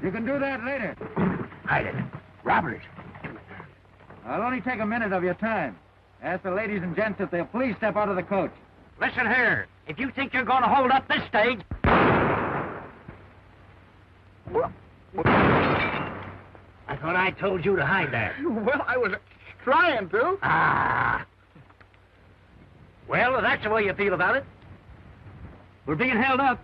You can do that later. Hide it. Robbers. I'll only take a minute of your time. Ask the ladies and gents if they'll please step out of the coach. Listen here. If you think you're going to hold up this stage... I thought I told you to hide that. Well, I was trying to. Ah. Well, if that's the way you feel about it. We're being held up.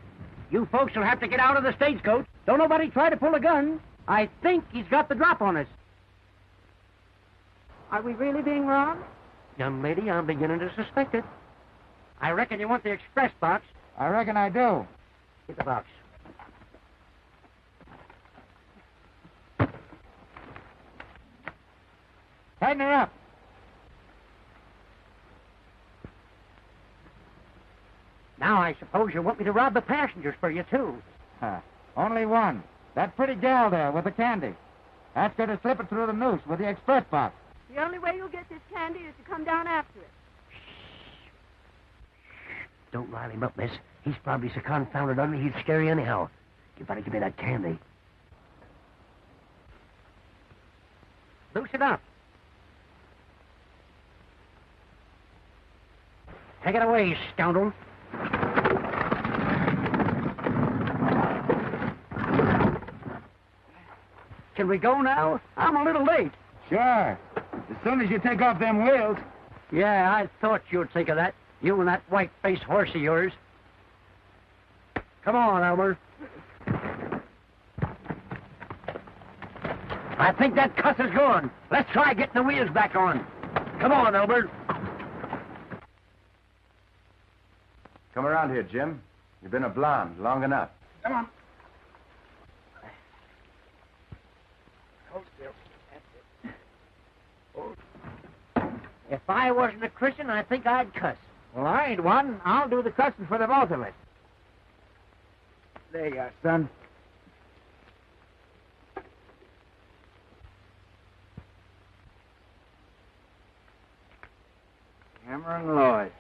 You folks will have to get out of the stagecoach. Don't nobody try to pull a gun. I think he's got the drop on us. Are we really being robbed? Young lady, I'm beginning to suspect it. I reckon you want the express box. I reckon I do. Get the box. Tighten her up. Now I suppose you want me to rob the passengers for you, too. Only one. That pretty gal there with the candy. Ask her to slip it through the noose with the express box. The only way you'll get this candy is to come down after it. Don't rile him up, miss. He's probably so confounded ugly he'd scare you anyhow. You better give me that candy. Loosen up. Take it away, scoundrel. Can we go now? I'm a little late. Sure. As soon as you take off them wheels. Yeah, I thought you'd think of that. You and that white-faced horse of yours. Come on, Elmer. I think that cuss is gone. Let's try getting the wheels back on. Come on, Elmer. Come around here, Jim. You've been a blonde long enough. Come on. Hold still. That's it. If I wasn't a Christian, I think I'd cuss. Well, I ain't one. I'll do the cussing for the both of us. There you are, son. Cameron Lloyd.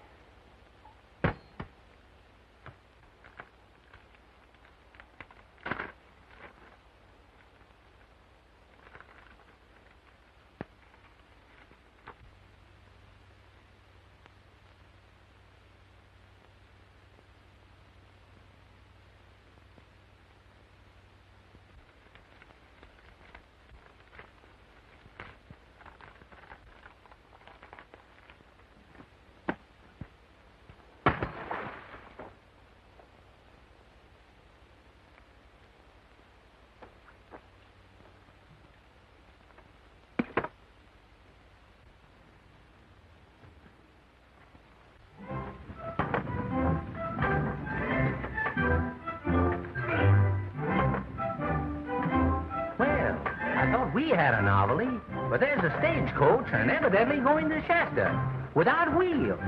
We had a novelty, but there's a stagecoach and evidently going to Shasta without wheels.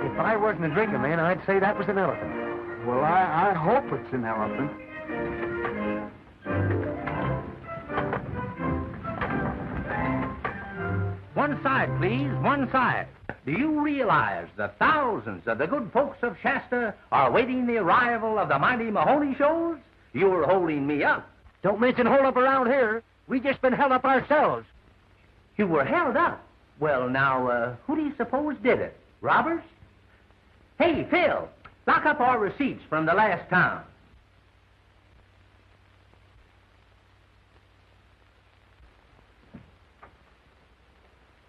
If I wasn't a drinking man, I'd say that was an elephant. Well, I hope it's an elephant. One side, please, one side. Do you realize that thousands of the good folks of Shasta are awaiting the arrival of the mighty Mahoney shows? You're holding me up. Don't mention hold up around here. We just been held up ourselves. You were held up? Well, now, who do you suppose did it? Robbers? Hey, Phil, lock up our receipts from the last town.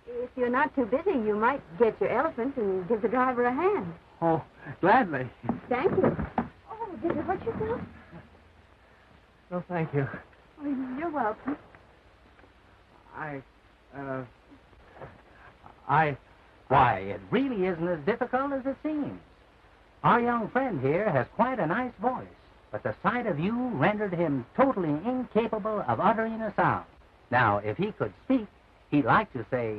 If you're not too busy, you might get your elephant and give the driver a hand. Oh, gladly. Thank you. Oh, did you hurt yourself? No, thank you. Oh, you're welcome. Why, it really isn't as difficult as it seems. Our young friend here has quite a nice voice, but the sight of you rendered him totally incapable of uttering a sound. Now, if he could speak, he'd like to say,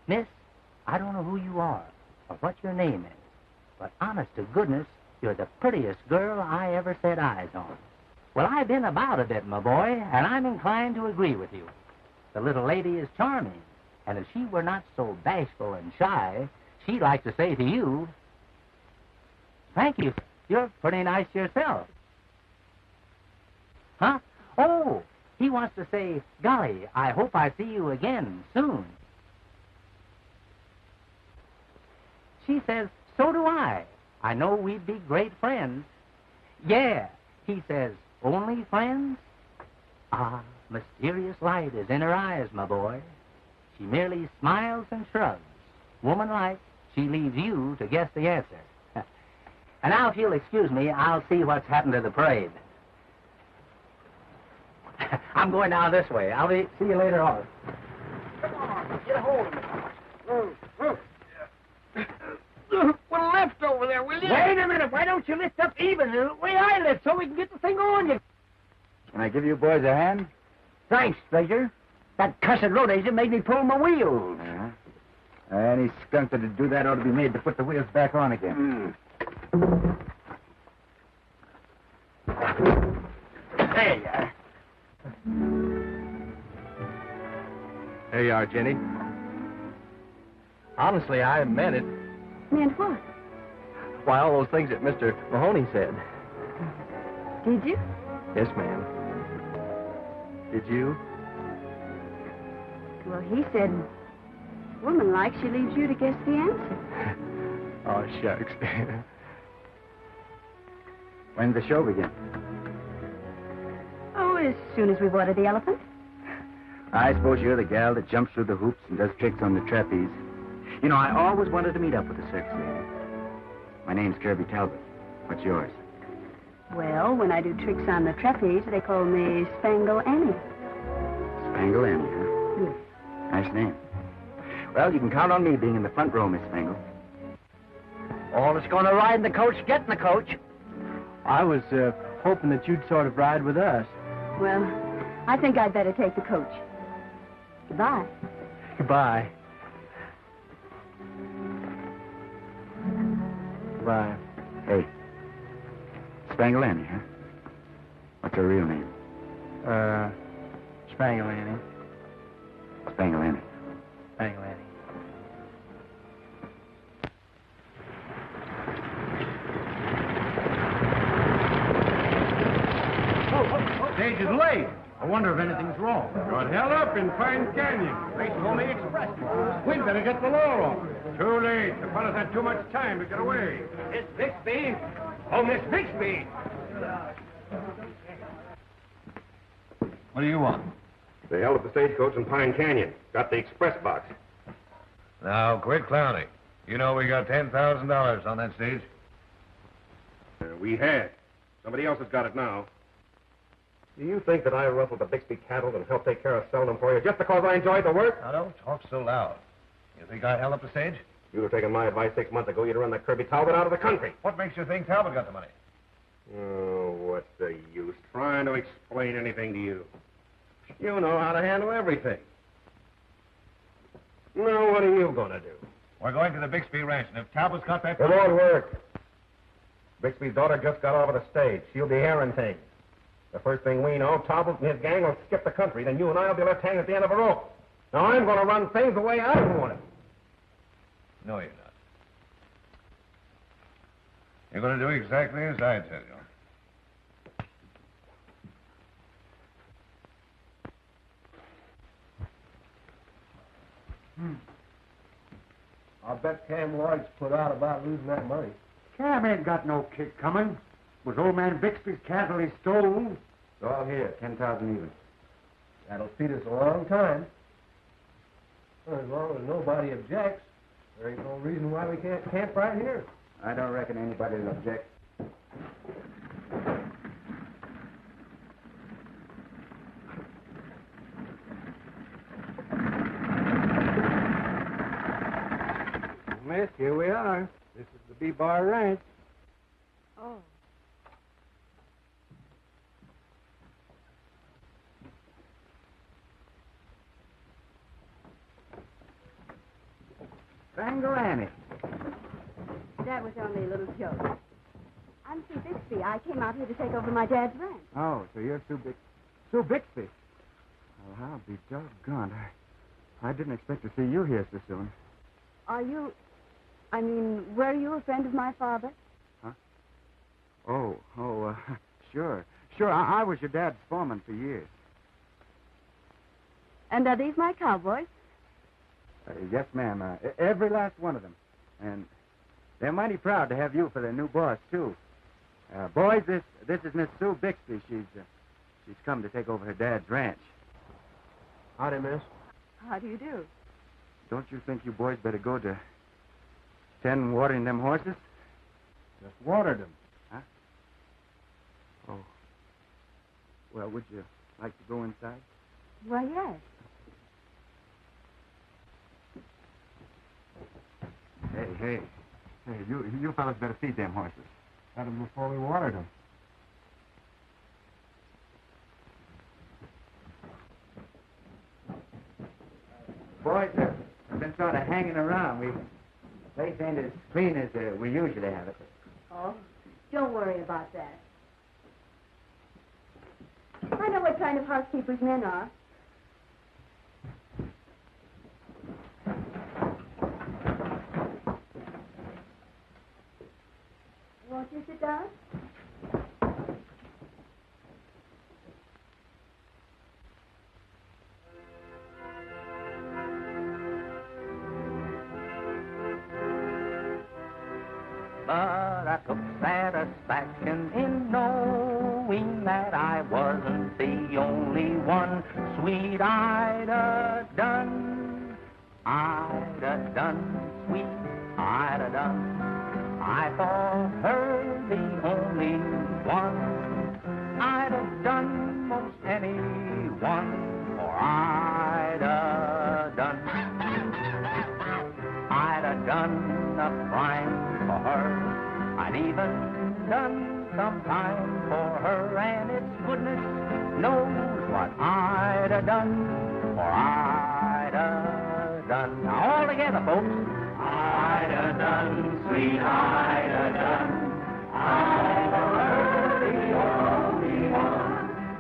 Miss, I don't know who you are or what your name is, but honest to goodness, you're the prettiest girl I ever set eyes on. Well, I've been about a bit, my boy, and I'm inclined to agree with you. The little lady is charming, and if she were not so bashful and shy, she'd like to say to you, Thank you. You're pretty nice yourself. Huh? Oh, he wants to say, golly, I hope I see you again soon. She says, so do I. I know we'd be great friends. Yeah, he says, only friends? Ah, mysterious light is in her eyes, my boy. She merely smiles and shrugs. Woman-like, she leaves you to guess the answer. And now, if you'll excuse me, I'll see what's happened to the parade. I'm going down this way. I'll see you later on. Come on, get a hold of me. Well, lift over there, will you? Wait a minute. Why don't you lift up even the way I lift so we can get the thing on you? Can I give you boys a hand? Thanks, Stranger. That cussed road agent made me pull my wheels. Any skunk that'd do that ought to be made to put the wheels back on again. There you are. There you are, Jenny. Honestly, I meant it. Meant what? Why, all those things that Mr. Mahoney said. Did you? Yes, ma'am. Did you? Well, he said, woman-like, she leaves you to guess the answer. Oh, shucks. When's the show begin? Oh, as soon as we've ordered the elephant. I suppose you're the gal that jumps through the hoops and does tricks on the trapeze. You know, I always wanted to meet up with a circus lady. My name's Kirby Talbot. What's yours? Well, when I do tricks on the trapeze, they call me Spangle Annie. Spangle Annie, huh? Yes. Nice name. Well, you can count on me being in the front row, Miss Spangle. All that's going to ride in the coach, get in the coach. I was hoping that you'd sort of ride with us. Well, I think I'd better take the coach. Goodbye. Goodbye. Goodbye. Hey, Spangle Annie, huh? What's her real name? Spangle Annie. Spangle Annie. Spangle Annie. Stage is late. I wonder if anything's wrong. Got held up in Pine Canyon. Race only express. We'd better get the law off. Too late. The fellas had too much time to get away. Miss Bixby. Oh, Miss Bixby. What do you want? They held up the stagecoach in Pine Canyon. Got the express box. Now, quit clowning. You know we got $10,000 on that stage. We had. Somebody else has got it now. Do you think that I ruffled the Bixby cattle and helped take care of selling them for you just because I enjoyed the work? Now, don't talk so loud. You think I held up the stage? You'd have taken my advice 6 months ago. You'd have run that Kirby Talbot out of the country. What makes you think Talbot got the money? Oh, what's the use trying to explain anything to you? You know how to handle everything. Now, what are you going to do? We're going to the Bixby ranch, and if Talbot's got that... It won't work. Bixby's daughter just got off of the stage. She'll be hearing things. The first thing we know, Talbot and his gang will skip the country. Then you and I will be left hanging at the end of a rope. Now, I'm going to run things the way I want it. No, you're not. You're going to do exactly as I tell you. I bet Cam Lloyd's put out about losing that money. Cam ain't got no kick coming. Was old man Bixby's cattle he stole? It's all here, 10,000 even. That'll feed us a long time. Well, as long as nobody objects, there ain't no reason why we can't camp right here. I don't reckon anybody will object. Miss, here we are. This is the B-Bar Ranch. Oh. Spangle Annie. That was only a little joke. I'm Sue Bixby. I came out here to take over my dad's ranch. Oh, so you're Sue Bixby. Sue Bixby? Well, I'll be doggone. I didn't expect to see you here so soon. Were you a friend of my father? Huh? Sure. Sure, I was your dad's foreman for years. And are these my cowboys? Yes, ma'am. Every last one of them. And they're mighty proud to have you for their new boss, too. Boys, this is Miss Sue Bixby. She's come to take over her dad's ranch. Howdy, miss. How do you do? Don't you think you boys better go to tend watering them horses? Just watered them. Huh? Oh. Well, would you like to go inside? Why, yes. Hey, you fellas better feed them horses. Had them before we watered them. Boys have been sort of hanging around. Place ain't as clean as we usually have it. Oh, don't worry about that. I know what kind of housekeepers men are. Won't you sit down? But I took satisfaction in knowing that I wasn't the only one. Sweet Ida done, Ida done, sweet Ida done. I thought her the only one. I'd have done most anyone for Ida done. I'd have done a crime for her. I'd even done some time for her, and it's goodness knows what I'd have done for Ida done. Now all together, folks. I'd have done, sweet I'd have done. I'd have heard the only one.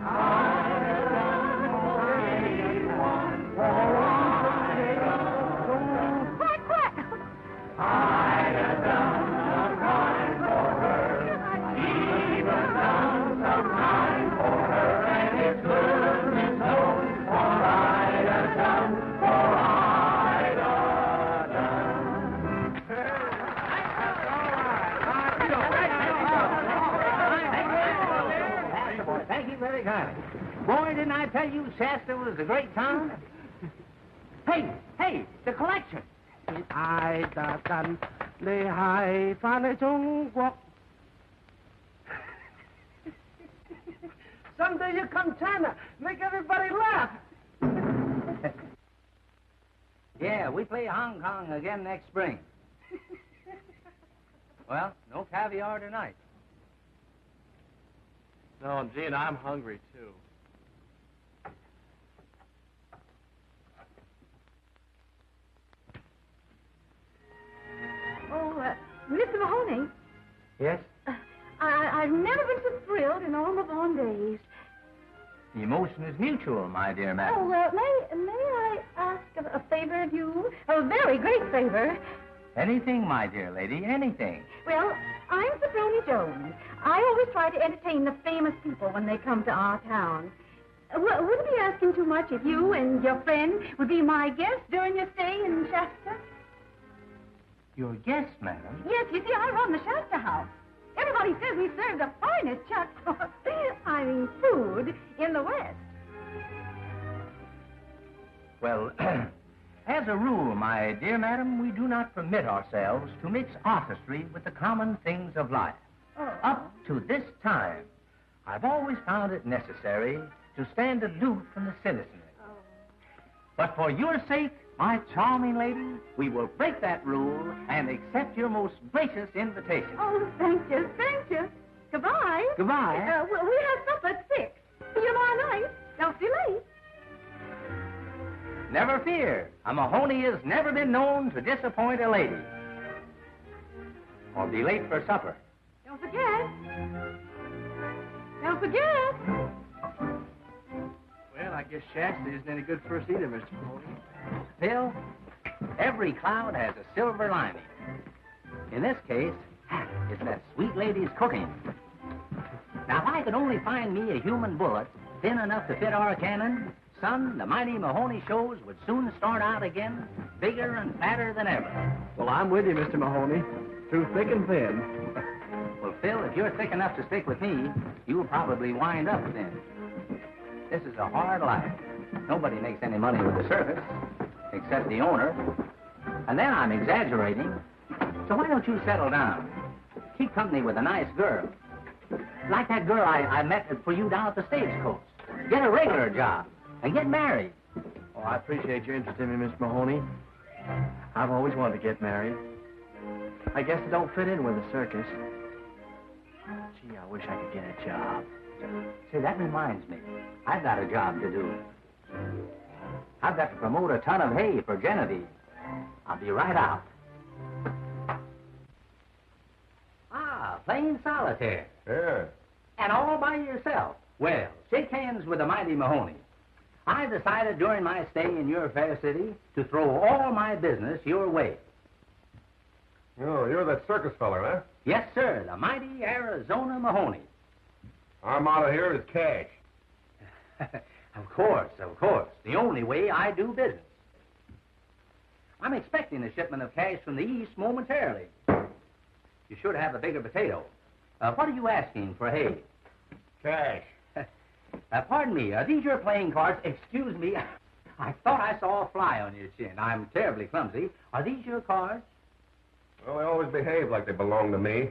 I'd have done for anyone. For I'd have done. Quack, quack! I'd have done a crime for her. Even done some time for her. And it's goodness knows what I'd have done for I'd have done. Thank you very kindly. Boy, didn't I tell you Shasta was a great town? Hey, the collection. Someday you come China, make everybody laugh. Yeah, we play Hong Kong again next spring. Well, no caviar tonight. No, Gene, I'm hungry, too. Oh, Mr. Mahoney, Yes? I've never been so thrilled in all my born days. The emotion is mutual, my dear madam. Oh, may I ask a favor of you? A very great favor. Anything, my dear lady, anything. Well, I'm Sophronia Jones. I always try to entertain the famous people when they come to our town. Wouldn't be asking too much if you and your friend would be my guests during your stay in Shasta? Your guest, madam? Yes, you see, I run the Shasta House. Everybody says we serve the finest chuck, food in the West. Well, as a rule, my dear madam, we do not permit ourselves to mix artistry with the common things of life. Oh. Up to this time, I've always found it necessary to stand aloof from the citizenry. Oh. But for your sake, my charming lady, we will break that rule and accept your most gracious invitation. Oh, thank you, thank you. Goodbye. Goodbye. We have supper at 6. See you tomorrow night. Don't be late. Never fear, a Mahoney has never been known to disappoint a lady. Or be late for supper. Don't forget. Don't forget. Well, I guess Shasta isn't any good for us either, Mr. Mahoney. Phil, every cloud has a silver lining. In this case, it's that sweet lady's cooking. Now, if I could only find me a human bullet thin enough to fit our cannon, son, the mighty Mahoney shows would soon start out again, bigger and fatter than ever. Well, I'm with you, Mr. Mahoney, through thick and thin. Well, Phil, if you're thick enough to stick with me, you'll probably wind up thin. This is a hard life. Nobody makes any money with the circus, except the owner. And then I'm exaggerating. So why don't you settle down? Keep company with a nice girl. Like that girl I met for you down at the stagecoach. Get a regular job and get married. Oh, I appreciate your interest in me, Mr. Mahoney. I've always wanted to get married. I guess it don't fit in with the circus. Gee, I wish I could get a job. Say, that reminds me. I've got a job to do. I've got to promote a ton of hay for Genevieve. I'll be right out. Ah, playing solitaire. Yeah. And all by yourself. Well, shake hands with the mighty Mahoney. I decided during my stay in your fair city to throw all my business your way. Oh, you're that circus feller, huh? Yes, sir, the mighty Arizona Mahoney. Our motto here is cash. Of course. The only way I do business. I'm expecting a shipment of cash from the East momentarily. You should have a bigger potato. What are you asking for hay? Cash. Pardon me, are these your playing cards? Excuse me, I thought I saw a fly on your chin. I'm terribly clumsy. Are these your cards? Well, they always behave like they belong to me.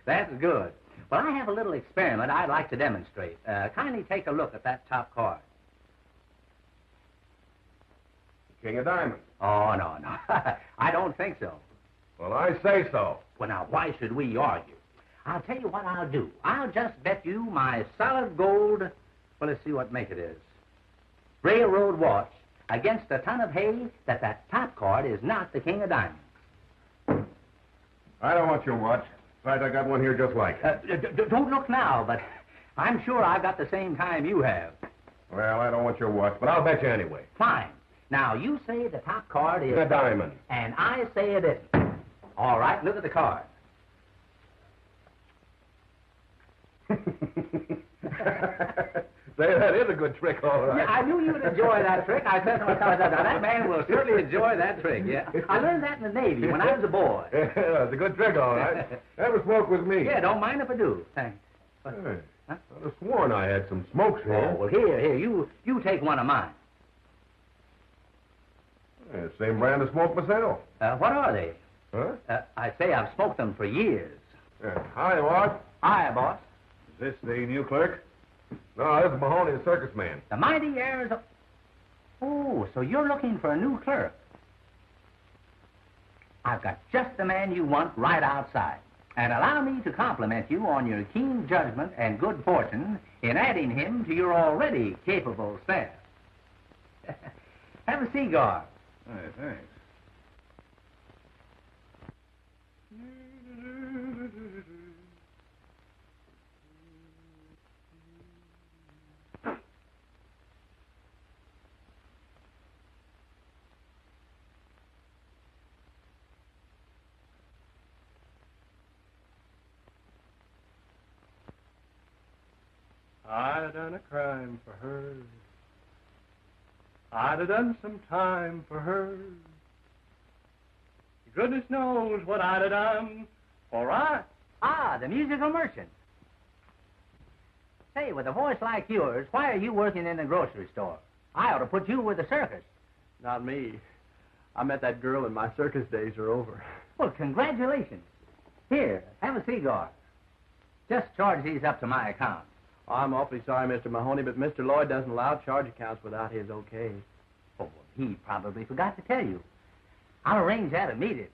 That's good. Well, I have a little experiment I'd like to demonstrate. Kindly take a look at that top card. King of Diamonds. Oh, no. I don't think so. Well, I say so. Well, now, why should we argue? I'll tell you what I'll do. I'll just bet you my solid gold, well, let's see what make it is, railroad watch against a ton of hay that top card is not the King of Diamonds. I don't want your watch. Besides, I got one here just like it. Don't look now, but I'm sure I've got the same time you have. Well, I don't want your watch, but I'll bet you anyway. Fine. Now, you say the top card is... The diamond. And I say it isn't. All right, look at the card. Say, that is a good trick, all right. Yeah, I knew you would enjoy that trick. I said to myself, that man will certainly enjoy that trick, yeah. I learned that in the Navy when I was a boy. Yeah, it's a good trick, all right. Ever smoke with me? Yeah, don't mind if I do. Thanks. Hey, I'd have sworn I had some smokes here. Oh, well, here, you take one of mine. Yeah, same brand of smoke myself. What are they? Huh? I say I've smoked them for years. Yeah. Hi, boss. Hiya, boss. Is this the new clerk? No, this is Mahoney, the circus man. The mighty Arizona... Oh, so you're looking for a new clerk. I've got just the man you want right outside. And allow me to compliment you on your keen judgment and good fortune in adding him to your already capable staff. Have a cigar. Hey, thanks. I'd have done a crime for her. I'd have done some time for her. Goodness knows what I'd have done for I. Ah, the musical merchant. Say, with a voice like yours, why are you working in the grocery store? I ought to put you with the circus. Not me. I met that girl and my circus days are over. Well, congratulations. Here, have a cigar. Just charge these up to my account. I'm awfully sorry, Mr. Mahoney, but Mr. Lloyd doesn't allow charge accounts without his okay. Oh, well, he probably forgot to tell you. I'll arrange that immediately.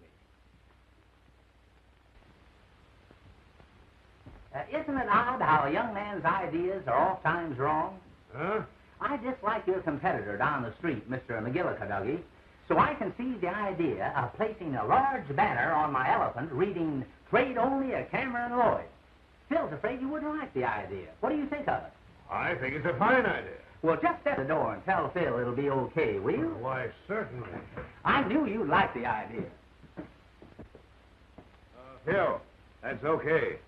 Isn't it odd how a young man's ideas are oft times wrong? Huh? I dislike your competitor down the street, Mr. McGillicuddy, so I conceived the idea of placing a large banner on my elephant reading, "Trade only at Cameron Lloyd." Phil's afraid you wouldn't like the idea. What do you think of it? I think it's a fine idea. Well, just step the door and tell Phil it'll be okay, will you? Why, certainly. I knew you'd like the idea. Phil, that's okay.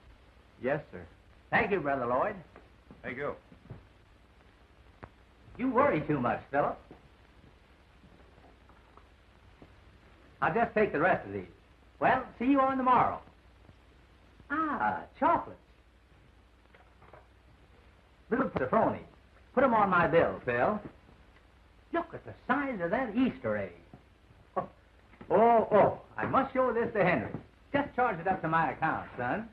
Yes, sir. Thank you, Brother Lloyd. Thank you. You worry too much, Philip. I'll just take the rest of these. Well, see you on tomorrow. Ah, chocolates. Little pepperoni. Put them on my bill, Phil. Look at the size of that Easter egg. Oh, I must show this to Henry. Just charge it up to my account, son.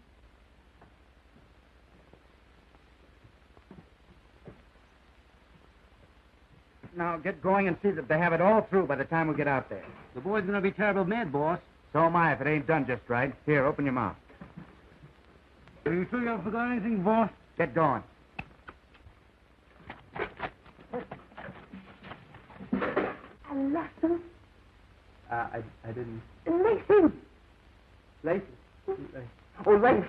Now, get going and see that they have it all through by the time we get out there. The boy's going to be terrible mad, boss. So am I if it ain't done just right. Here, open your mouth. Are you sure you haven't forgot anything, boss? Get going. I lost them. I didn't... Listen. Lace? Oh, lace.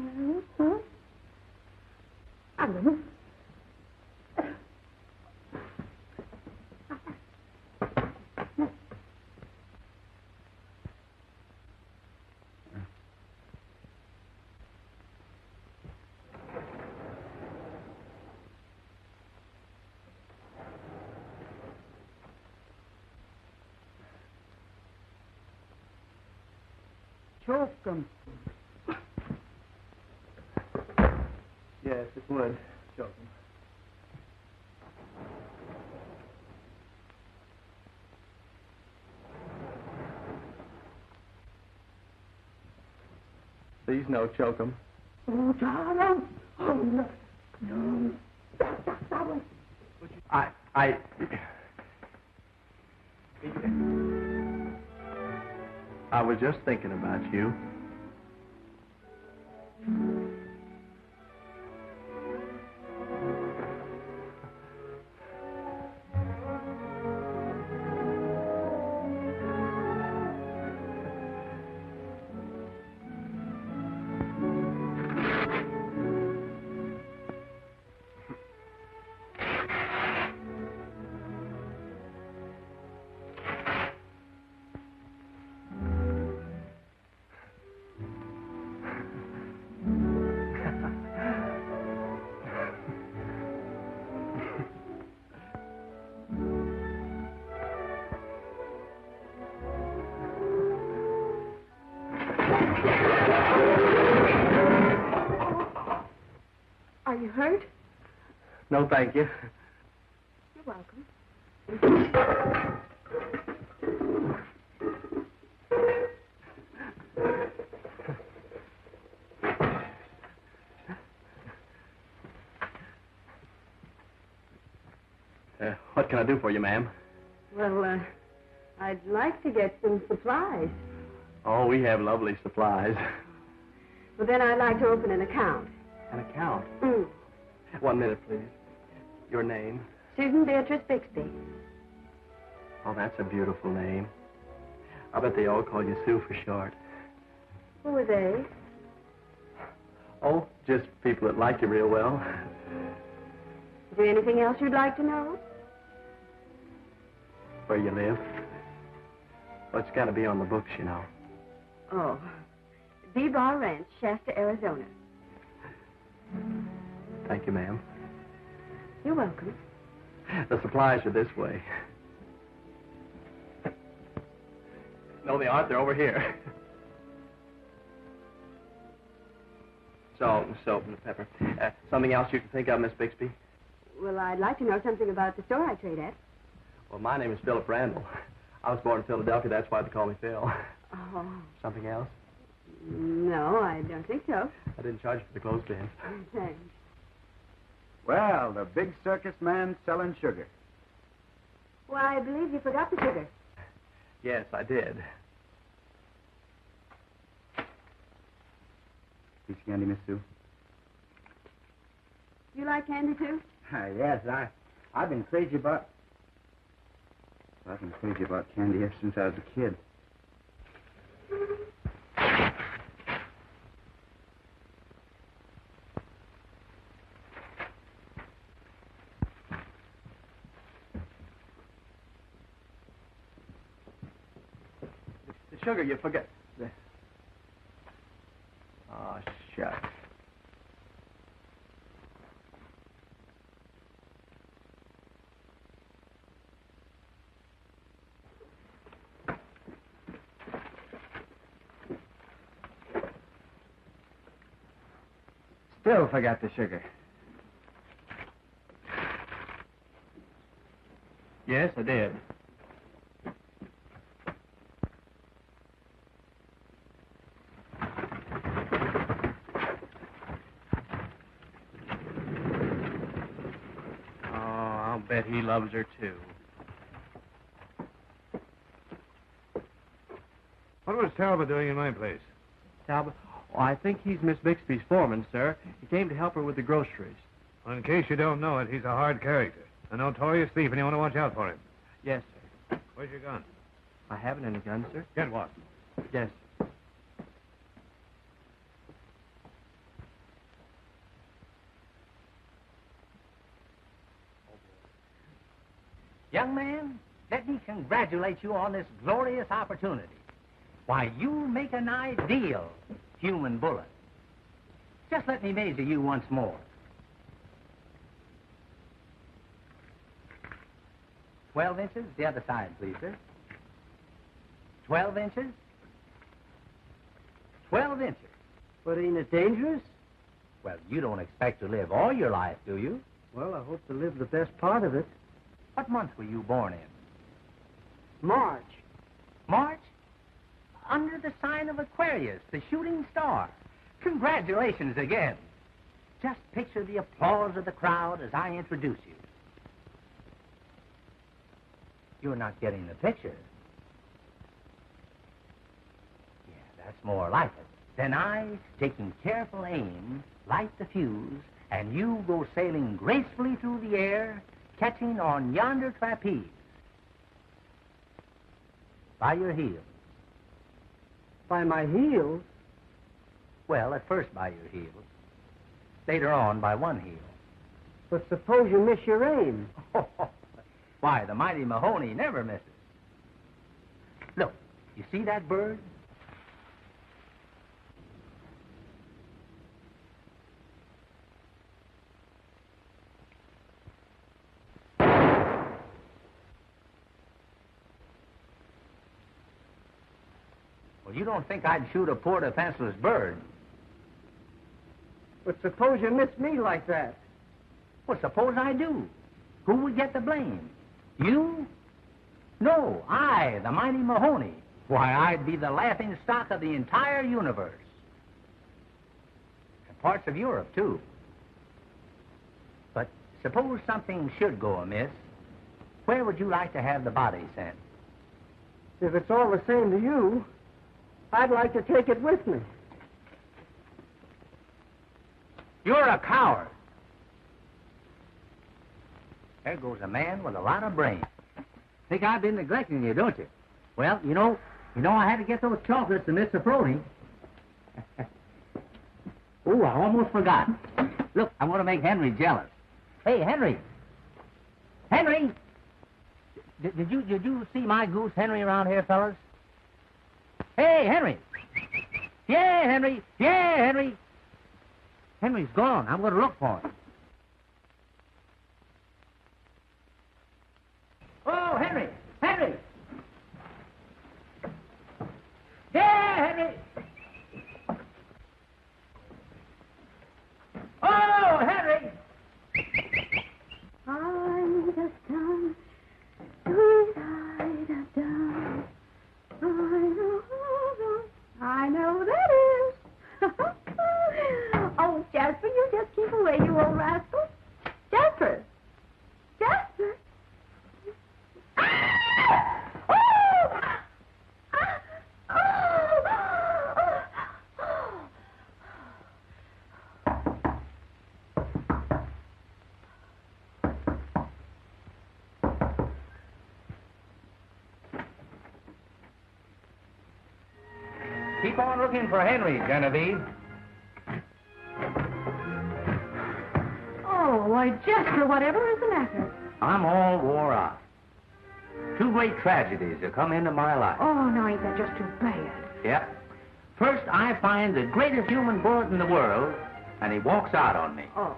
Mm-hmm. I'm Choke 'em. Yes, it would. Choke him. Please, no, choke him. Oh, darling. Oh, no. No. That way. I was just thinking about you. Are you hurt? No, thank you. You're welcome. What can I do for you, ma'am? Well, I'd like to get some supplies. Oh, we have lovely supplies. Well, then I'd like to open an account. An account? Mm. 1 minute, please. Your name? Susan Beatrice Bixby. Oh, that's a beautiful name. I bet they all call you Sue for short. Who are they? Oh, just people that like you real well. Is there anything else you'd like to know? Where you live? Well, it's got to be on the books, you know. Oh. B-Bar Ranch, Shasta, Arizona. Thank you, ma'am. You're welcome. The supplies are this way. No, they aren't. They're over here. Salt and soap and pepper. Something else you can think of, Miss Bixby? Well, I'd like to know something about the store I trade at. Well, my name is Philip Randall. I was born in Philadelphia. That's why they call me Phil. Oh. Something else? No, I don't think so. I didn't charge you for the clothespins. Thanks. Well, the big circus man selling sugar. Well, I believe you forgot the sugar. Yes, I did. Piece of candy, Miss Sue? You like candy, too? Yes, I've been crazy about candy ever since I was a kid. The sugar. You forget. Oh, shucks. Still forgot the sugar. Yes, I did. Oh, I'll bet he loves her, too. What was Talbot doing in my place? Talbot? Oh, I think he's Miss Bixby's foreman, sir. He came to help her with the groceries. Well, in case you don't know it, he's a hard character. A notorious thief, and you want to watch out for him. Yes, sir. Where's your gun? I haven't any gun, sir. Get what? Yes. Young man, let me congratulate you on this glorious opportunity. Why, you make an ideal human bullet. Just let me measure you once more. 12 inches. The other side, please, sir. 12 inches. 12 inches. But ain't it dangerous? Well, you don't expect to live all your life, do you? Well, I hope to live the best part of it. What month were you born in? March. March? Under the sign of Aquarius, the shooting star. Congratulations again. Just picture the applause of the crowd as I introduce you. You're not getting the picture. Yeah, that's more like it. Then I, taking careful aim, light the fuse, and you go sailing gracefully through the air, catching on yonder trapeze. By your heels. By my heels? Well, at first by your heels. Later on by one heel. But suppose you miss your aim. Why, the mighty Mahoney never misses. Look, you see that bird? Well, you don't think I'd shoot a poor defenseless bird? But suppose you miss me like that. Well, suppose I do. Who would get the blame? You? No, I, the mighty Mahoney. Why, I'd be the laughing stock of the entire universe. And parts of Europe, too. But suppose something should go amiss, where would you like to have the body sent? If it's all the same to you, I'd like to take it with me. You're a coward. There goes a man with a lot of brains. Think I've been neglecting you, don't you? Well, you know I had to get those chocolates to Mr. Frody. Oh, I almost forgot. Look, I want to make Henry jealous. Hey, Henry. Henry! Did you see my goose Henry around here, fellas? Hey, Henry! Yeah, Henry! Yeah, Henry! Henry's gone. I'm going to look for him. Oh, Henry! Henry! Yeah, Henry! Oh, Henry! I'm just down, sweetheart of down. I know that is. Oh, Jasper, you just keep away, you old rascal. Jasper! Jasper! Keep on looking for Henry, Genevieve. Oh, why, Jasper, whatever is the matter? I'm all wore out. Two great tragedies have come into my life. Oh, now ain't that just too bad? Yep. First, I find the greatest human bullet in the world, and he walks out on me. Oh.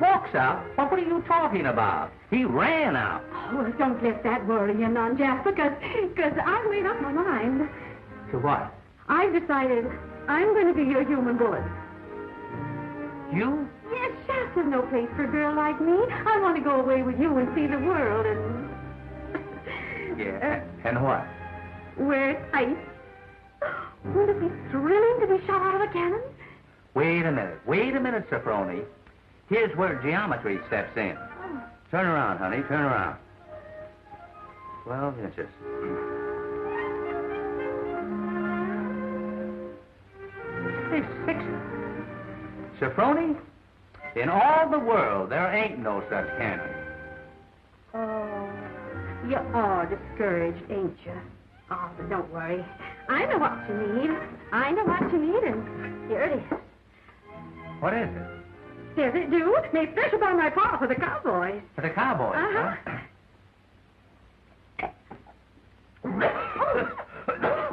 Walks out? Well, what are you talking about? He ran out. Oh, don't let that worry you none, Jasper, because I've made up my mind. To what? I've decided I'm going to be your human bullet. You? Yes, Shasta's no place for a girl like me. I want to go away with you and see the world and... Yeah, and what? Wear it tight. Wouldn't it be thrilling to be shot out of a cannon? Wait a minute, Sophrony. Here's where geometry steps in. Oh. Turn around, honey, turn around. 12 inches. Hey, 6. Sophrony, in all the world, there ain't no such cannon. Oh, you are discouraged, ain't you? Oh, but don't worry. I know what you need. And here it is. What is it? Desert Dew, made special by my pa for the cowboys. For the cowboys, Uh-huh. huh?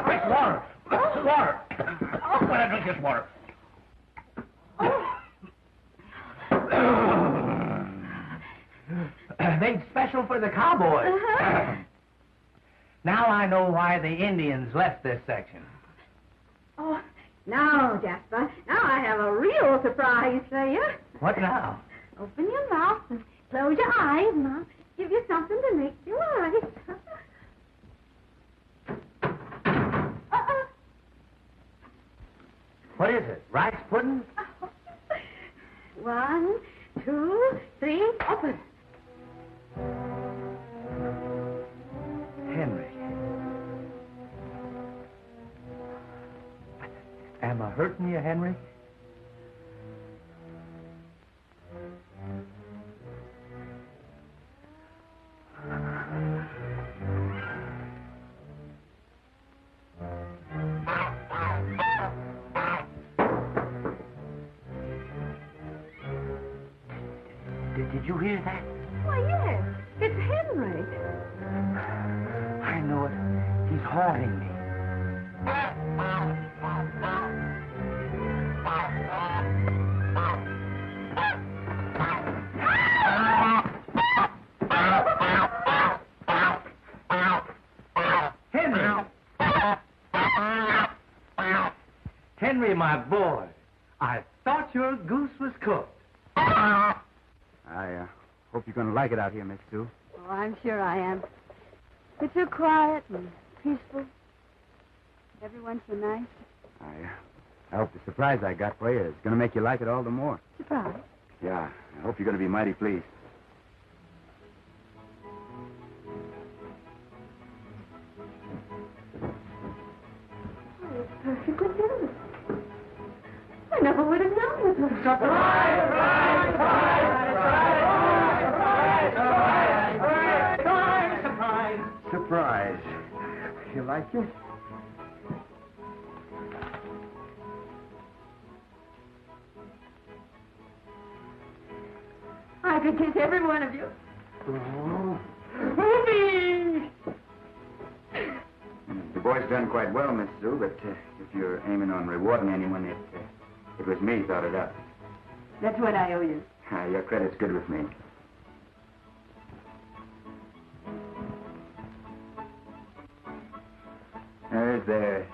Quick, water! Water! Oh, let me drink this water. Made special for the cowboys. Uh-huh. Now I know why the Indians left this section. Oh, now, Jasper, now I have a real surprise for you. What now? Open your mouth and close your eyes, and I'll give you something to make you eyes. What is it? Rice pudding? 1, 2, 3, open. Henry. Am I hurting you, Henry? Did you hear that? Why, yes, it's Henry. I know it. He's haunting me. Henry! Henry, my boy, I thought your goose was cooked. I hope you're going to like it out here, Miss Sue. Oh, I'm sure I am. It's so quiet and peaceful. Everyone's so nice. I hope the surprise I got for you is going to make you like it all the more. Surprise. Yeah, I hope you're going to be mighty pleased. Oh, it's perfectly beautiful. I never would have known it was Surprise. You like it? I could kiss every one of you. Oh. Ruby! The boy's done quite well, Miss Sue, but if you're aiming on rewarding anyone, it was me thought it up. That's what I owe you. Your credit's good with me.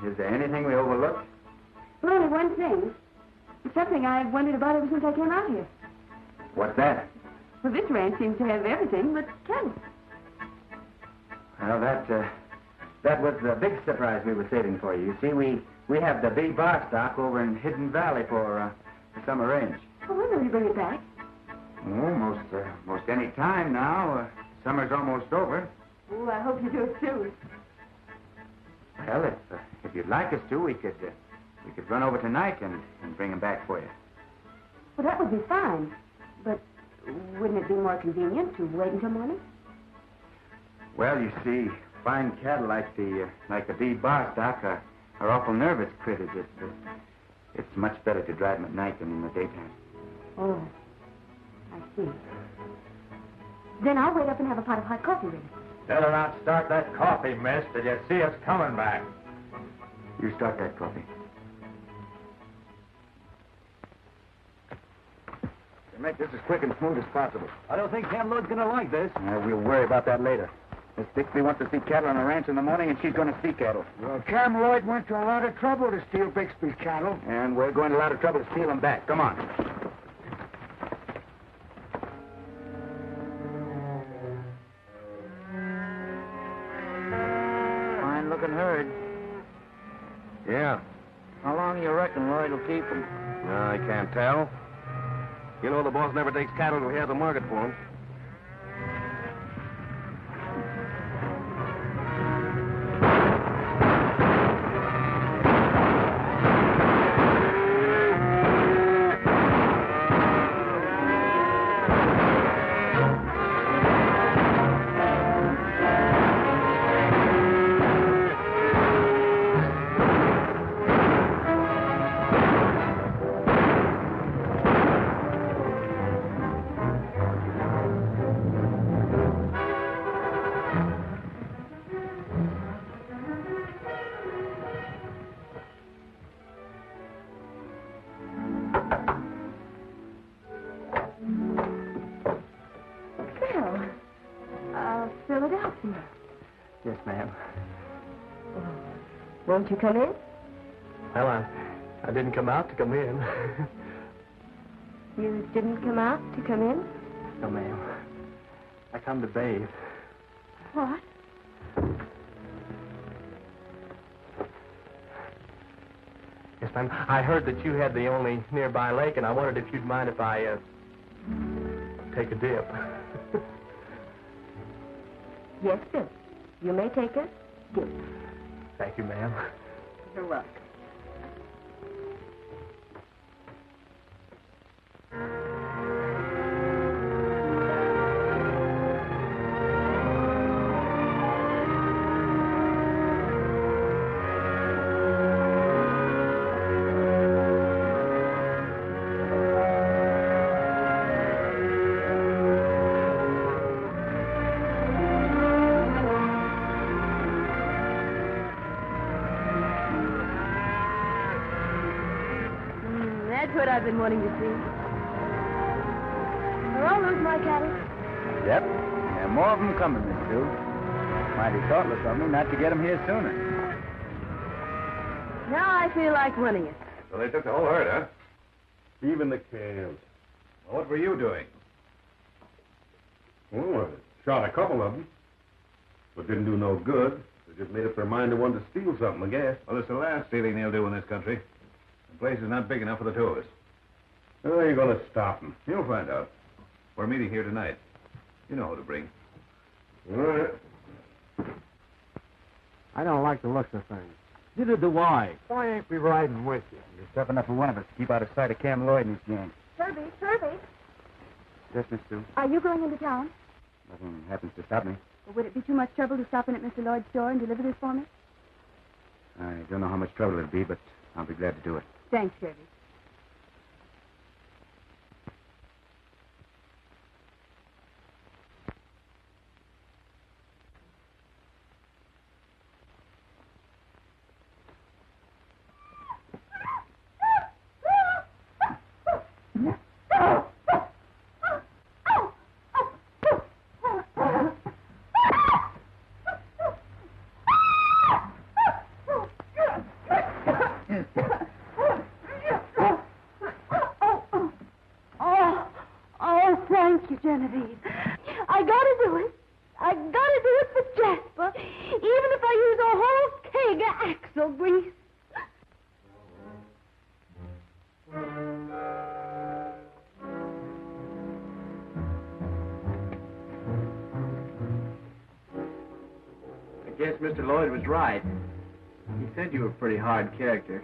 Is there anything we overlooked? Well, only one thing. It's something I've wondered about ever since I came out here. What's that? Well, this ranch seems to have everything but cattle. Well, that was the big surprise we were saving for you. You see, we have the big bar stock over in Hidden Valley for the summer range. Oh, when will you bring it back? Oh, most any time now. Summer's almost over. Oh, I hope you do it soon. Well, if you'd like us to, we could run over tonight and bring him back for you. Well, that would be fine. But wouldn't it be more convenient to wait until morning? Well, you see, fine cattle like the bee bar stock are awful nervous critters. It's much better to drive them at night than in the daytime. Oh, I see. Then I'll wait up and have a pot of hot coffee ready. Better not start that coffee, miss, till you see us coming back. You start that coffee. Make this as quick and smooth as possible. I don't think Cam Lloyd's going to like this. We'll worry about that later. Miss Bixby wants to see cattle on a ranch in the morning, and she's going to see cattle. Well, Cam Lloyd went to a lot of trouble to steal Bixby's cattle. And we're going to a lot of trouble to steal them back. Come on. Fine-looking herd. Yeah. How long you reckon Lloyd will keep them? I can't tell. You know the boss never takes cattle till he has a market for them. Philadelphia. Yes, ma'am. Won't you come in? Well, I didn't come out to come in. You didn't come out to come in? No, ma'am. I come to bathe. What? Yes, ma'am. I heard that you had the only nearby lake, and I wondered if you'd mind if I, take a dip. Yes, sir. You may take a dip. Thank you, ma'am. You're welcome. That's what I've been wanting to see. Are all those my cattle? Yep. And more of them coming, Miss Sue. Mighty thoughtless of me not to get them here sooner. Now I feel like winning it. So they took the whole herd, huh? Even the calves. Well, what were you doing? Well, I shot a couple of them. But didn't do no good. They just made up their mind they wanted to steal something, I guess. Well, it's the last stealing they'll do in this country. The place is not big enough for the two of us. How are you going to stop them? You'll find out. We're meeting here tonight. You know who to bring. All right. I don't like the looks of things. Neither do I. Why ain't we riding with you? You're tough enough for one of us to keep out of sight of Cam Lloyd and his gang. Kirby, Yes, Miss Sue. are you going into town? Nothing happens to stop me. Or would it be too much trouble to stop in at Mr. Lloyd's store and deliver this for me? I don't know how much trouble it'll be, but I'll be glad to do it. Thanks, Kirby. Thank you, Genevieve. I gotta do it. I gotta do it for Jasper, even if I use a whole keg of axle grease. I guess Mr. Lloyd was right. He said you were a pretty hard character.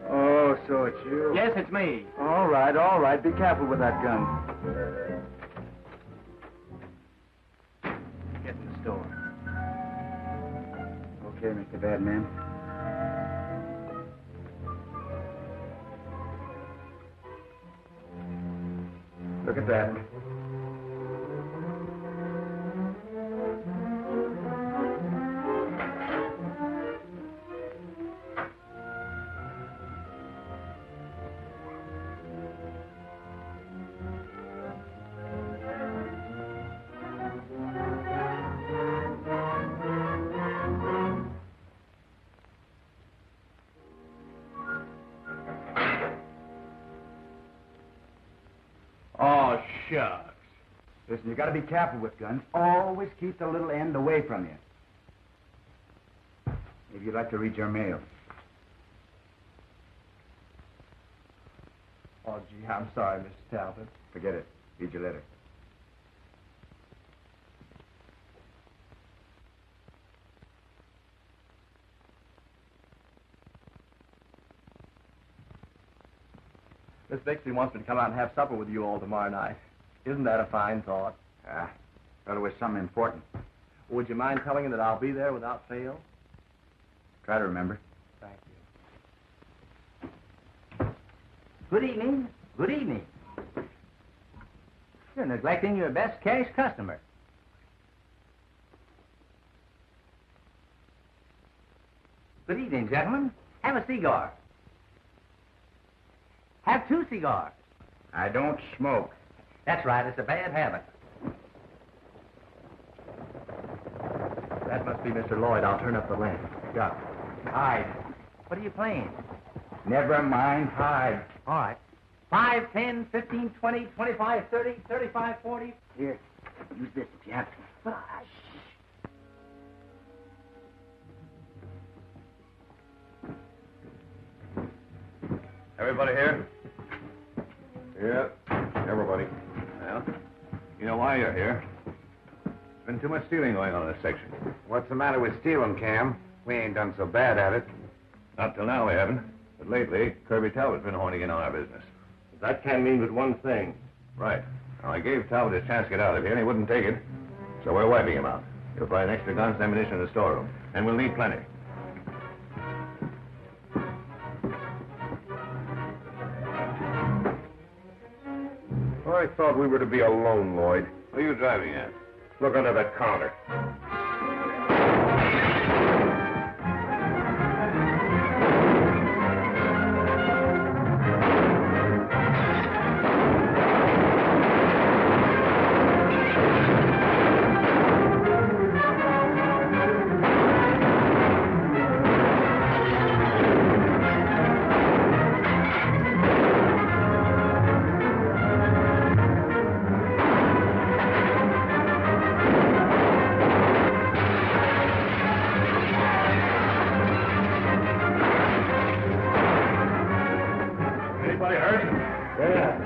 Oh, so it's you? Yes, it's me. All right. Be careful with that gun. Get in the store. Okay, Mr. Badman. Look at that. shucks. Listen, you got to be careful with guns. Always keep the little end away from you. Maybe you'd like to read your mail. Oh, gee, I'm sorry, Mr. Talbot. Forget it. Read your letter. Miss Bixby wants me to come out and have supper with you all tomorrow night. Isn't that a fine thought? Thought it was something important. Would you mind telling her that I'll be there without fail? Try to remember. Thank you. Good evening. Good evening. You're neglecting your best cash customer. Good evening, gentlemen. Have a cigar. Have 2 cigars. I don't smoke. That's right. It's a bad habit. That must be Mr. Lloyd. I'll turn up the lamp. Got it. Hide. What are you playing? Never mind, hide. All right. 5, 10, 15, 20, 25, 30, 35, 40. Here, use this if you have to. But Everybody here? Yeah, everybody. Well, you know why you're here. There's been too much stealing going on in this section. What's the matter with stealing, Cam? We ain't done so bad at it. Not till now we haven't. But lately, Kirby Talbot's been honing in on our business. That can mean but one thing. Right. Now, I gave Talbot his chance to get out of here, and he wouldn't take it. So we're wiping him out. You'll find extra guns and ammunition in the storeroom. And we'll need plenty. I thought we were to be alone, Lloyd. What are you driving at? Look under that counter.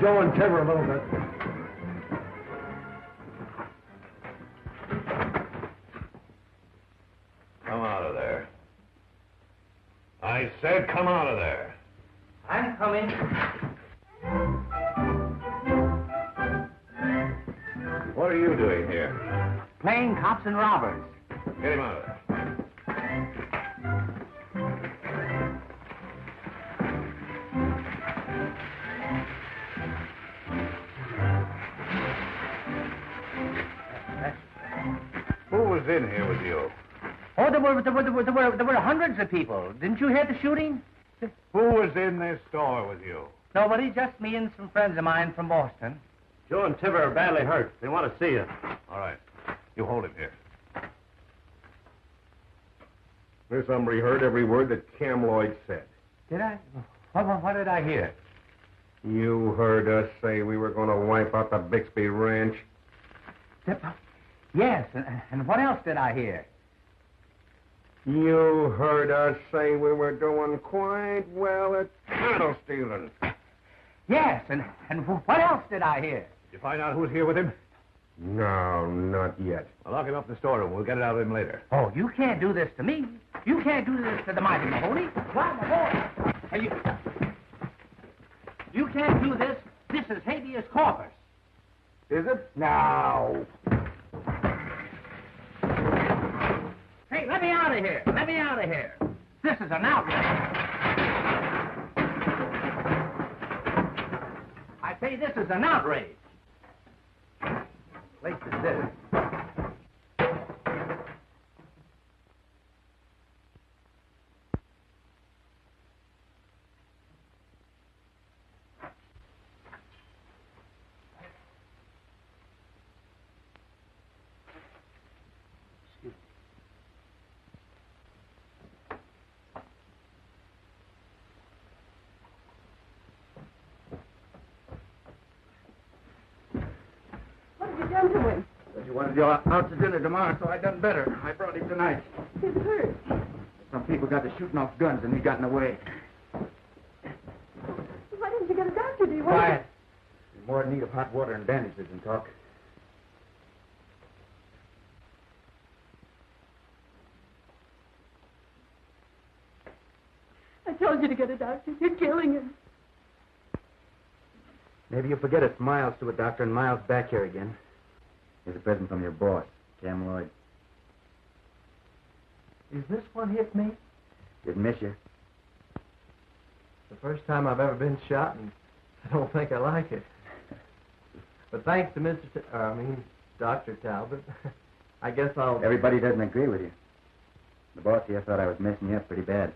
Joe and Trevor a little bit. Come out of there. I said come out of there. I'm coming. What are you doing here? Playing cops and robbers. Get him out of there. Who was in here with you? Oh, there were hundreds of people. Didn't you hear the shooting? Who was in this store with you? Nobody, just me and some friends of mine from Boston. Joe and Tiver are badly hurt. They want to see you. All right. You hold him here. This hombre heard every word that Cam Lloyd said. Did I? What did I hear? You heard us say we were going to wipe out the Bixby Ranch. Yes, and what else did I hear? You heard us say we were doing quite well at cattle stealing. Yes, and what else did I hear? Did you find out who's here with him? No, not yet. Well, lock him up in the storeroom. We'll get it out of him later. Oh, you can't do this to me. You can't do this to the mighty Mahoney. Why, Mahoney? Hey, you can't do this. This is habeas corpus. Is it? No. Hey, let me out of here. Let me out of here. This is an outrage. I say this is an outrage. Place is this. done to him? But you wanted to go out to dinner tomorrow, so I done better. I brought him tonight. He's hurt. Some people got to shooting off guns, and he got in the way. Why didn't you get a doctor, do you want? Quiet. He's more in need of hot water and bandages than talk. I told you to get a doctor. You're killing him. Maybe you'll forget it's Miles to a doctor and Miles back here again. Here's a present from your boss, Cam Lloyd. Is this one hit me? Didn't miss you. The first time I've ever been shot, and I don't think I like it. But thanks to Dr. Talbot, I guess I'll... Everybody doesn't agree with you. The boss here thought I was messing you up pretty bad.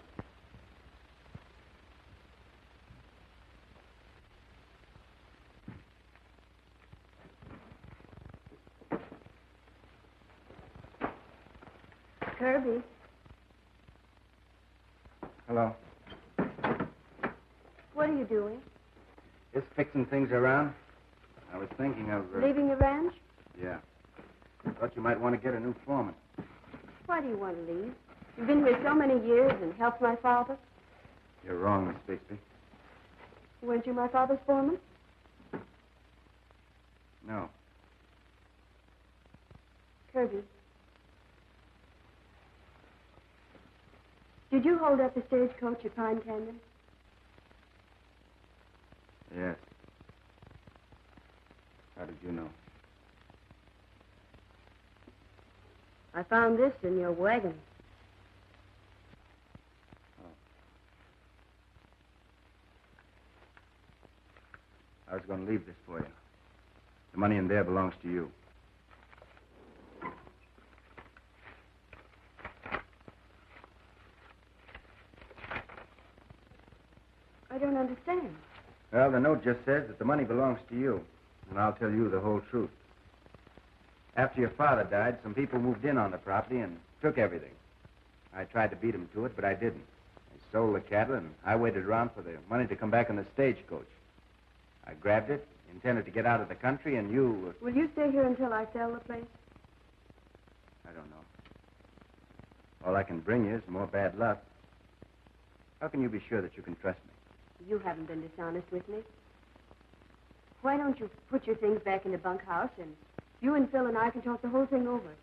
Kirby. Hello. What are you doing? Just fixing things around. I was thinking of... Leaving the ranch? Yeah. Thought you might want to get a new foreman. Why do you want to leave? You've been here so many years and helped my father. You're wrong, Miss Bixby. Weren't you my father's foreman? No. Kirby. Did you hold up the stagecoach at Pine Canyon? Yes. How did you know? I found this in your wagon. I was going to leave this for you. The money in there belongs to you. I don't understand. Well, the note just says that the money belongs to you, and I'll tell you the whole truth. After your father died, some people moved in on the property and took everything. I tried to beat them to it, but I didn't. I sold the cattle, and I waited around for the money to come back in the stagecoach. I grabbed it, intended to get out of the country, and you... Will you stay here until I sell the place? I don't know. All I can bring you is more bad luck. How can you be sure that you can trust me? You haven't been dishonest with me. Why don't you put your things back in the bunkhouse, and you and Phil and I can talk the whole thing over,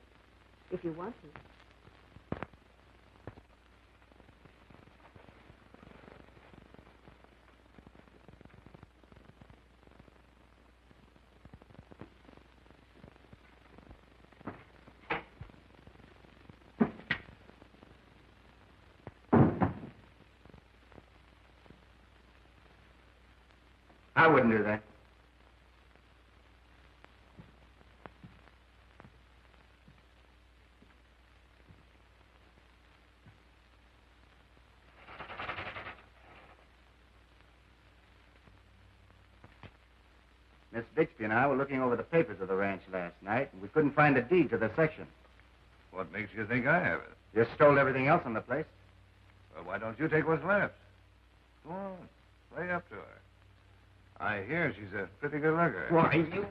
if you want to. I wouldn't do that. Miss Bixby and I were looking over the papers of the ranch last night, and we couldn't find a deed to the section. What makes you think I have it? You stole everything else on the place. Well, why don't you take what's left? Go on. Play up to her. I hear she's a pretty good looker. Why, you...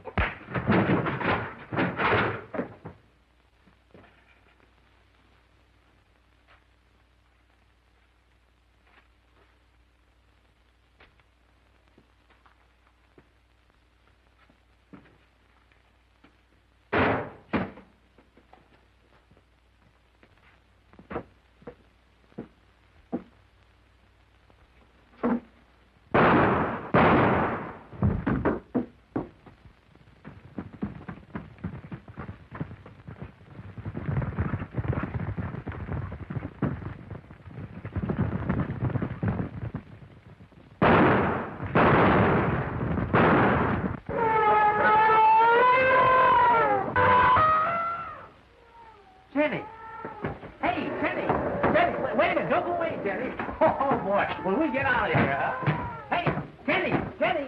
Jenny. Hey, Jenny. Jenny, wait a minute. Don't go away, Jenny. Oh, boy. When we get out of here, huh? Hey, Jenny. Jenny.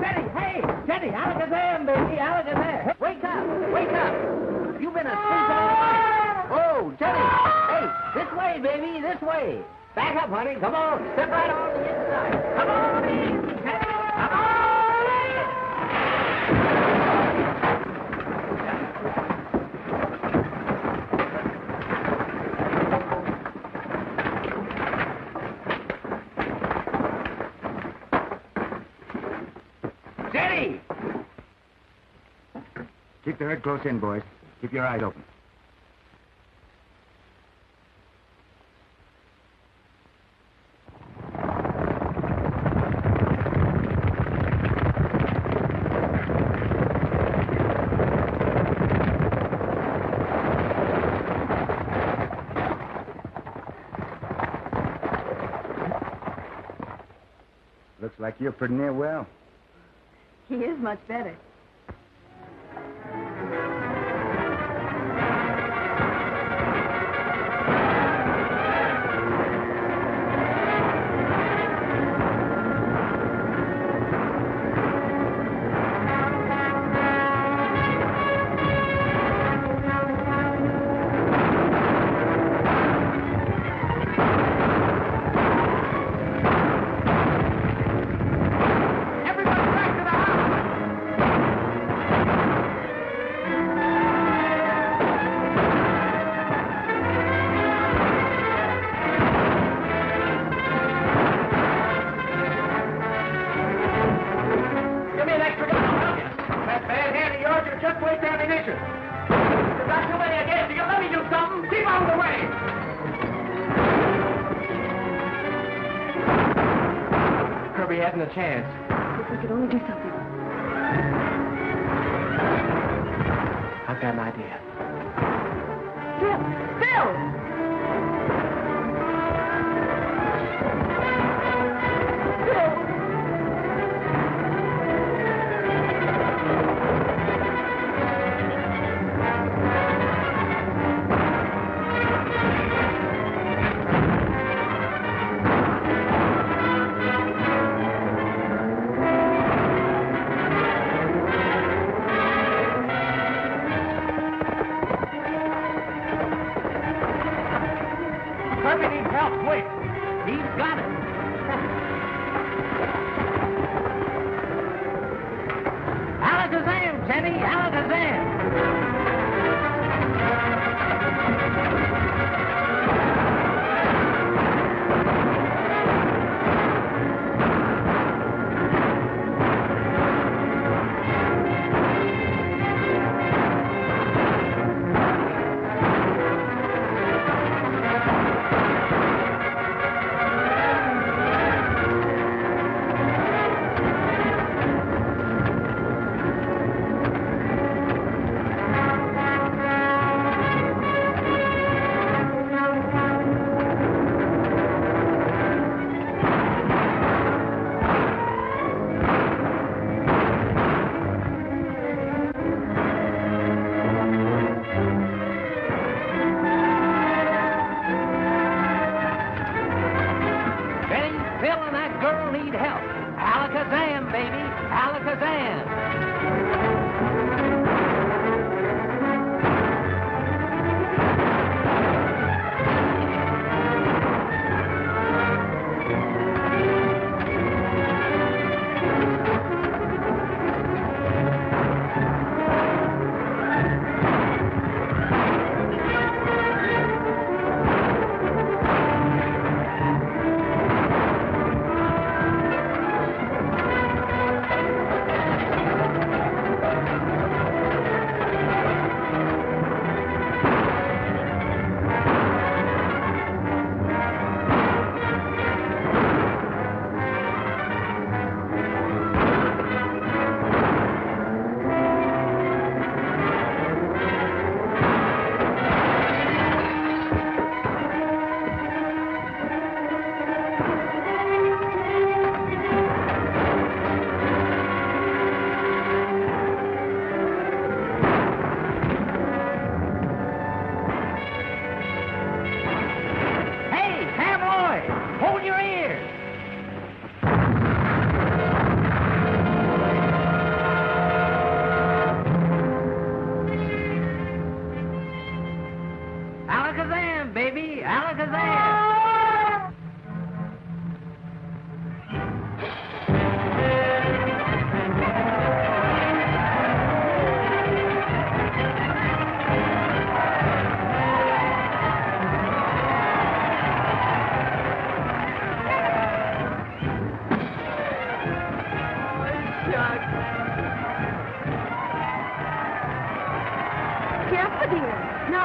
Jenny, hey. Jenny, Alakazam, baby. Alakazam. Hey, wake up. Wake up. You've been asleep all night. Oh, Jenny. Hey, this way, baby. This way. Back up, honey. Come on. Step right on the inside. Come on in. Jenny, come on in. Hey! Keep the herd close in, boys. Keep your eyes open. Looks like you're pretty near well. He is much better. A chance. If we could only do something. I've got an idea. Phil!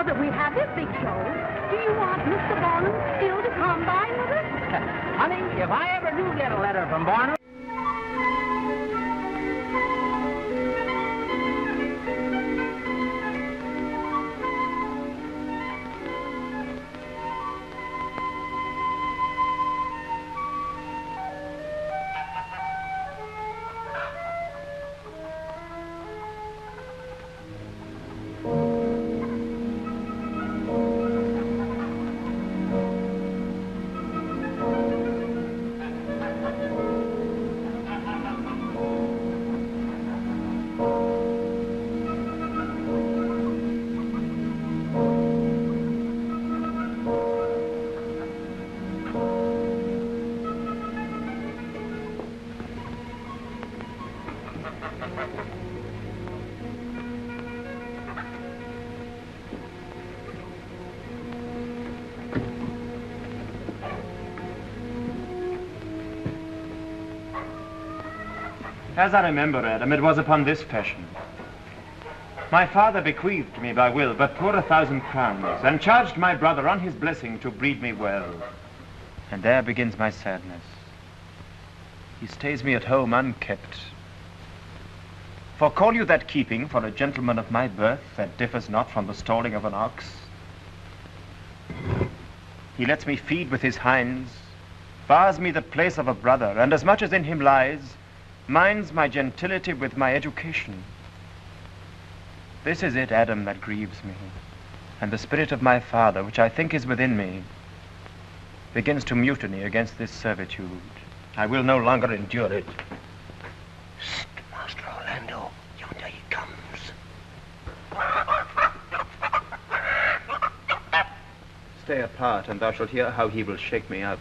now that we have this big show, do you want Mr. Barnum still to combine with us? Honey, if I ever do get a letter from Barnum... As I remember, Adam, it was upon this fashion. My father bequeathed me by will but poor 1,000 crowns, and charged my brother on his blessing to breed me well. And there begins my sadness. He stays me at home unkept. For call you that keeping for a gentleman of my birth that differs not from the stalling of an ox? He lets me feed with his hinds, bars me the place of a brother, and as much as in him lies, minds my gentility with my education. This is it, Adam, that grieves me, and the spirit of my father, which I think is within me, begins to mutiny against this servitude. I will no longer endure it. Psst, Master Orlando, yonder he comes. Stay apart, and thou shalt hear how he will shake me up.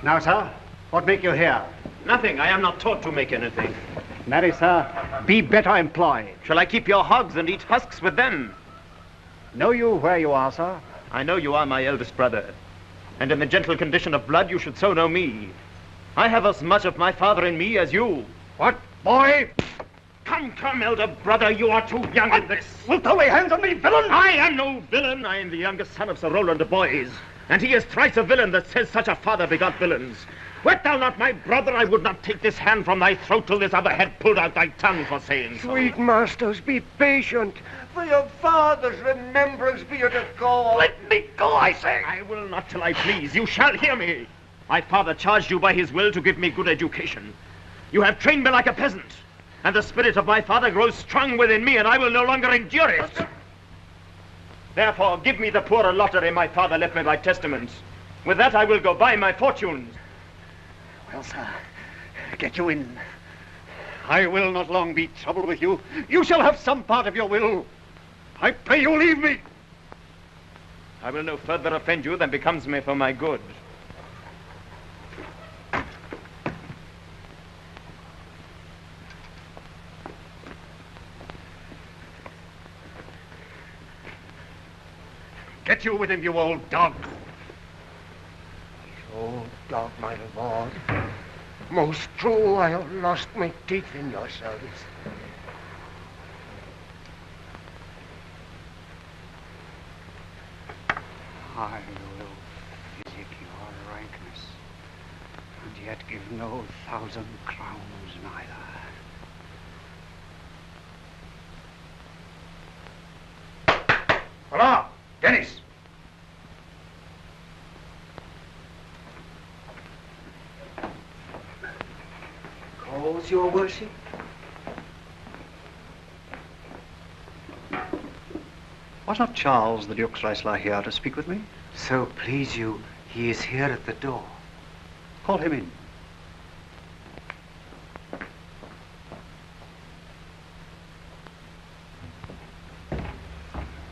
Now, sir, what make you here? Nothing. I am not taught to make anything. Marry, sir, be better employed. Shall I keep your hogs and eat husks with them? Know you where you are, sir? I know you are my eldest brother, and in the gentle condition of blood you should so know me. I have as much of my father in me as you. What, boy? Come, elder brother, you are too young in this. Wilt thou lay hands on me, villain? I am no villain. I am the youngest son of Sir Roland de Boys, and he is thrice a villain that says such a father begot villains. Wert thou not my brother, I would not take this hand from thy throat till this other had pulled out thy tongue for saying so. Sweet masters, be patient. For your father's remembrance be it a call. Let me go, I say. I will not till I please. You shall hear me. My father charged you by his will to give me good education. You have trained me like a peasant, and the spirit of my father grows strong within me, and I will no longer endure it. Therefore, give me the poor lottery my father left me by testament. With that I will go buy my fortunes. Well, sir, get you in. I will not long be troubled with you. You shall have some part of your will. I pray you leave me. I will no further offend you than becomes me for my good. Get you with him, you old dog. Old dog, my lord. Most true, I have lost my teeth in your service. I will physic your rankness, and yet give no 1,000 crowns neither. Hola, Dennis. Calls your worship? Was not Charles, the Duke's wrestler, here to speak with me? So please you, he is here at the door. Call him in.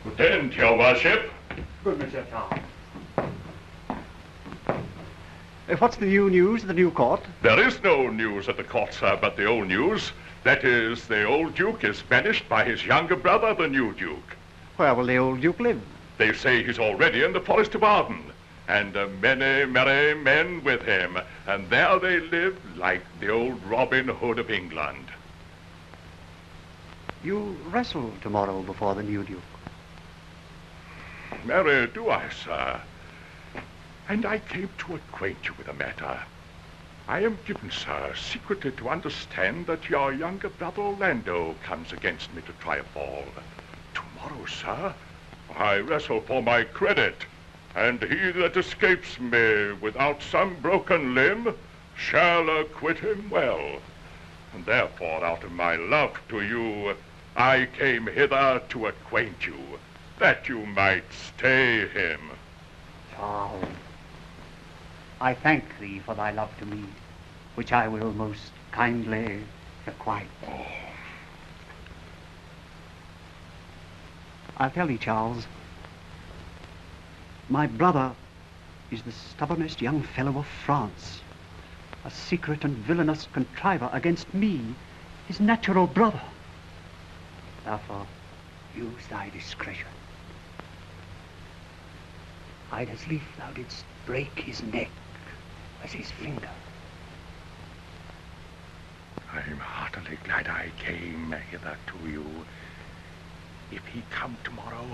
Attend, your worship. Good, Monsieur Charles. What's the new news at the new court? There is no news at the court, sir, but the old news. That is, the old Duke is banished by his younger brother, the new Duke. Where will the old Duke live? They say he's already in the forest of Arden. and many merry men with him, and there they lived like the old Robin Hood of England. You wrestle tomorrow before the new Duke. Marry, do I, sir? And I came to acquaint you with the matter. I am given, sir, secretly to understand that your younger brother Orlando comes against me to try a fall. Tomorrow, sir, I wrestle for my credit, and he that escapes me without some broken limb shall acquit him well. And therefore, out of my love to you, I came hither to acquaint you, that you might stay him. Charles, I thank thee for thy love to me, which I will most kindly requite. I'll tell thee, Charles, my brother is the stubbornest young fellow of France, a secret and villainous contriver against me, his natural brother. Therefore, use thy discretion. I'd as lief thou didst break his neck as his finger. I'm heartily glad I came hither to you. If he come tomorrow,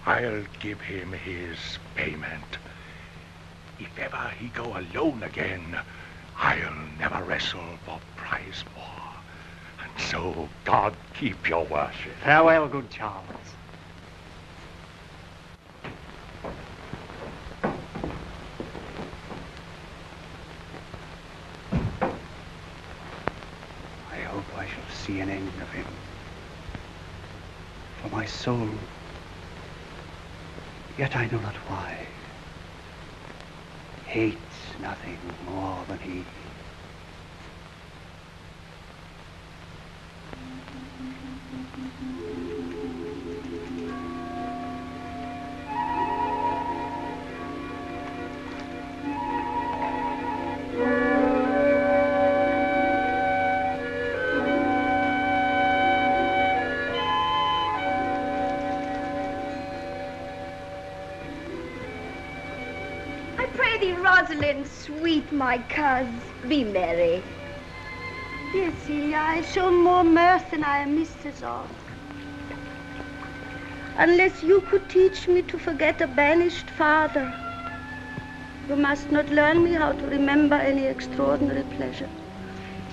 I'll give him his payment. If ever he go alone again, I'll never wrestle for prize more. And so God keep your worship. Farewell, good Charles. I hope I shall see an end of him. For my soul, yet I know not why, hates nothing more than he. Sweet, my coz, be merry. Dear Celia, I've shown more mirth than I am mistress of. Unless you could teach me to forget a banished father, you must not learn me how to remember any extraordinary pleasure.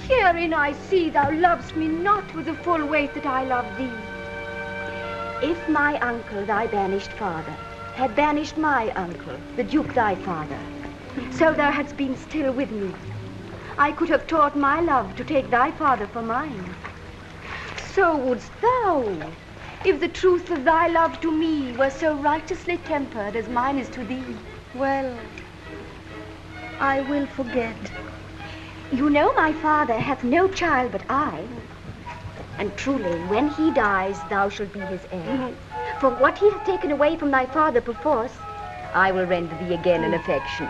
Herein I see thou lovest me not with the full weight that I love thee. If my uncle, thy banished father, had banished my uncle, the Duke thy father, so thou hadst been still with me, I could have taught my love to take thy father for mine. So wouldst thou, if the truth of thy love to me were so righteously tempered as mine is to thee. Well, I will forget. You know my father hath no child but I, and truly, when he dies, thou shalt be his heir. For what he hath taken away from thy father perforce, I will render thee again in affection.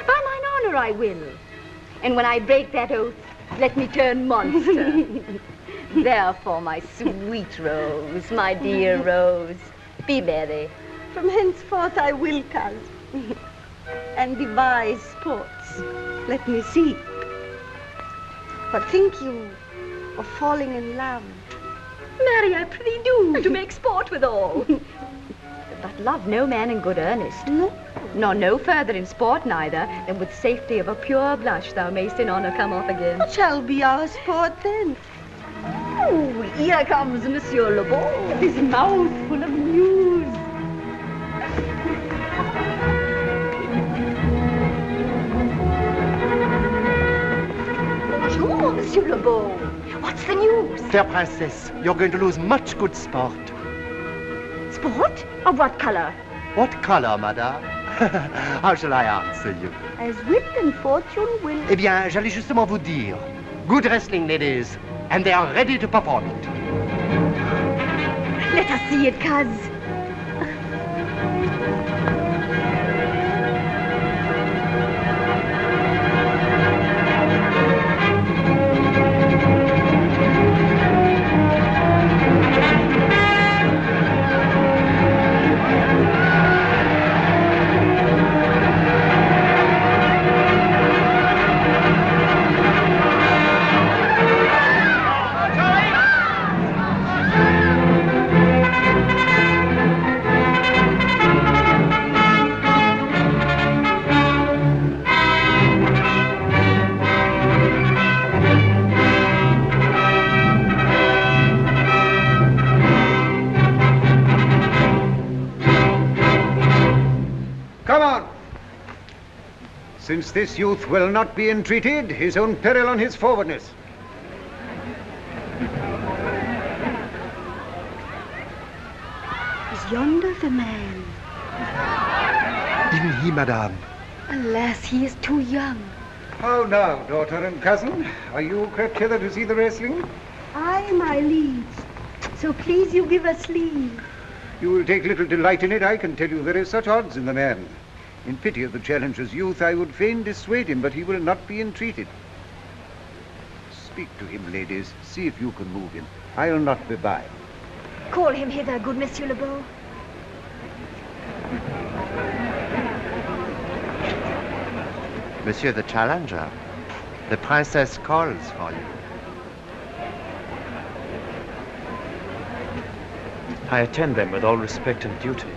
By mine honor I will. And when I break that oath, let me turn monster. Therefore, my sweet Rose, my dear Rose, be merry. From henceforth I will, coz, and devise sports. Let me see. What think you of falling in love? Marry, I prithee do, to make sport withal. But love no man in good earnest. No. Nor no further in sport neither, than with safety of a pure blush thou mayst in honor come off again. What shall be our sport then? Oh, here comes Monsieur Le Beau, his mouth full of news. Bonjour, Monsieur Le Beau. What's the news? Fair Princess, you're going to lose much good sport. Sport? Of what color? What color, madame? How shall I answer you? As wit and fortune will. Eh bien, j'allais justement vous dire. Good wrestling, ladies, and they are ready to perform it. Let us see it, coz. Since this youth will not be entreated, his own peril on his forwardness. Is yonder the man? Even he, madame. Alas, he is too young. How now, daughter and cousin? Are you crept hither to see the wrestling? Aye, my liege. So please you give us leave. You will take little delight in it, I can tell you. There is such odds in the man. In pity of the challenger's youth, I would fain dissuade him, but he will not be entreated. Speak to him, ladies. See if you can move him. I'll not be by. Call him hither, good Monsieur Le Beau. Monsieur the Challenger, the Princess calls for you. I attend them with all respect and duty.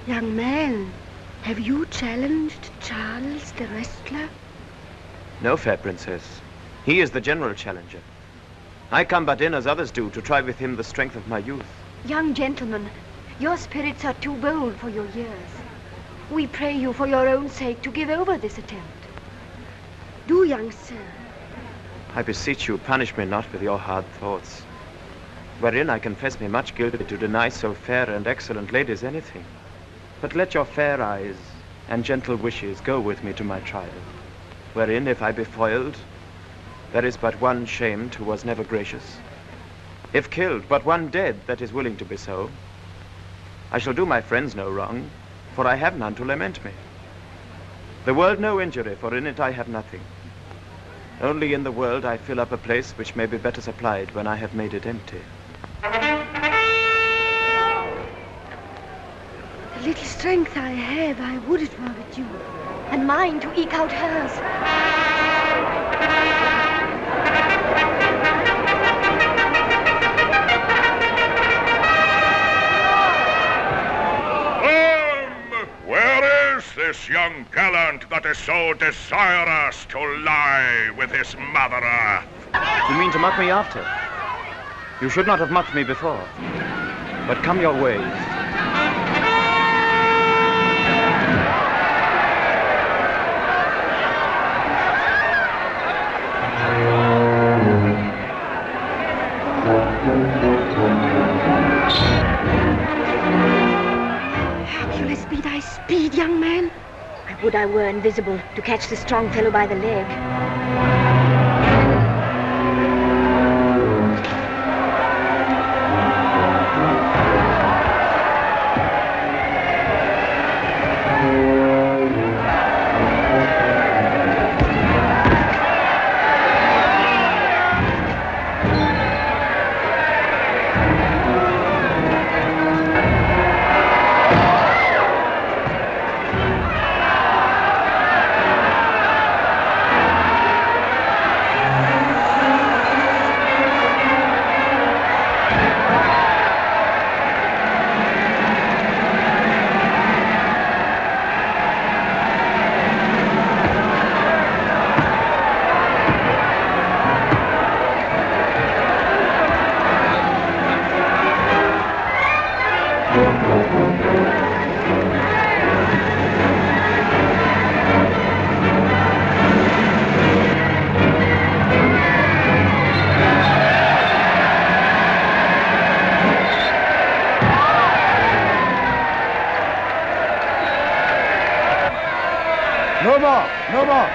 Young man, have you challenged Charles the wrestler? No, fair princess. He is the general challenger. I come but in as others do to try with him the strength of my youth. Young gentleman, your spirits are too bold for your years. We pray you for your own sake to give over this attempt. Do, young sir. I beseech you, punish me not with your hard thoughts, wherein I confess me much guilty to deny so fair and excellent ladies anything. But let your fair eyes and gentle wishes go with me to my trial, wherein, if I be foiled, there is but one shamed who was never gracious. If killed, but one dead that is willing to be so. I shall do my friends no wrong, for I have none to lament me. The world no injury, for in it I have nothing. Only in the world I fill up a place which may be better supplied when I have made it empty. The little strength I have, I would it were with you. And mine to eke out hers. Where is this young gallant that is so desirous to lie with his mother earth? You mean to mock me after? You should not have mocked me before. But come your ways. Hercules be thy speed, young man. I would I were invisible to catch the strong fellow by the leg. No more, no more.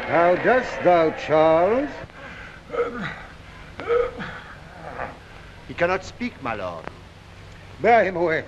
How dost thou, Charles? He cannot speak, my lord. Bear him away.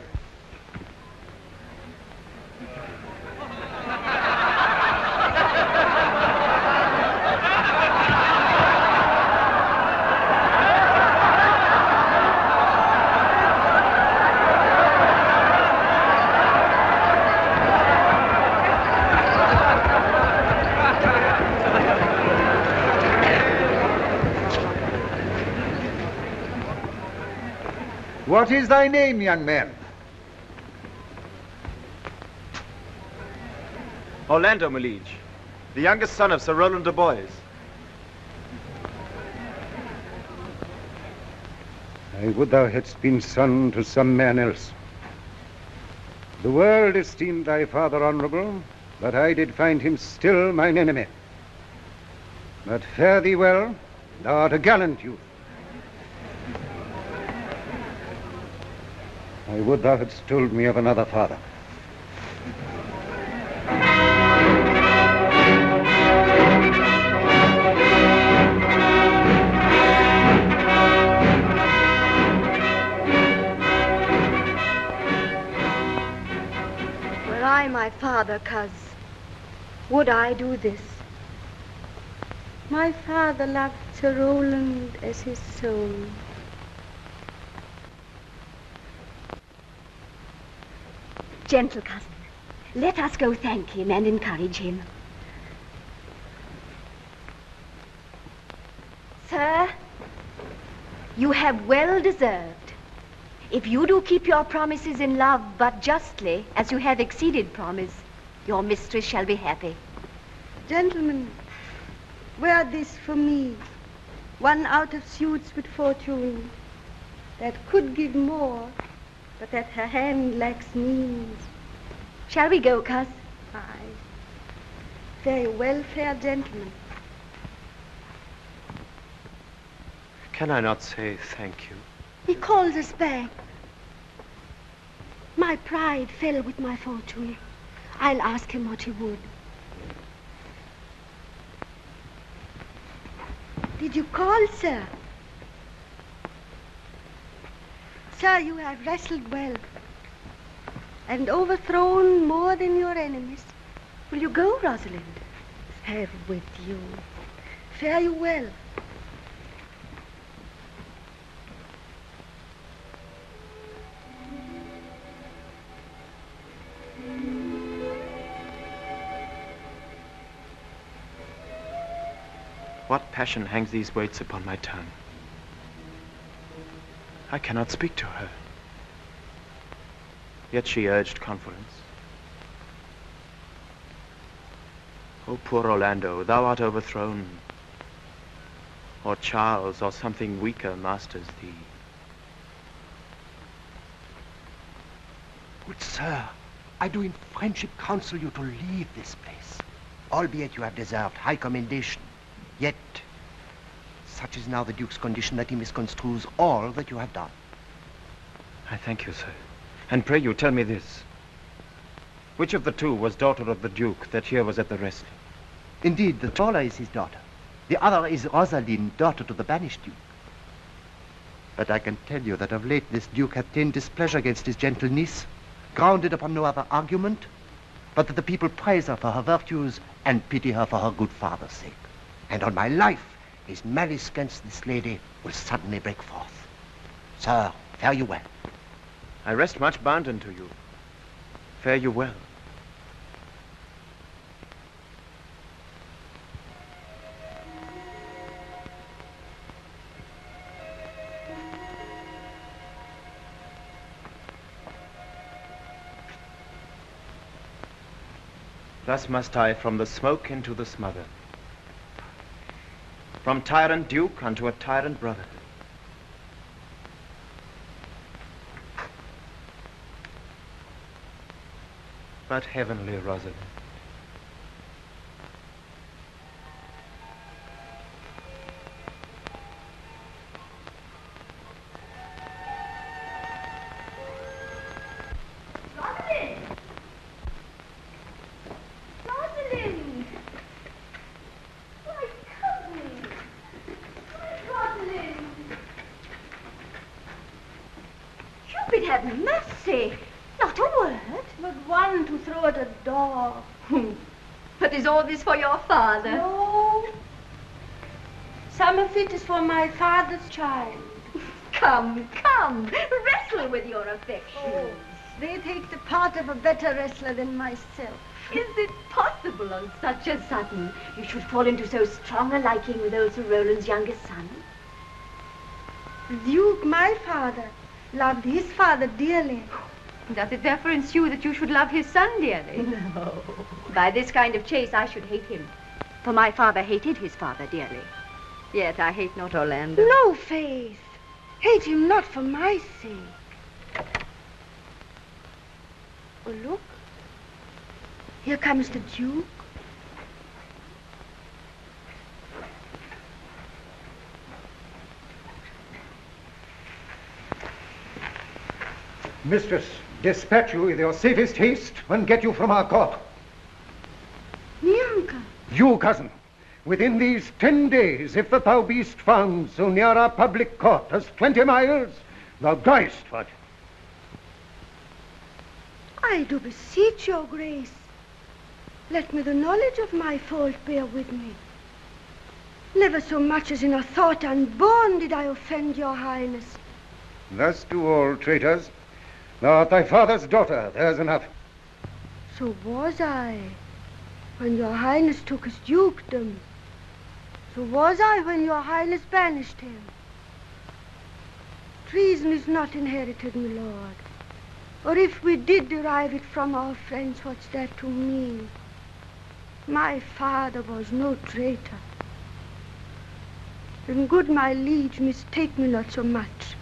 What is thy name, young man? Orlando, my liege. The youngest son of Sir Roland de Boys. I would thou hadst been son to some man else. The world esteemed thy father honorable, but I did find him still mine enemy. But fare thee well, thou art a gallant youth. I would thou hadst told me of another father. Were I my father, coz, would I do this? My father loved Sir Roland as his soul. Gentle cousin, let us go thank him and encourage him. Sir, you have well deserved. If you do keep your promises in love but justly, as you have exceeded promise, your mistress shall be happy. Gentlemen, wear this for me, one out of suits with fortune, that could give more, but that her hand lacks means. Shall we go, coz? Aye. Very well, fair gentlemen. Can I not say thank you? He calls us back. My pride fell with my fortune. I'll ask him what he would. Did you call, sir? Sir, you have wrestled well and overthrown more than your enemies. Will you go, Rosalind? Have with you. Fare you well. What passion hangs these weights upon my tongue? I cannot speak to her. Yet she urged conference. Oh, poor Orlando, thou art overthrown. Or Charles, or something weaker masters thee. Good sir, I do in friendship counsel you to leave this place, albeit you have deserved high commendation. Yet, such is now the Duke's condition that he misconstrues all that you have done. I thank you, sir. And pray you, tell me this. Which of the two was daughter of the Duke that here was at the wrestling? Indeed, the taller is his daughter. The other is Rosalind, daughter to the banished Duke. But I can tell you that of late this Duke hath ta'en displeasure against his gentle niece, grounded upon no other argument, but that the people praise her for her virtues and pity her for her good father's sake. And on my life, his malice against this lady will suddenly break forth. Sir, fare you well. I rest much bounden to you. Fare you well. Thus must I from the smoke into the smother, from tyrant Duke unto a tyrant brother. But heavenly Rosalind, Rosalind! My cousin! Rosalind! Cupid have mercy! Not a word. But one to throw at a door. But is all this for your father? No. Some of it is for my father's child. Come, come, wrestle with your affection. Oh, they take the part of a better wrestler than myself. Is it possible on such a sudden you should fall into so strong a liking with old Sir Roland's youngest son? The Duke, my father, loved his father dearly. Does it therefore ensue that you should love his son dearly? No. By this kind of chase, I should hate him. For my father hated his father dearly. Yet I hate not Orlando. No, Faith. Hate him not for my sake. Oh, look. Here comes the Duke. Mistress, dispatch you with your safest haste and get you from our court. Me, uncle. You, cousin, within these 10 days, if that thou beest found so near our public court as 20 miles, thou diest for it. I do beseech your grace. Let me the knowledge of my fault bear with me. Never so much as in a thought unborn did I offend your highness. Thus do all traitors. Thou art thy father's daughter, there's enough. So was I, when your highness took his dukedom. So was I when your highness banished him. Treason is not inherited, my lord. Or if we did derive it from our friends, what's that to me? My father was no traitor. Then good my liege, mistake me not so much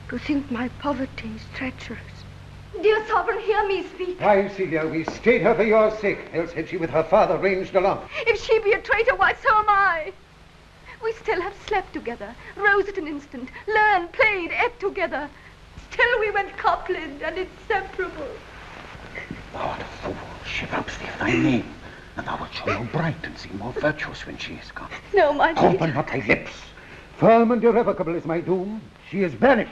to think my poverty is treacherous. Dear sovereign, hear me speak. Why, Celia, we stayed her for your sake, else had she with her father ranged along. If she be a traitor, why, so am I. We still have slept together, rose at an instant, learned, played, ate together. Still we went coupled and inseparable. Thou art a fool. She robs thee of thy name, and thou wilt show no bright and seem more virtuous when she is gone. No, my liege. Open not thy lips. Firm and irrevocable is my doom. She is banished.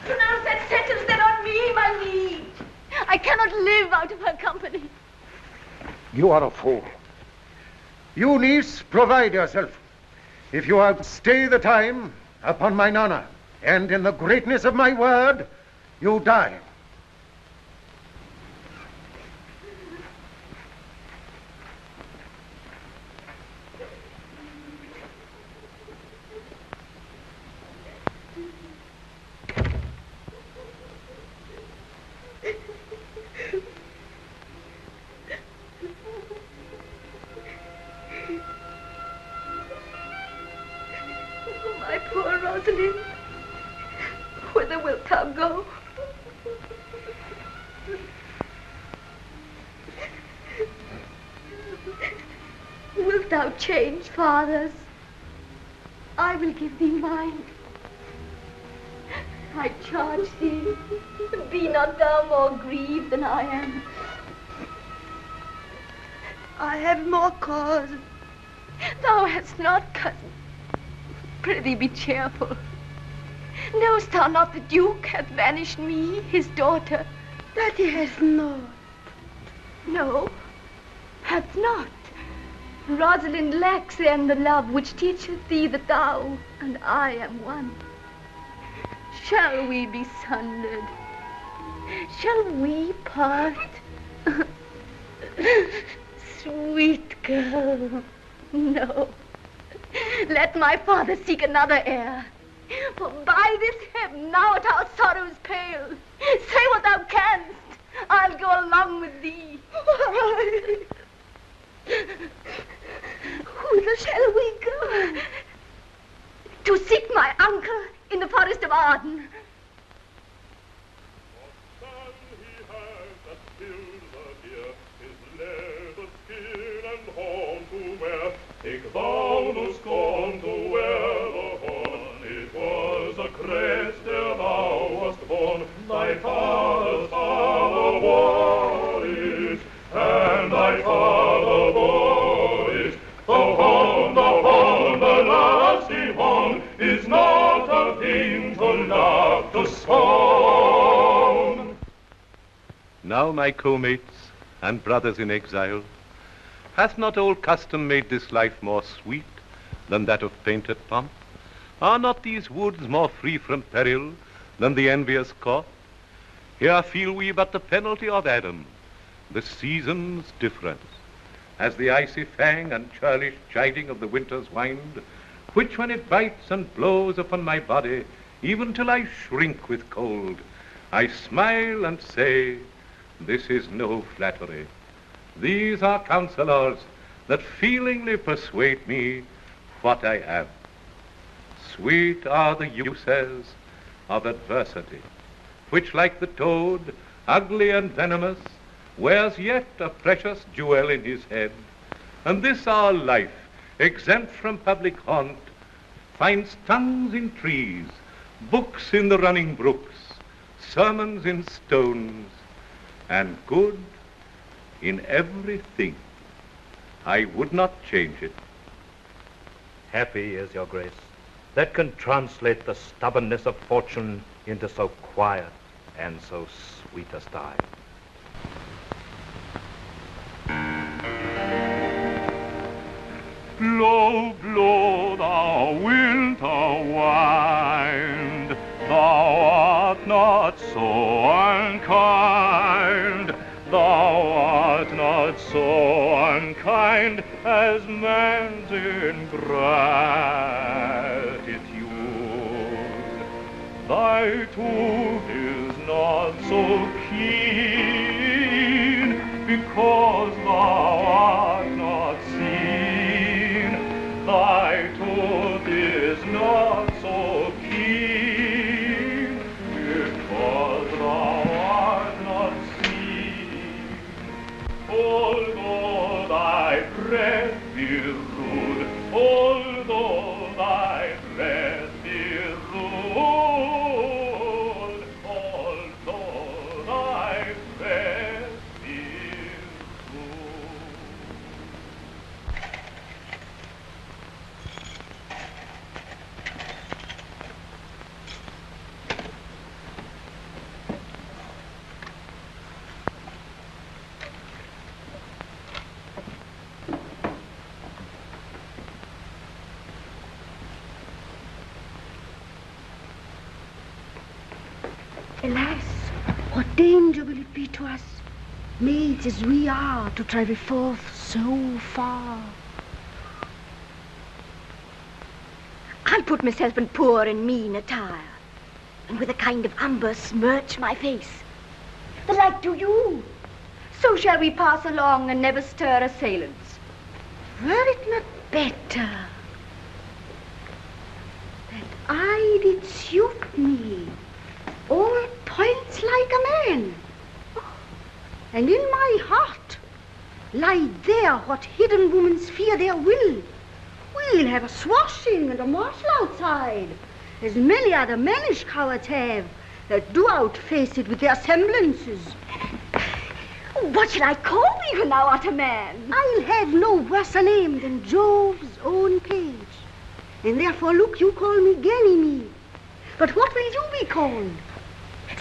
Pronounce that sentence then on me, my liege. I cannot live out of her company. You are a fool. You, niece, provide yourself. If you outstay the time, upon mine honor, and in the greatness of my word, you die. My poor Rosalind, whither wilt thou go? Wilt thou change fathers? I will give thee mine. I charge thee, be not thou more grieved than I am. I have more cause. Thou hast not, cousin. Prithee be cheerful. Knowest thou not the Duke hath banished me, his daughter? That he has not. No, hath not. Rosalind lacks then the love which teacheth thee that thou and I am one. Shall we be sundered? Shall we part? Sweet girl, no. Let my father seek another heir. For by this heaven, now at our sorrows pale, say what thou canst. I'll go along with thee. Whither shall we go? To seek my uncle in the forest of Arden. Take thou no scorn to wear the horn. It was a crest ere thou wast born. Thy father's power wore it, and thy father bore it. The horn, the lusty horn, is not a thing to laugh to scorn. Now, my co-mates and brothers in exile, hath not old custom made this life more sweet than that of painted pomp? Are not these woods more free from peril than the envious court? Here feel we but the penalty of Adam, the season's difference, as the icy fang and churlish chiding of the winter's wind, which when it bites and blows upon my body, even till I shrink with cold, I smile and say, this is no flattery. These are counselors that feelingly persuade me what I am. Sweet are the uses of adversity, which like the toad, ugly and venomous, wears yet a precious jewel in his head. And this our life, exempt from public haunt, finds tongues in trees, books in the running brooks, sermons in stones, and good in everything. I would not change it. Happy is your grace that can translate the stubbornness of fortune into so quiet and so sweet a style. Blow, blow the winter wind, thou art not so unkind, thou art not so unkind as man's ingratitude. Thy tooth is not so keen, because thou art not seen. Thy tooth is not so keen, because thou art not seen. Although thy breath be rude, although thy breath be rude, although thy breath be Alas, what danger will it be to us, maids as we are, to travel forth so far? I'll put myself in poor and mean attire, and with a kind of umber smirch my face. The like do you. So shall we pass along and never stir assailants. Were it not better that I did suit me, all points like a man, and in my heart lie there what hidden woman's fear their will. We'll have a swashing and a marshal outside, as many other mannish cowards have, that do outface it with their semblances. What shall I call thee when thou art a man? I'll have no worse a name than Jove's own page, and therefore look, you call me Ganymede. But what will you be called?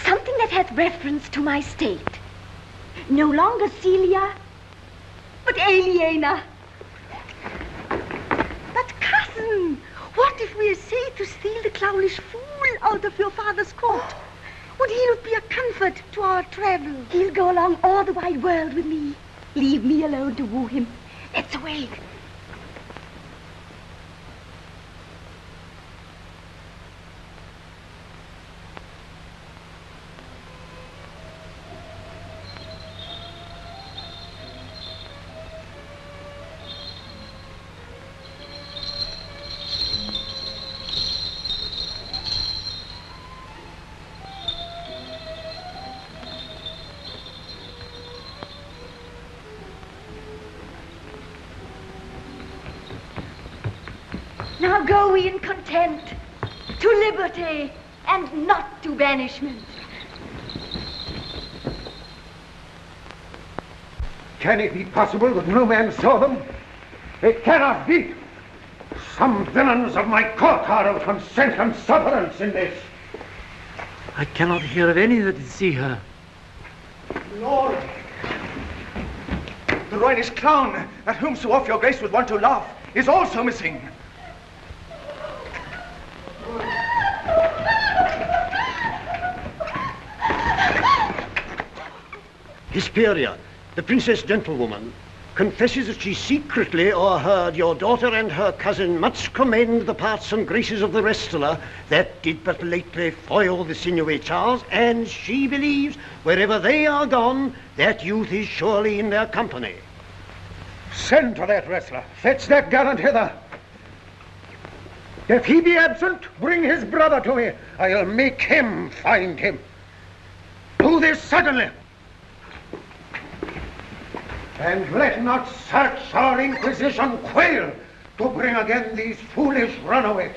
Something that hath reference to my state. No longer Celia, but Aliena. But cousin, what if we essay to steal the clownish fool out of your father's court? Would he not be a comfort to our travel? He'll go along all the wide world with me. Leave me alone to woo him. Let's away. Now go we in content to liberty and not to banishment. Can it be possible that no man saw them? It cannot be. Some villains of my court are of consent and sufferance in this. I cannot hear of any that did see her. Lord, the ruinous clown, at whom so oft your grace would want to laugh, is also missing. Hesperia, the princess gentlewoman, confesses that she secretly o'erheard your daughter and her cousin much commend the parts and graces of the wrestler that did but lately foil the sinewy Charles, and she believes wherever they are gone, that youth is surely in their company. Send for that wrestler. Fetch that gallant hither. If he be absent, bring his brother to me. I'll make him find him. Do this suddenly. And let not search or inquisition quail to bring again these foolish runaways.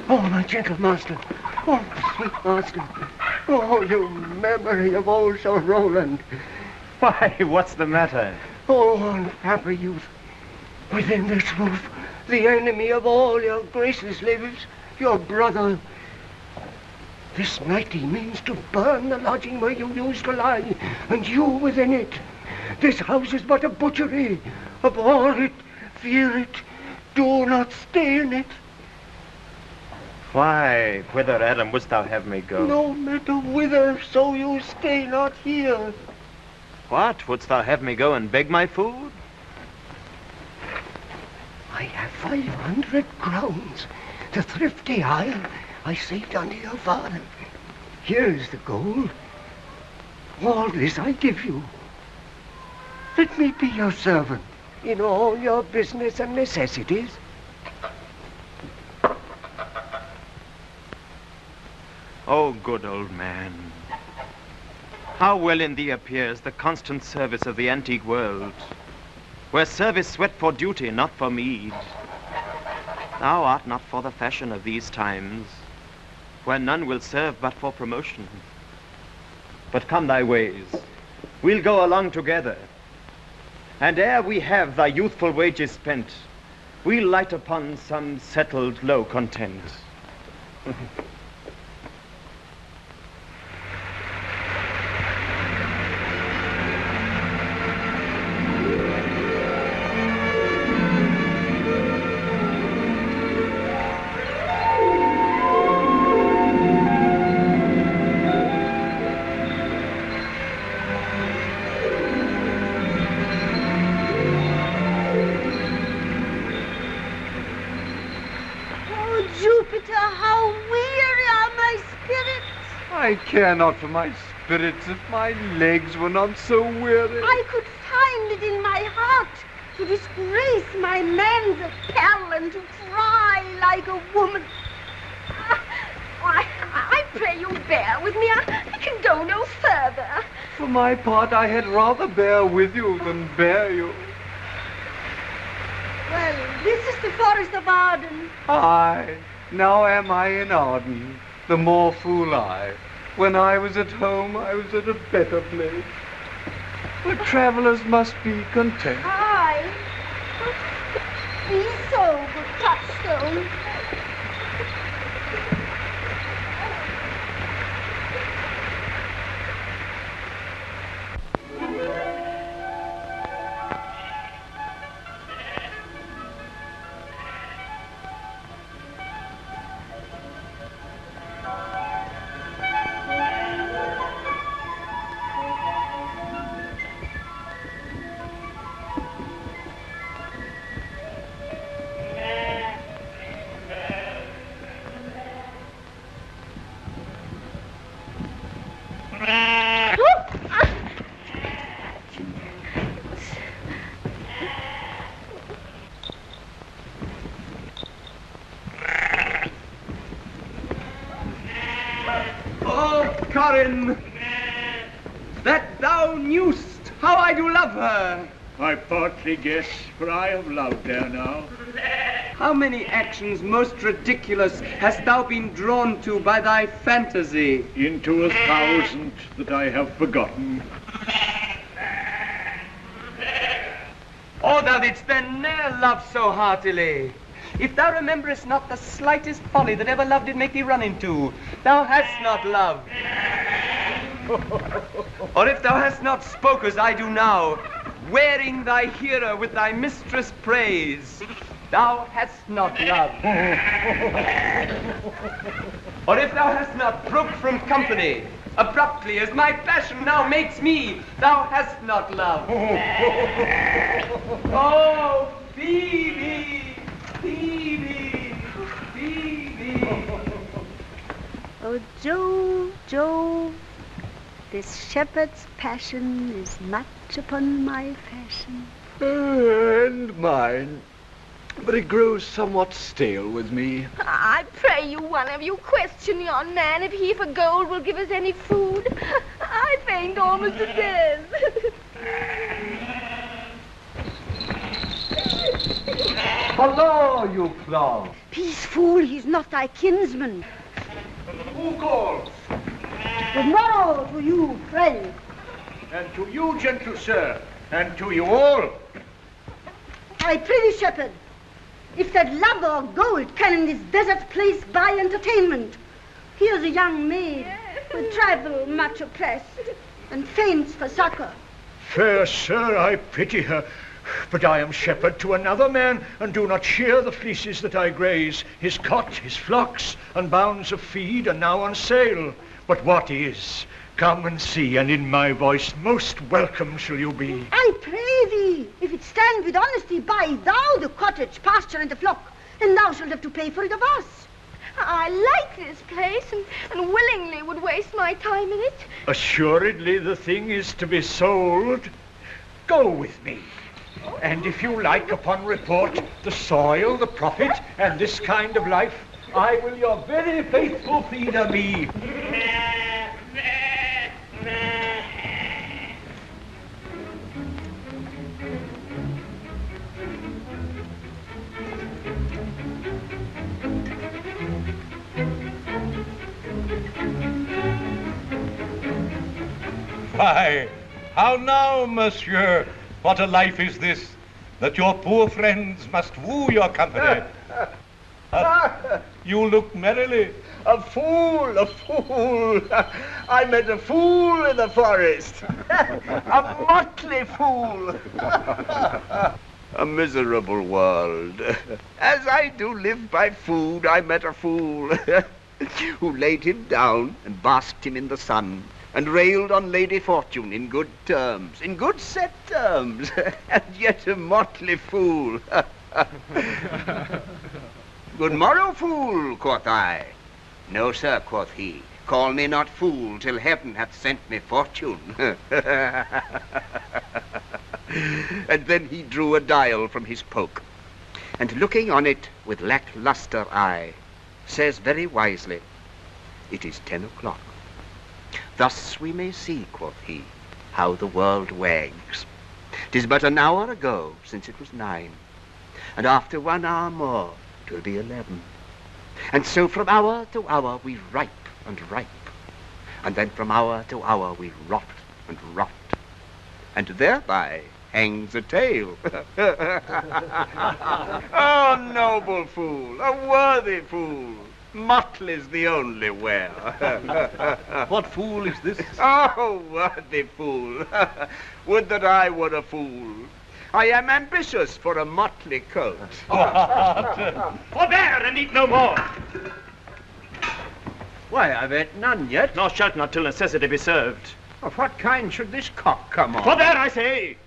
Oh, my gentle master. Oh, sweet master. Oh, you memory of old Sir Roland. Why, what's the matter? Oh, unhappy youth. Within this roof, the enemy of all your graces lives, your brother. This night he means to burn the lodging where you used to lie, and you within it. This house is but a butchery. Abhor it, fear it, do not stay in it. Why, whither, Adam, wouldst thou have me go? No matter whither, so you stay not here. What, wouldst thou have me go and beg my food? I have 500 crowns, the thrifty isle I saved under your father. Here is the gold. All this I give you. Let me be your servant in all your business and necessities. Oh, good old man. How well in thee appears the constant service of the antique world, where service sweat for duty, not for meed. Thou art not for the fashion of these times, where none will serve but for promotion. But come thy ways, we'll go along together, and ere we have thy youthful wages spent, we'll light upon some settled low content. I care not for my spirits if my legs were not so weary. I could find it in my heart to disgrace my man's apparel and to cry like a woman. I pray you bear with me. I can go no further. For my part, I had rather bear with you than bear you. Well, this is the forest of Arden. Aye, now am I in Arden, the more fool I. When I was at home, I was at a better place. But travelers must be content. Aye. Be so, good Touchstone. That thou knewst how I do love her. I partly guess, for I have loved her now. How many actions most ridiculous hast thou been drawn to by thy fantasy? Into 1,000 that I have forgotten. Oh, thou didst then ne'er love so heartily. If thou rememberest not the slightest folly that ever love did make thee run into, thou hast not loved. Or if thou hast not spoke as I do now, wearing thy hearer with thy mistress' praise, thou hast not loved. Or if thou hast not broke from company, abruptly as my passion now makes me, thou hast not loved. Oh, Phoebe, Phoebe, Phoebe. Oh, Jove, Jove, this shepherd's passion is much upon my fashion. And mine. But it grows somewhat stale with me. I pray you, one of you, question yon man if he for gold will give us any food. I faint almost to death. Hello, you clown. Peace, fool, he's not thy kinsman. Who calls? Good morrow to you, friend. And to you, gentle sir, and to you all. I prithee, shepherd, if that love or gold can in this desert place buy entertainment, here's a young maid with travel much oppressed and faints for succor. Fair sir, I pity her. But I am shepherd to another man, and do not shear the fleeces that I graze. His cot, his flocks, and bounds of feed are now on sale. But what is? Come and see, and in my voice most welcome shall you be. I pray thee, if it stand with honesty, buy thou the cottage, pasture, and the flock, and thou shalt have to pay for it of us. I like this place, and willingly would waste my time in it. Assuredly the thing is to be sold. Go with me. And if you like, upon report, the soil, the profit, and this kind of life, I will your very faithful feeder be. Why, how now, monsieur? What a life is this, that your poor friends must woo your company. You look merrily. A fool, a fool. I met a fool in the forest. A motley fool. A miserable world. As I do live by food, I met a fool who laid him down and basked him in the sun, and railed on Lady Fortune in good terms, in good set terms, and yet a motley fool. Good morrow, fool, quoth I. No, sir, quoth he, call me not fool till heaven hath sent me fortune. And then he drew a dial from his poke, and looking on it with lackluster eye, says very wisely, it is 10 o'clock. Thus we may see, quoth he, how the world wags. 'Tis but an hour ago since it was 9, and after 1 hour more 'twill be 11. And so from hour to hour we ripe and ripe, and then from hour to hour we rot and rot, and thereby hangs a tale. Oh, noble fool, a worthy fool, motley's the only wear. What fool is this? Oh, worthy fool, would that I were a fool. I am ambitious for a motley coat. Forbear and eat no more. Why, I've ate none yet. Nor shalt not till necessity be served. Of what kind should this cock come on? Forbear, I say!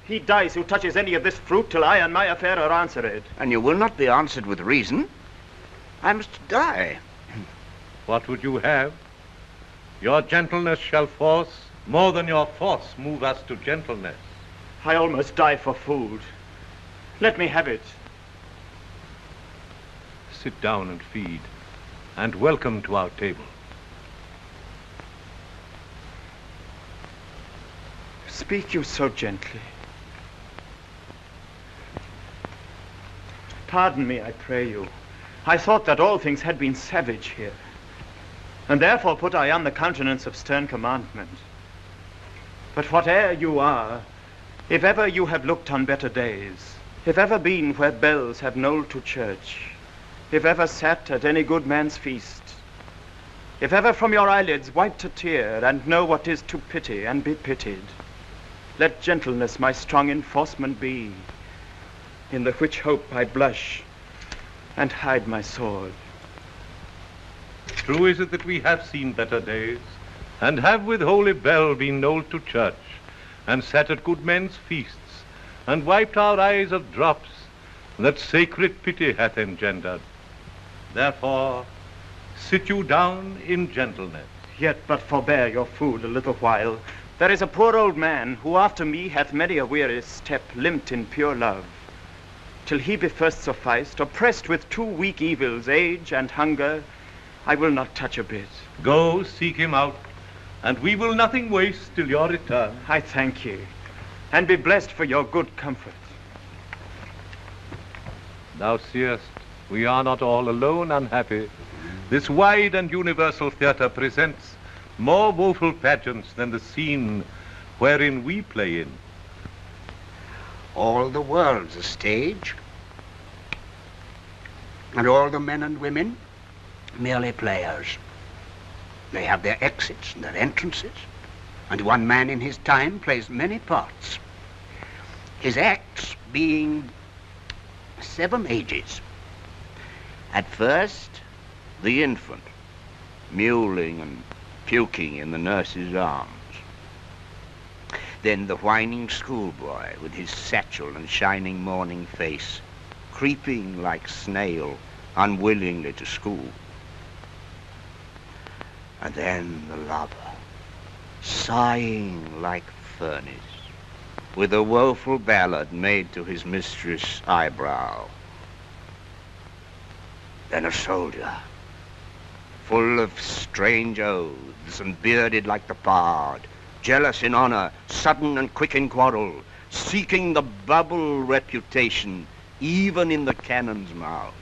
He dies who touches any of this fruit till I and my affair are answered. And you will not be answered with reason. I must die. What would you have? Your gentleness shall force, more than your force, move us to gentleness. I almost die for food. Let me have it. Sit down and feed, and welcome to our table. Speak you so gently. Pardon me, I pray you. I thought that all things had been savage here, and therefore put I on the countenance of stern commandment. But whate'er you are, if ever you have looked on better days, if ever been where bells have knolled to church, if ever sat at any good man's feast, if ever from your eyelids wiped a tear and know what is to pity and be pitied, let gentleness my strong enforcement be. in the which hope I blush and hide my sword. True is it that we have seen better days, and have with holy bell been knolled to church, and sat at good men's feasts, and wiped our eyes of drops that sacred pity hath engendered. Therefore, sit you down in gentleness. Yet but forbear your food a little while. There is a poor old man who after me hath many a weary step limped in pure love. Till he be first sufficed, oppressed with two weak evils, age and hunger, I will not touch a bit. Go, seek him out, and we will nothing waste till your return. I thank ye, and be blessed for your good comfort. Thou seest, we are not all alone unhappy. This wide and universal theatre presents more woeful pageants than the scene wherein we play in. All the world's a stage, and all the men and women merely players. They have their exits and their entrances, and one man in his time plays many parts, his acts being 7 ages. At first, the infant, mewling and puking in the nurse's arms. Then the whining schoolboy with his satchel and shining morning face, creeping like snail unwillingly to school. And then the lover, sighing like furnace, with a woeful ballad made to his mistress' eyebrow. Then a soldier, full of strange oaths and bearded like the bard, jealous in honor, sudden and quick in quarrel, seeking the bubble reputation even in the cannon's mouth.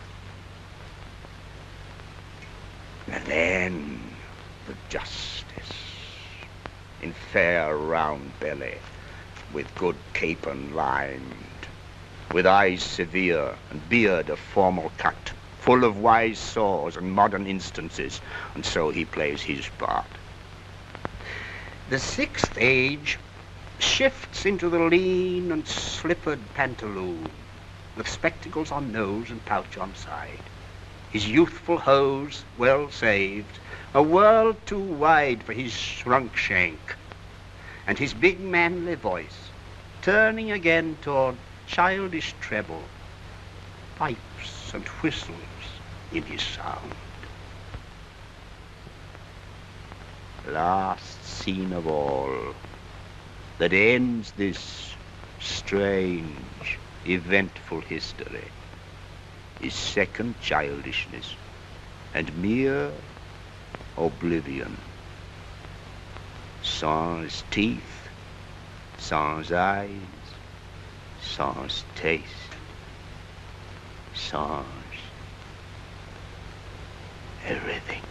And then the justice, in fair round belly, with good capon lined, with eyes severe and beard of formal cut, full of wise saws and modern instances, and so he plays his part. The 6th age shifts into the lean and slippered pantaloon, with spectacles on nose and pouch on side, his youthful hose well saved, a world too wide for his shrunk shank, and his big manly voice turning again toward childish treble, pipes and whistles in his sound. Last scene of all that ends this strange, eventful history is second childishness and mere oblivion. Sans teeth, sans eyes, sans taste, sans everything.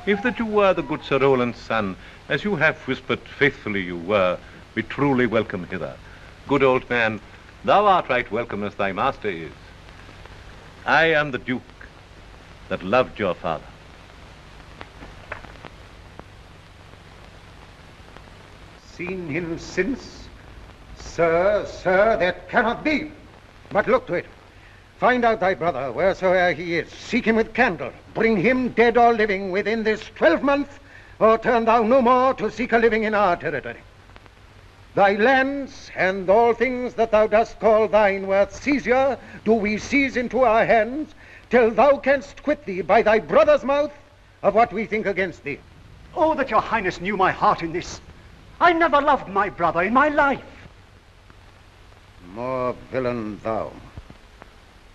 If that you were the good Sir Roland's son, as you have whispered faithfully you were, be truly welcome hither. Good old man, thou art right welcome as thy master is. I am the Duke that loved your father. Seen him since? Sir, that cannot be. But look to it. Find out thy brother, wheresoe'er he is. Seek him with candle. Bring him, dead or living, within this 12-month, or turn thou no more to seek a living in our territory. Thy lands and all things that thou dost call thine worth seizure, do we seize into our hands, till thou canst quit thee by thy brother's mouth of what we think against thee. Oh, that your highness knew my heart in this. I never loved my brother in my life. More villain thou.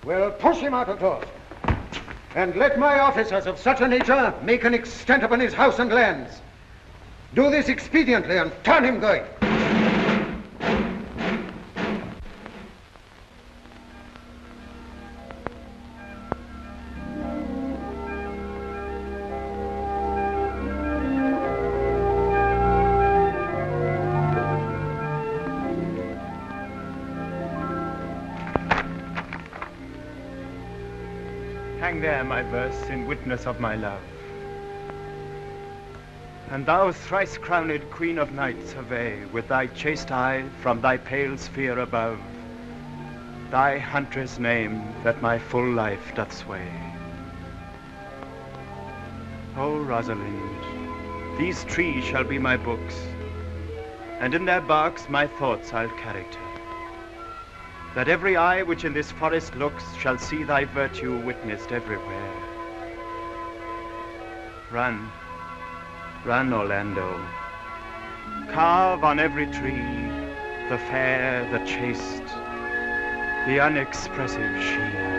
Well, push him out of doors. And let my officers of such a nature make an extent upon his house and lands. Do this expediently and turn him going. Hang there my verse in witness of my love. And thou thrice-crowned queen of night survey with thy chaste eye from thy pale sphere above thy huntress name that my full life doth sway. O Rosalind, these trees shall be my books, and in their barks my thoughts I'll character, that every eye which in this forest looks shall see thy virtue witnessed everywhere. Run, run, Orlando. Carve on every tree the fair, the chaste, the unexpressive sheen.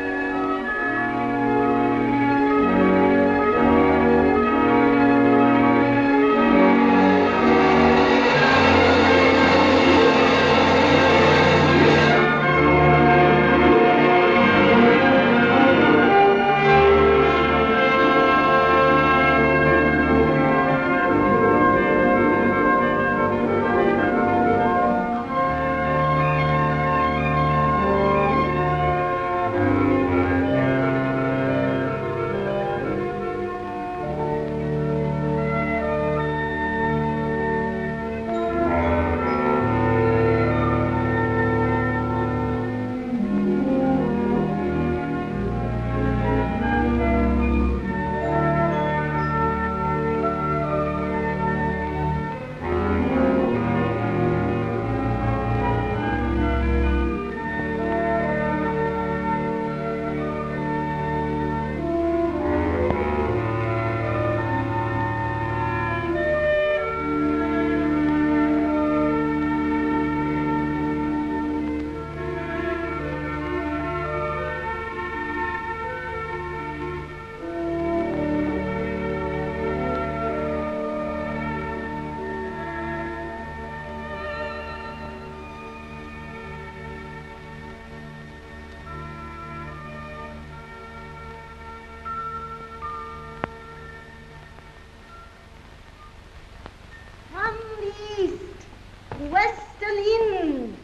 Western Inn,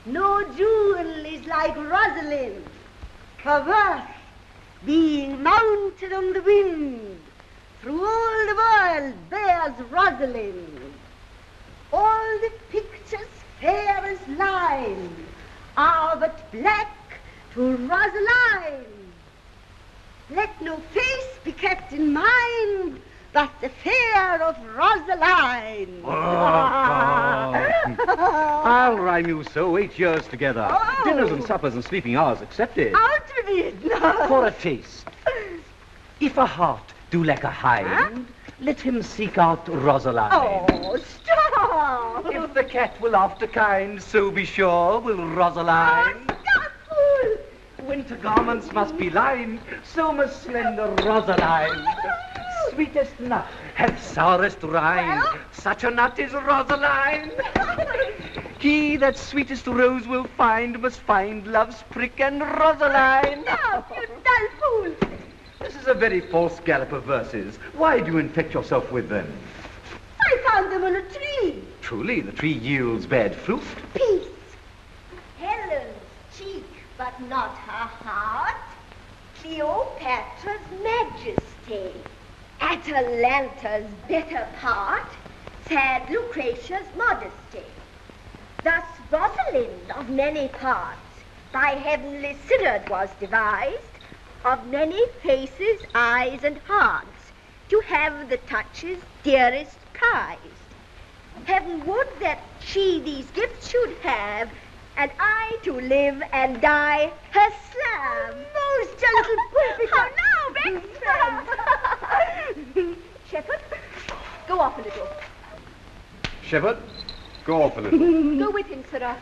no jewel is like Rosalind. Her worth being mounted on the wind, through all the world bears Rosalind. All the pictures fair as line are but black to Rosaline. Let no face be kept in mind but the fair of Rosaline. I'll rhyme you so 8 years together. Oh. Dinners and suppers and sleeping hours accepted. Out with it. For a taste. If a heart do lack a hind, let him seek out Rosaline. Oh, stop! If the cat will after kind, so be sure will Rosaline. Oh, Winter garments must be lined, so must slender Rosaline. Sweetest nut hath sourest rind, such a nut is Rosaline. He that sweetest rose will find must find love's prick and Rosaline. Stop, you dull fool! This is a very false gallop of verses. Why do you infect yourself with them? I found them on a tree. Truly, the tree yields bad fruit. Peace. Helen's cheek, but not her heart. Cleopatra's majesty. Atalanta's better part. Sad Lucretia's modesty. Thus Rosalind of many parts by heavenly synod was devised, of many faces, eyes, and hearts, to have the touches dearest prized. Heaven would that she these gifts should have, and I to live and die her slave. Most gentle, perfect. Oh, now, best friend. Shepherd, go off a little. Shepherd, go off a little. Go with him, sirrah.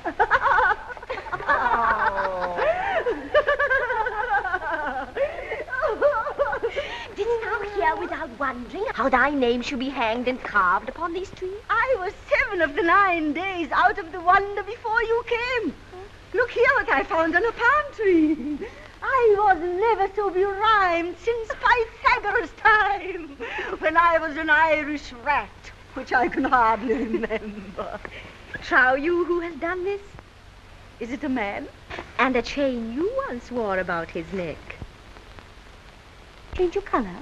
wondering how thy name should be hanged and carved upon these trees? I was 7 of the 9 days out of the wonder before you came. Look here what I found on a palm tree. I was never so berhymed since Pythagoras' time, when I was an Irish rat, which I can hardly remember. Trow you who has done this? Is it a man? And a chain you once wore about his neck. Change your colour?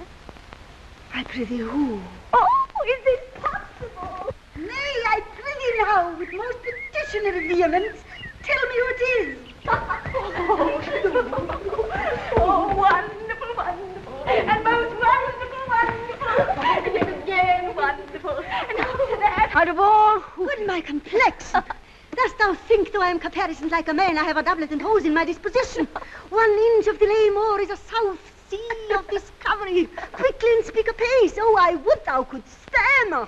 I prithee who? Oh, is this possible? Nay, I prithee now, with most petitionary vehemence, tell me who it is. Oh, wonderful, wonderful, and most wonderful, wonderful, and yet again wonderful, and after that... Out of all, good my complexion. Dost thou think, though I am caparisoned like a man, I have a doublet and hose in my disposition? 1 inch of delay more is a south sea of discovery. Quickly and speak apace. Oh, I would thou couldst stammer,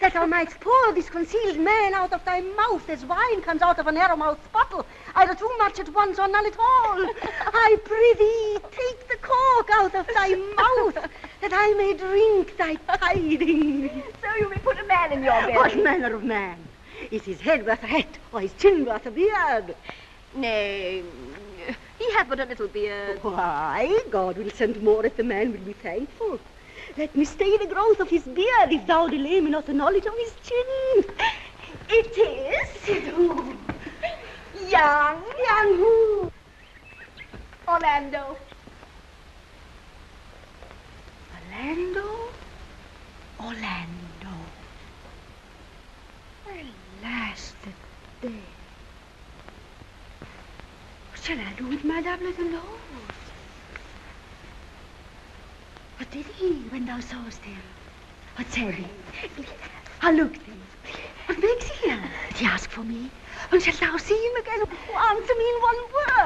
that thou mightst pour this concealed man out of thy mouth as wine comes out of a narrow-mouthed bottle, either too much at once or none at all. I prithee, take the cork out of thy mouth, that I may drink thy tidings. So you may put a man in your belly. What manner of man? Is his head worth a hat, or his chin worth a beard? Nay, he hath but a little beard. Why, God will send more if the man will be thankful. Let me stay the growth of his beard, if thou delay me not the knowledge of his chin. It is? Who? Young. Young who? Orlando. Orlando? Alas, the day. What shall I do with my doublet and hose? What did he when thou sawest him? What said he? How looked he? What makes he here? Did he ask for me? When shalt thou see him again? Oh, answer me in 1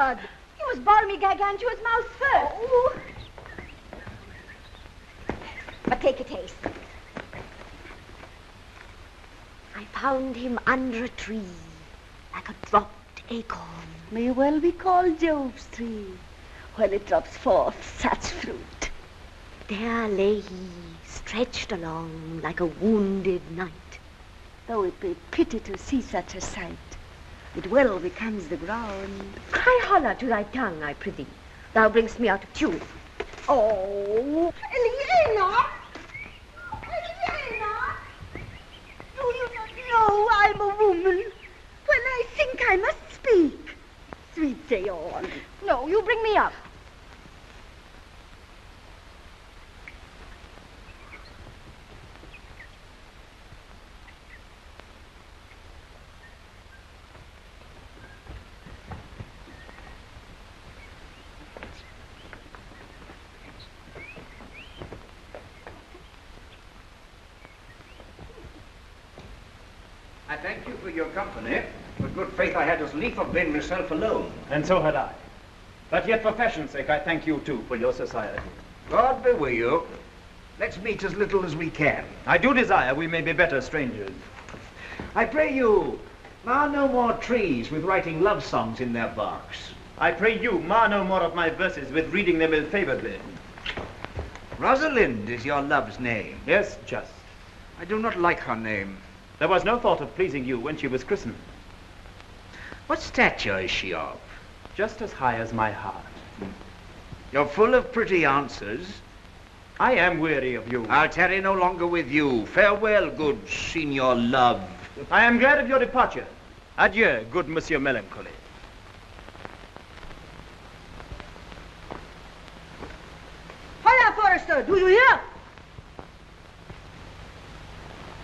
word. You must borrow me Gargantua's mouse first. Oh. But take a taste. I found him under a tree, like a dropped acorn. May well be called Jove's tree, when it drops forth such fruit. There lay he, stretched along like a wounded knight. Though it be pity to see such a sight, it well becomes the ground. Cry holler to thy tongue, I prithee. Thou bring'st me out of tune. Oh, Eliana! Eliana! Do you not know I'm a woman? When I think I must speak. Sweet, say on. No, you bring me up. I thank you for your company. With good faith, I had as lief have been myself alone. And so had I. But yet for fashion's sake, I thank you too for your society. God be with you. Let's meet as little as we can. I do desire we may be better strangers. I pray you, mar no more trees with writing love songs in their barks. I pray you, mar no more of my verses with reading them ill-favoredly. Rosalind is your love's name. Yes, just. I do not like her name. There was no thought of pleasing you when she was christened. What stature is she of? Just as high as my heart. You're full of pretty answers. I am weary of you. I'll tarry no longer with you. Farewell, good Signor Love. I am glad of your departure. Adieu, good Monsieur Melancholy. Hiya, Forrester, do you hear?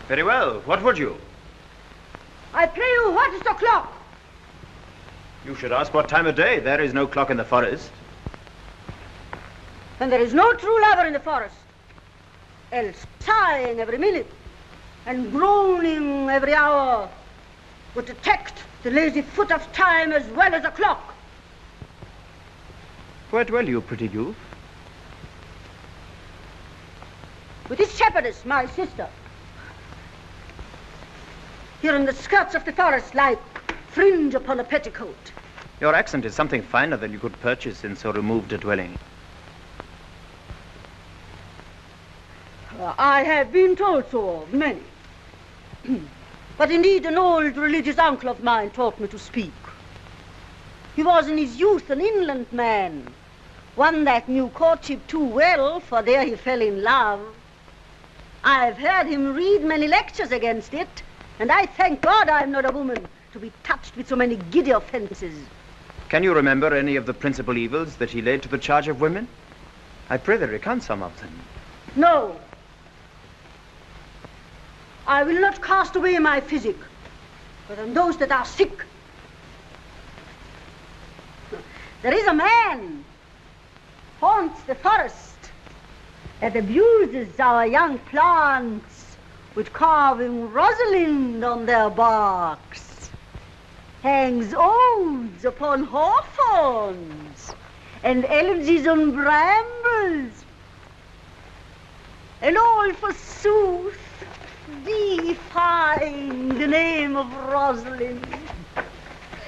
Very well. What would you? I pray you, what is the clock? You should ask what time of day. There is no clock in the forest. And there is no true lover in the forest, else sighing every minute and groaning every hour would detect the lazy foot of time as well as a clock. Where dwell you, pretty youth? With this shepherdess, my sister. Here in the skirts of the forest, like fringe upon a petticoat. Your accent is something finer than you could purchase in so removed a dwelling. I have been told so of many. But indeed an old religious uncle of mine taught me to speak. He was in his youth an inland man, one that knew courtship too well, for there he fell in love. I've heard him read many lectures against it, and I thank God I'm not a woman to be touched with so many giddy offences. Can you remember any of the principal evils that he laid to the charge of women? I pray thee recount some of them. No. I will not cast away my physic, but on those that are sick. There is a man haunts the forest that abuses our young plants with carving Rosalind on their barks, hangs odes upon hawthorns and elegies on brambles, and all forsooth defying the name of Rosalind.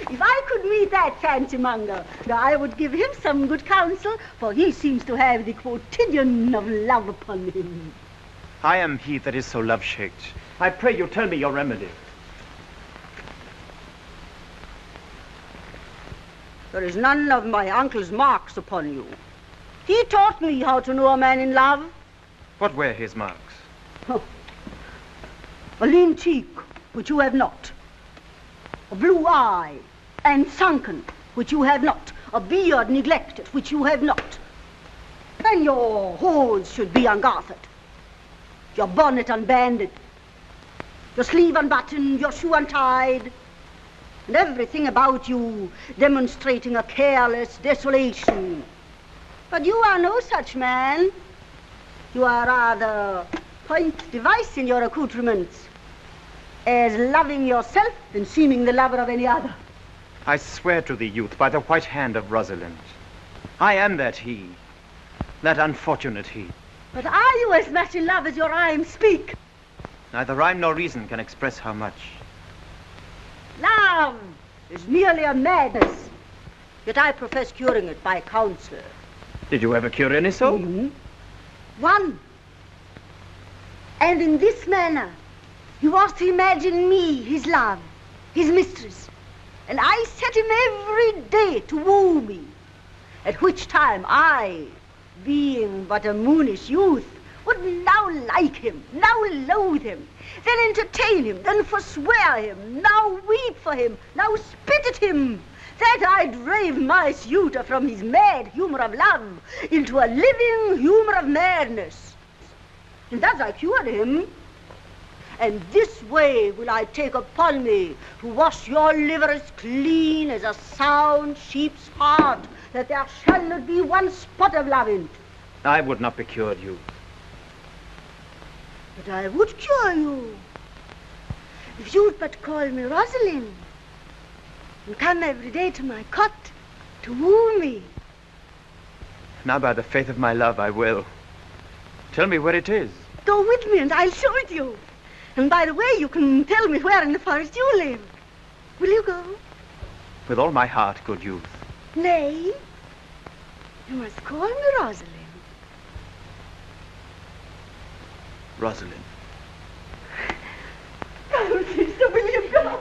If I could meet that fancy-monger, I would give him some good counsel, for he seems to have the quotidian of love upon him. I am he that is so love-shaked. I pray you tell me your remedy. There is none of my uncle's marks upon you. He taught me how to know a man in love. What were his marks? A lean cheek, which you have not. A blue eye, and sunken, which you have not. A beard neglected, which you have not. Then your hose should be ungartered, your bonnet unbanded, your sleeve unbuttoned, your shoe untied, and everything about you demonstrating a careless desolation. But you are no such man. You are rather point device in your accoutrements, as loving yourself than seeming the lover of any other. I swear to thee, youth, by the white hand of Rosalind, I am that he, that unfortunate he. But are you as much in love as your rhymes speak? Neither rhyme nor reason can express how much. Love is merely a madness, yet I profess curing it by counsel. Did you ever cure any so? One. And in this manner, he was to imagine me, his love, his mistress, and I set him every day to woo me, at which time I, being but a moonish youth, would now like him, now loathe him, then entertain him, then forswear him, now weep for him, now spit at him, that I drave my suitor from his mad humor of love into a living humor of madness. And thus I cured him. And this way will I take upon me to wash your liver as clean as a sound sheep's heart, that there shall not be one spot of love in it. I would not be cured, youth. But I would cure you, if you'd but call me Rosalind, and come every day to my cot to woo me. Now by the faith of my love I will. Tell me where it is. Go with me and I'll show it you. And by the way, you can tell me where in the forest you live. Will you go? With all my heart, good youth. Nay, you must call me Rosalind. Rosalind. Oh, sister, will you go?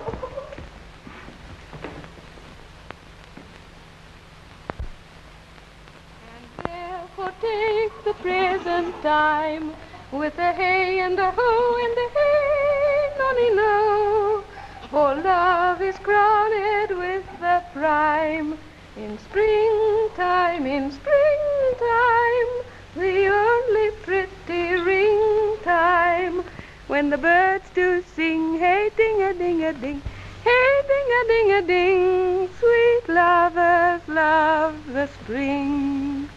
And therefore take the present time with a hey and a ho and a hey, nonny no. For love is crowned with the prime. In springtime, the only pretty ring time, when the birds do sing, hey ding-a-ding-a-ding, hey ding-a-ding-a-ding, sweet lovers love the spring.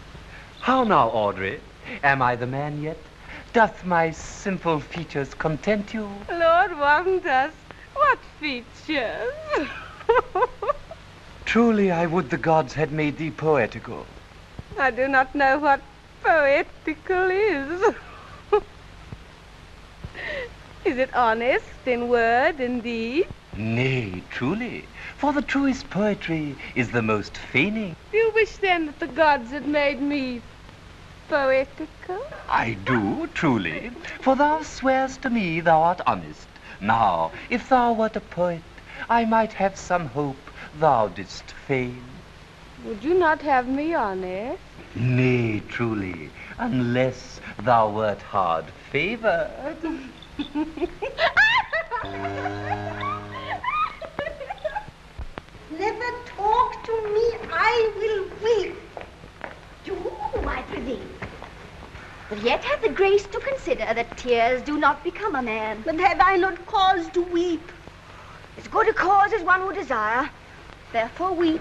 How now, Audrey? Am I the man yet? Doth my simple features content you? Lord wonders, what features? Truly, I would the gods had made thee poetical. I do not know what poetical is. Is it honest in word and deed? Nay, truly, for the truest poetry is the most feigning. Do you wish then that the gods had made me poetical? I do, truly, for thou swear'st to me thou art honest. Now, if thou wert a poet, I might have some hope thou didst fail. Would you not have me honest? Nay, truly, unless thou wert hard favored. Never talk to me, I will weep. You, I presume. But yet have the grace to consider that tears do not become a man. But have I not cause to weep? As good a cause as one would desire. Therefore weep.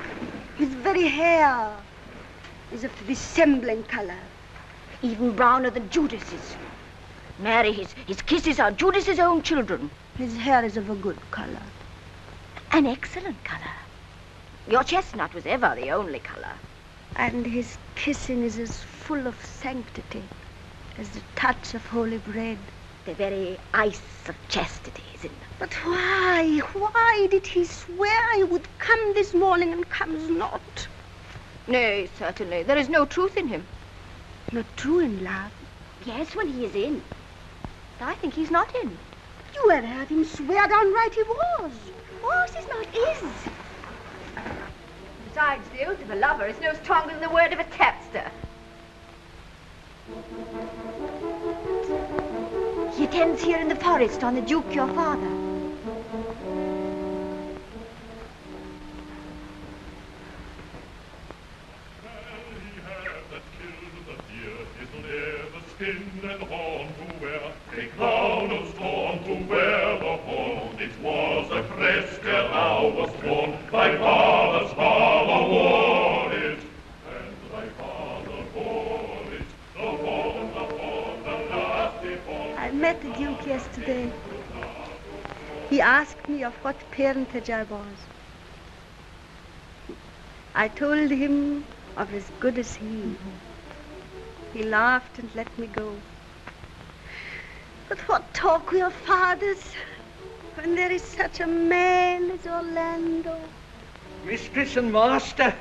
His very hair is of dissembling color, Even browner than Judas's. Mary, his kisses are Judas's own children. His hair is of a good color. An excellent color. Your chestnut was ever the only color. And his kissing is as full of sanctity as the touch of holy bread. The very ice of chastity is in them. But why did he swear he would come this morning and comes not? Nay, certainly, there is no truth in him. Not true in love? Yes, when he is in. But I think he's not in. You have heard him swear downright he was. Was is not is. Besides, the oath of a lover is no stronger than the word of a tapster. He attends here in the forest on the Duke, your father. And horn to wear, a crown of scorn to wear the horn. It was a crest ere thou wast born. Thy father's father wore it, and thy father bore it. The horn, the lusty horn. I met the Duke yesterday. He asked me of what parentage I was. I told him of as good as he. He laughed and let me go. But what talk we of fathers when there is such a man as Orlando? Mistress and master,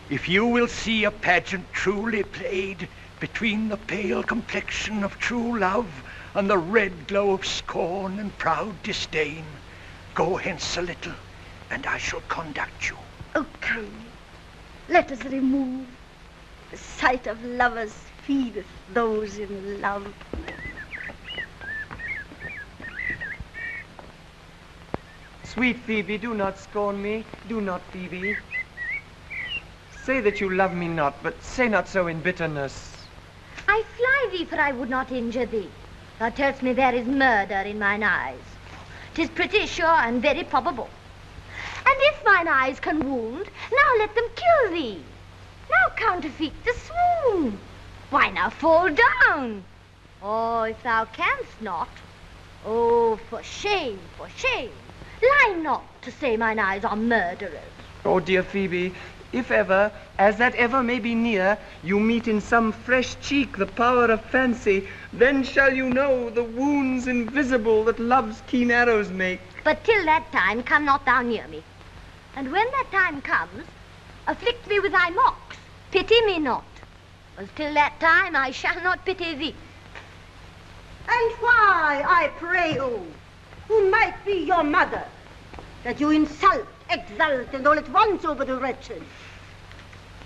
if you will see a pageant truly played between the pale complexion of true love and the red glow of scorn and proud disdain, go hence a little, and I shall conduct you. Oh, come, let us remove. The sight of lovers feedeth those in love. Sweet Phoebe, do not scorn me. Do not, Phoebe. Say that you love me not, but say not so in bitterness. I fly thee, for I would not injure thee. Thou tell'st me there is murder in mine eyes. 'Tis pretty sure and very probable. And if mine eyes can wound, now let them kill thee. Now counterfeit the swoon. Why now fall down? Oh, if thou canst not. Oh, for shame, for shame. Lie not to say mine eyes are murderers. Oh, dear Phoebe, if ever, as that ever may be near, you meet in some fresh cheek the power of fancy, then shall you know the wounds invisible that love's keen arrows make. But till that time, come not thou near me. And when that time comes, afflict me with thy mocks. Pity me not. As till that time, I shall not pity thee. And why, I pray you, who might be your mother, that you insult, exult, and all at once over the wretched?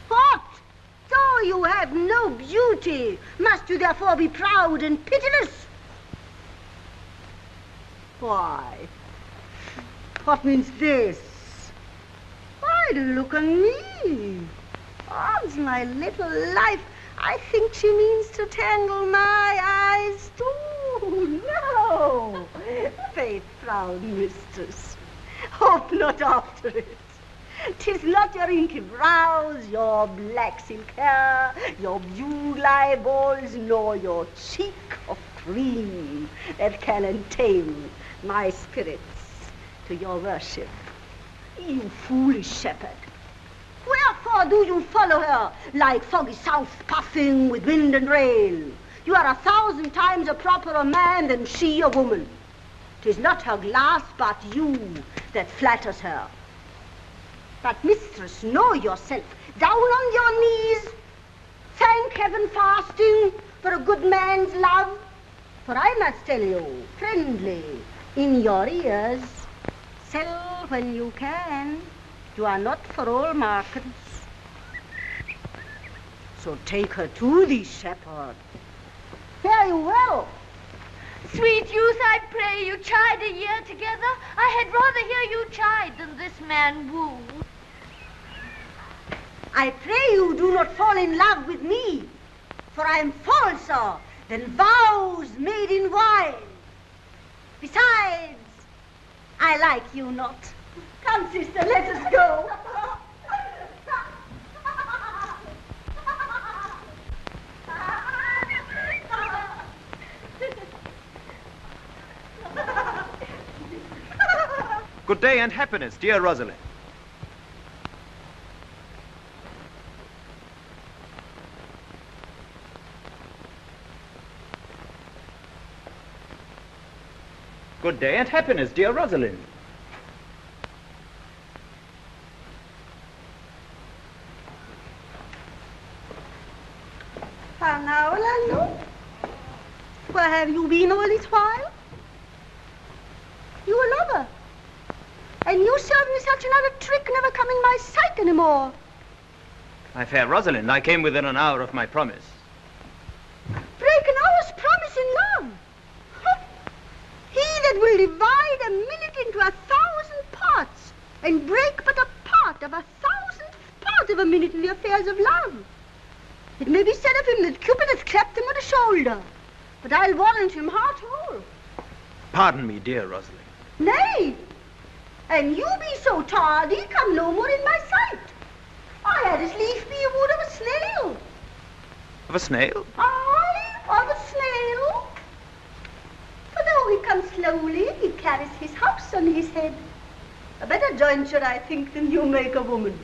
What? Though you have no beauty, must you therefore be proud and pitiless? Why? What means this? Why do you look on me? Odds my little life, I think she means to tangle my eyes too. No, faith, proud mistress, hope not after it. 'Tis not your inky brows, your black silk hair, your bugle eyeballs, nor your cheek of cream that can entame my spirits to your worship. You foolish shepherd. Wherefore do you follow her like foggy south puffing with wind and rain? You are 1,000 times a properer man than she a woman. 'Tis not her glass, but you that flatters her. But mistress, know yourself, down on your knees. Thank heaven fasting for a good man's love. For I must tell you, friendly, in your ears, sell when you can. You are not for all markets. So take her to thee, shepherd. Fare you well. Sweet youth, I pray you, chide a year together. I had rather hear you chide than this man woo. I pray you do not fall in love with me, for I am falser than vows made in wine. Besides, I like you not. Come, sister, let us go. Good day and happiness, dear Rosalind. Good day and happiness, dear Rosalind. Now, Orlando, where have you been all this while? You a lover. And you serve me such another trick, never come in my sight anymore. My fair Rosalind, I came within an hour of my promise. Break an hour's promise in love. He that will divide a minute into 1,000 parts and break but a part of 1,000th part of a minute in the affairs of love. It may be said of him that Cupid hath clapped him on the shoulder, but I'll warrant him heart whole. Pardon me, dear Rosalind. Nay, and you be so tardy, come no more in my sight. I had as lief be a wood of a snail. Of a snail? Aye, of a snail. For though he comes slowly, he carries his house on his head. A better jointure, I think, than you make a woman.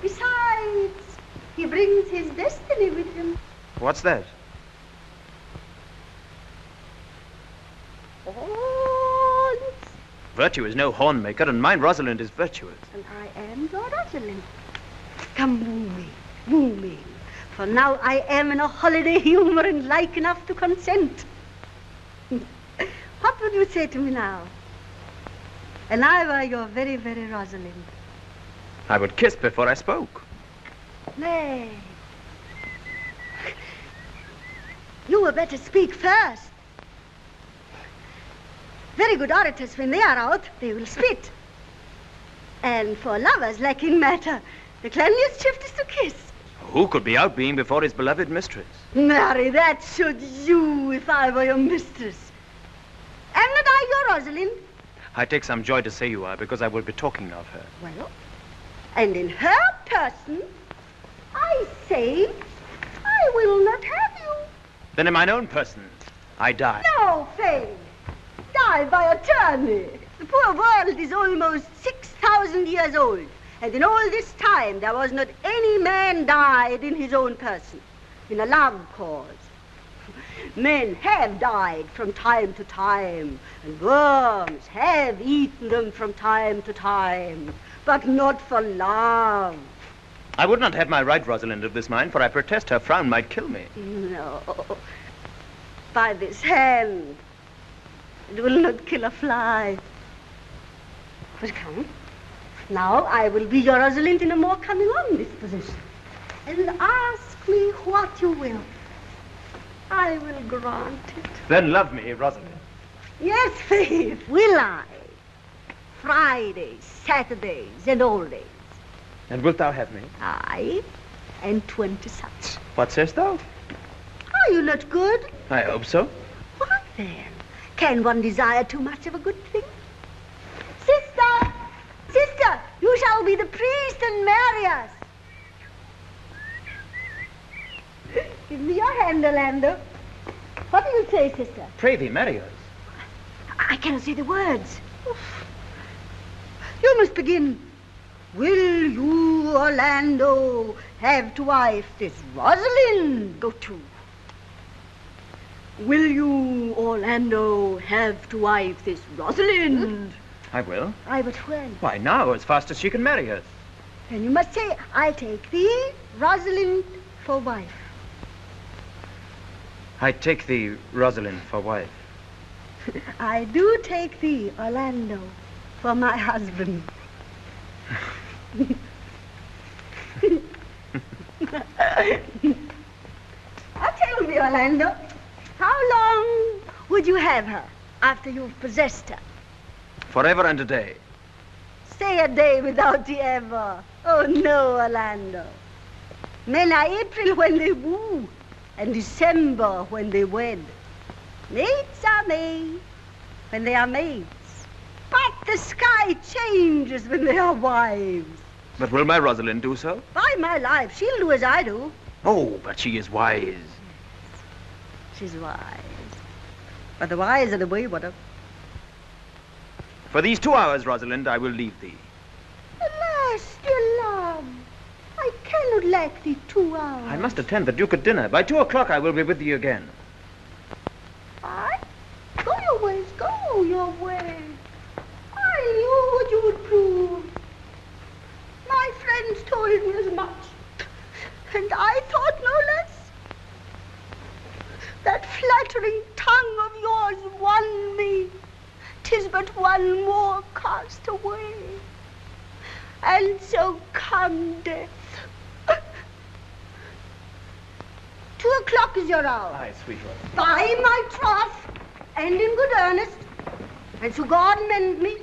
Besides, he brings his destiny with him. What's that? Oh, Virtue is no horn maker, and mine Rosalind is virtuous. and I am your Rosalind. Come, woo me, for now I am in a holiday humor and like enough to consent. What would you say to me now? And I were your very, very Rosalind. I would kiss before I spoke. Nay. You were better speak first. Very good orators, when they are out, they will spit. And for lovers lacking matter, the cleanliest shift is to kiss. Who could be out being before his beloved mistress? Marry, that should you if I were your mistress. Am not I your Rosalind? I take some joy to say you are, because I will be talking of her. Well, and in her person, I say, I will not have you. Then in mine own person, I die. No, Faye. Die by attorney. The poor world is almost 6,000 years old. And in all this time, there was not any man died in his own person, in a love cause. Men have died from time to time, and worms have eaten them from time to time, but not for love. I would not have my right, Rosalind, of this mind, for I protest her frown might kill me. No. By this hand, it will not kill a fly. But come, now I will be your Rosalind in a more coming on disposition. And ask me what you will. I will grant it. Then love me, Rosalind. Yes, Faith, will I. Fridays, Saturdays, and all days. And wilt thou have me? Aye, and 20 such. What sayest thou? Are you not good? I hope so. What then? Can one desire too much of a good thing? Sister! Sister, you shall be the priest and marry us. Give me your hand, Orlando. What do you say, sister? Pray thee, marry us. I cannot say the words. You must begin. Will you, Orlando, have to wife this Rosalind? Go to. Will you, Orlando, have to wife this Rosalind? I will. Aye, but when? Why, now, as fast as she can marry us. Then you must say, I take thee, Rosalind, for wife. I take thee, Rosalind, for wife. I do take thee, Orlando, for my husband. Tell me, Orlando, how long would you have her after you've possessed her? Forever and a day. Say a day without the ever. Oh, no, Orlando. Men are April when they woo, and December when they wed. Maids are made when they are maids. But the sky changes when they are wives. But will my Rosalind do so? By my life, she'll do as I do. Oh, but she is wise. She's wise. But the wise are the wayward. For these 2 hours, Rosalind, I will leave thee. Alas, dear love, I cannot lack thee 2 hours. I must attend the Duke at dinner. By 2 o'clock I will be with thee again. Aye? Go your ways, go your ways. I knew what you would prove. My friends told me as much, and I thought no less. That flattering tongue of yours won me. 'Tis but one more cast away. And so come death. 2 o'clock is your hour. Aye, sweet Rose. By my troth, and in good earnest, and so God mend me,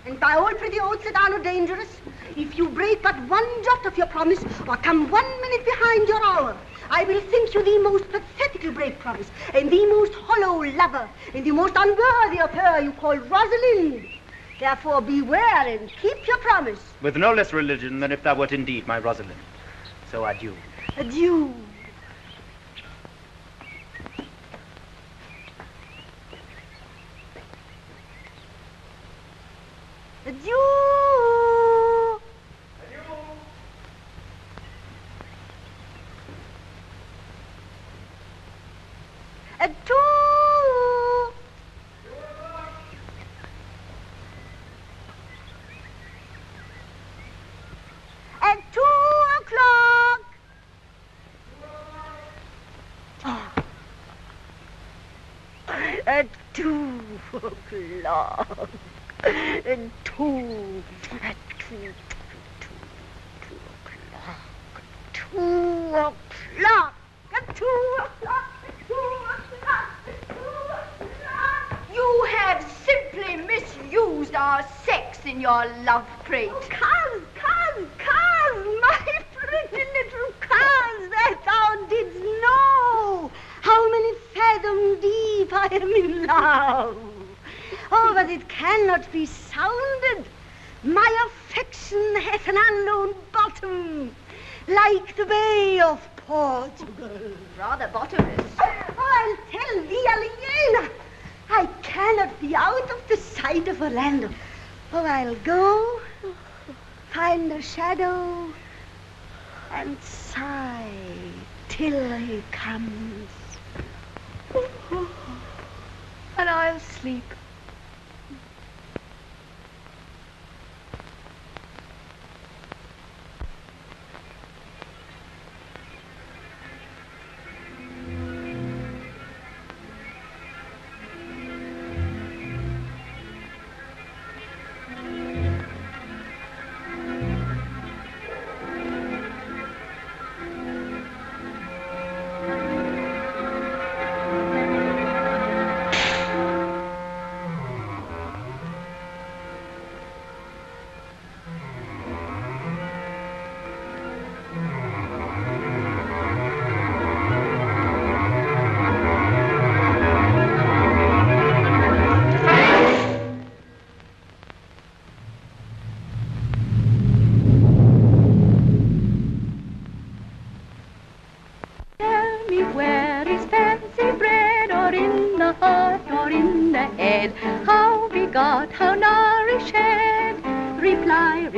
and by all pretty oaths that are no dangerous, if you break but 1 jot of your promise, or come 1 minute behind your hour, I will think you the most pathetic to break promise, and the most hollow lover, and the most unworthy of her you call Rosalind. Therefore beware and keep your promise. With no less religion than if thou wert indeed my Rosalind. So adieu. Adieu. Adieu. Adieu. At 2 o'clock. At 2 o'clock. At 2. At 2. 2 o'clock. At 2 o'clock. You have simply misused our sex in your love prate. Cuz, my pretty little cuz, that thou didst know how many fathom deep I am in love. Oh, but it cannot be sounded. My affection hath an unknown bottom, like the Bay of Portugal. Rather bottomless. Oh, I'll tell thee, Aliena, I cannot be out of the sight of Orlando. Oh, I'll go, find a shadow, and sigh till he comes. And I'll sleep. How begot, how nourished, reply.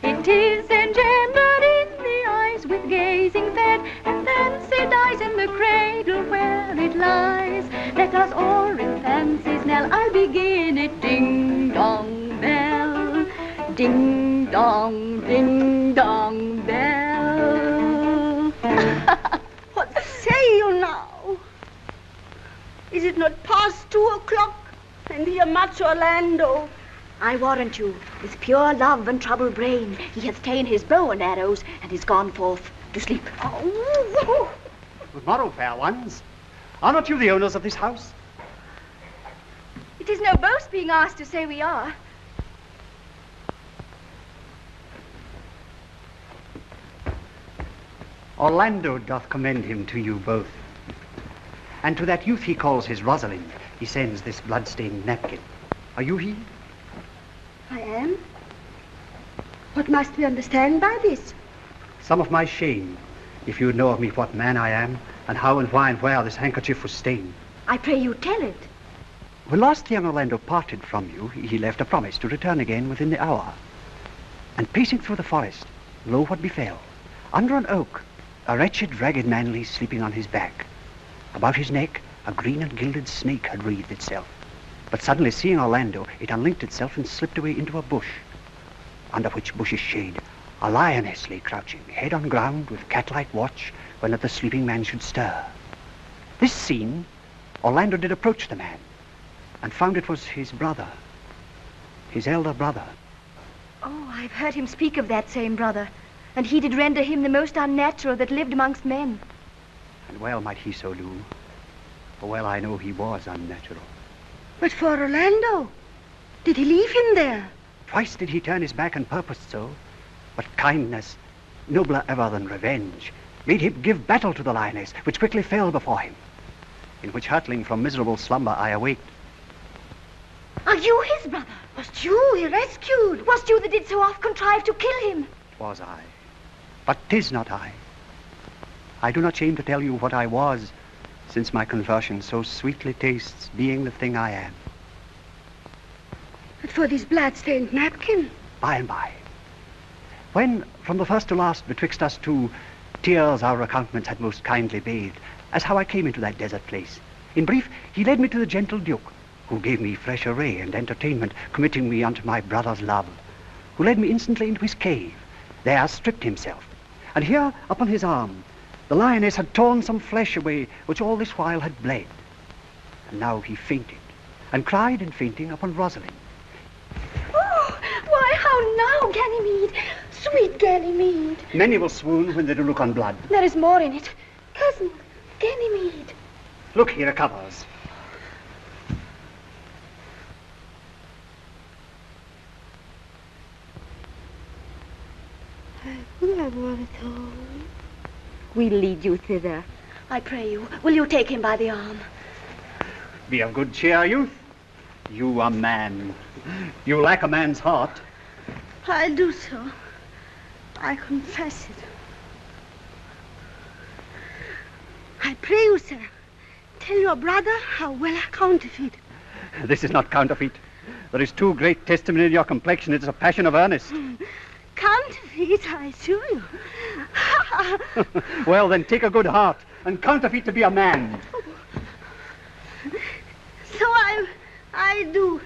It is engendered in the eyes with gazing fed, and fancy dies in the cradle where it lies. Let us all in fancy's knell, I'll begin it. Ding dong bell, ding dong bell. is not past 2 o'clock, and here much Orlando. I warrant you, with pure love and troubled brain, he hath ta'en his bow and arrows, and is gone forth to sleep. Good morrow, fair ones. Are not you the owners of this house? It is no boast being asked to say we are. Orlando doth commend him to you both. And to that youth he calls his Rosalind, he sends this blood-stained napkin. Are you he? I am. What must we understand by this? Some of my shame, if you would know of me what man I am, and how and why and where this handkerchief was stained. I pray you tell it. When last young Orlando parted from you, he left a promise to return again within the hour. And pacing through the forest, lo what befell. Under an oak, a wretched, ragged man lay sleeping on his back. About his neck, a green and gilded snake had wreathed itself. But suddenly seeing Orlando, it unlinked itself and slipped away into a bush, under which bush's shade a lioness lay crouching, head on ground, with cat-like watch, when that the sleeping man should stir. This seen, Orlando did approach the man, and found it was his brother, his elder brother. Oh, I've heard him speak of that same brother, and he did render him the most unnatural that lived amongst men. And well might he so do, for well I know he was unnatural. But for Orlando, did he leave him there? Twice did he turn his back and purposed so, but kindness, nobler ever than revenge, made him give battle to the lioness, which quickly fell before him, in which hurtling from miserable slumber I awaked. Are you his brother? Was you he rescued? Was you that did so oft contrive to kill him? Was I, but 'tis not I. I do not shame to tell you what I was, since my conversion so sweetly tastes being the thing I am. But for this blood-stained napkin? By and by. When, from the first to last, betwixt us two, tears our recountenance had most kindly bathed, as how I came into that desert place. In brief, he led me to the gentle Duke, who gave me fresh array and entertainment, committing me unto my brother's love, who led me instantly into his cave, there stripped himself, and here upon his arm the lioness had torn some flesh away, which all this while had bled. And now he fainted, and cried in fainting upon Rosalind. Oh, why, how now, Ganymede? Sweet Ganymede. Many will swoon when they do look on blood. There is more in it. Cousin, Ganymede. Look, he recovers. We'll lead you thither. I pray you, will you take him by the arm? Be of good cheer, youth. You are man. You lack a man's heart. I'll do so. I confess it. I pray you, sir, tell your brother how well I counterfeit. This is not counterfeit. There is too great testimony in your complexion. It is a passion of earnest. Counterfeit, I assure you. Well, then take a good heart and counterfeit to be a man. So I do.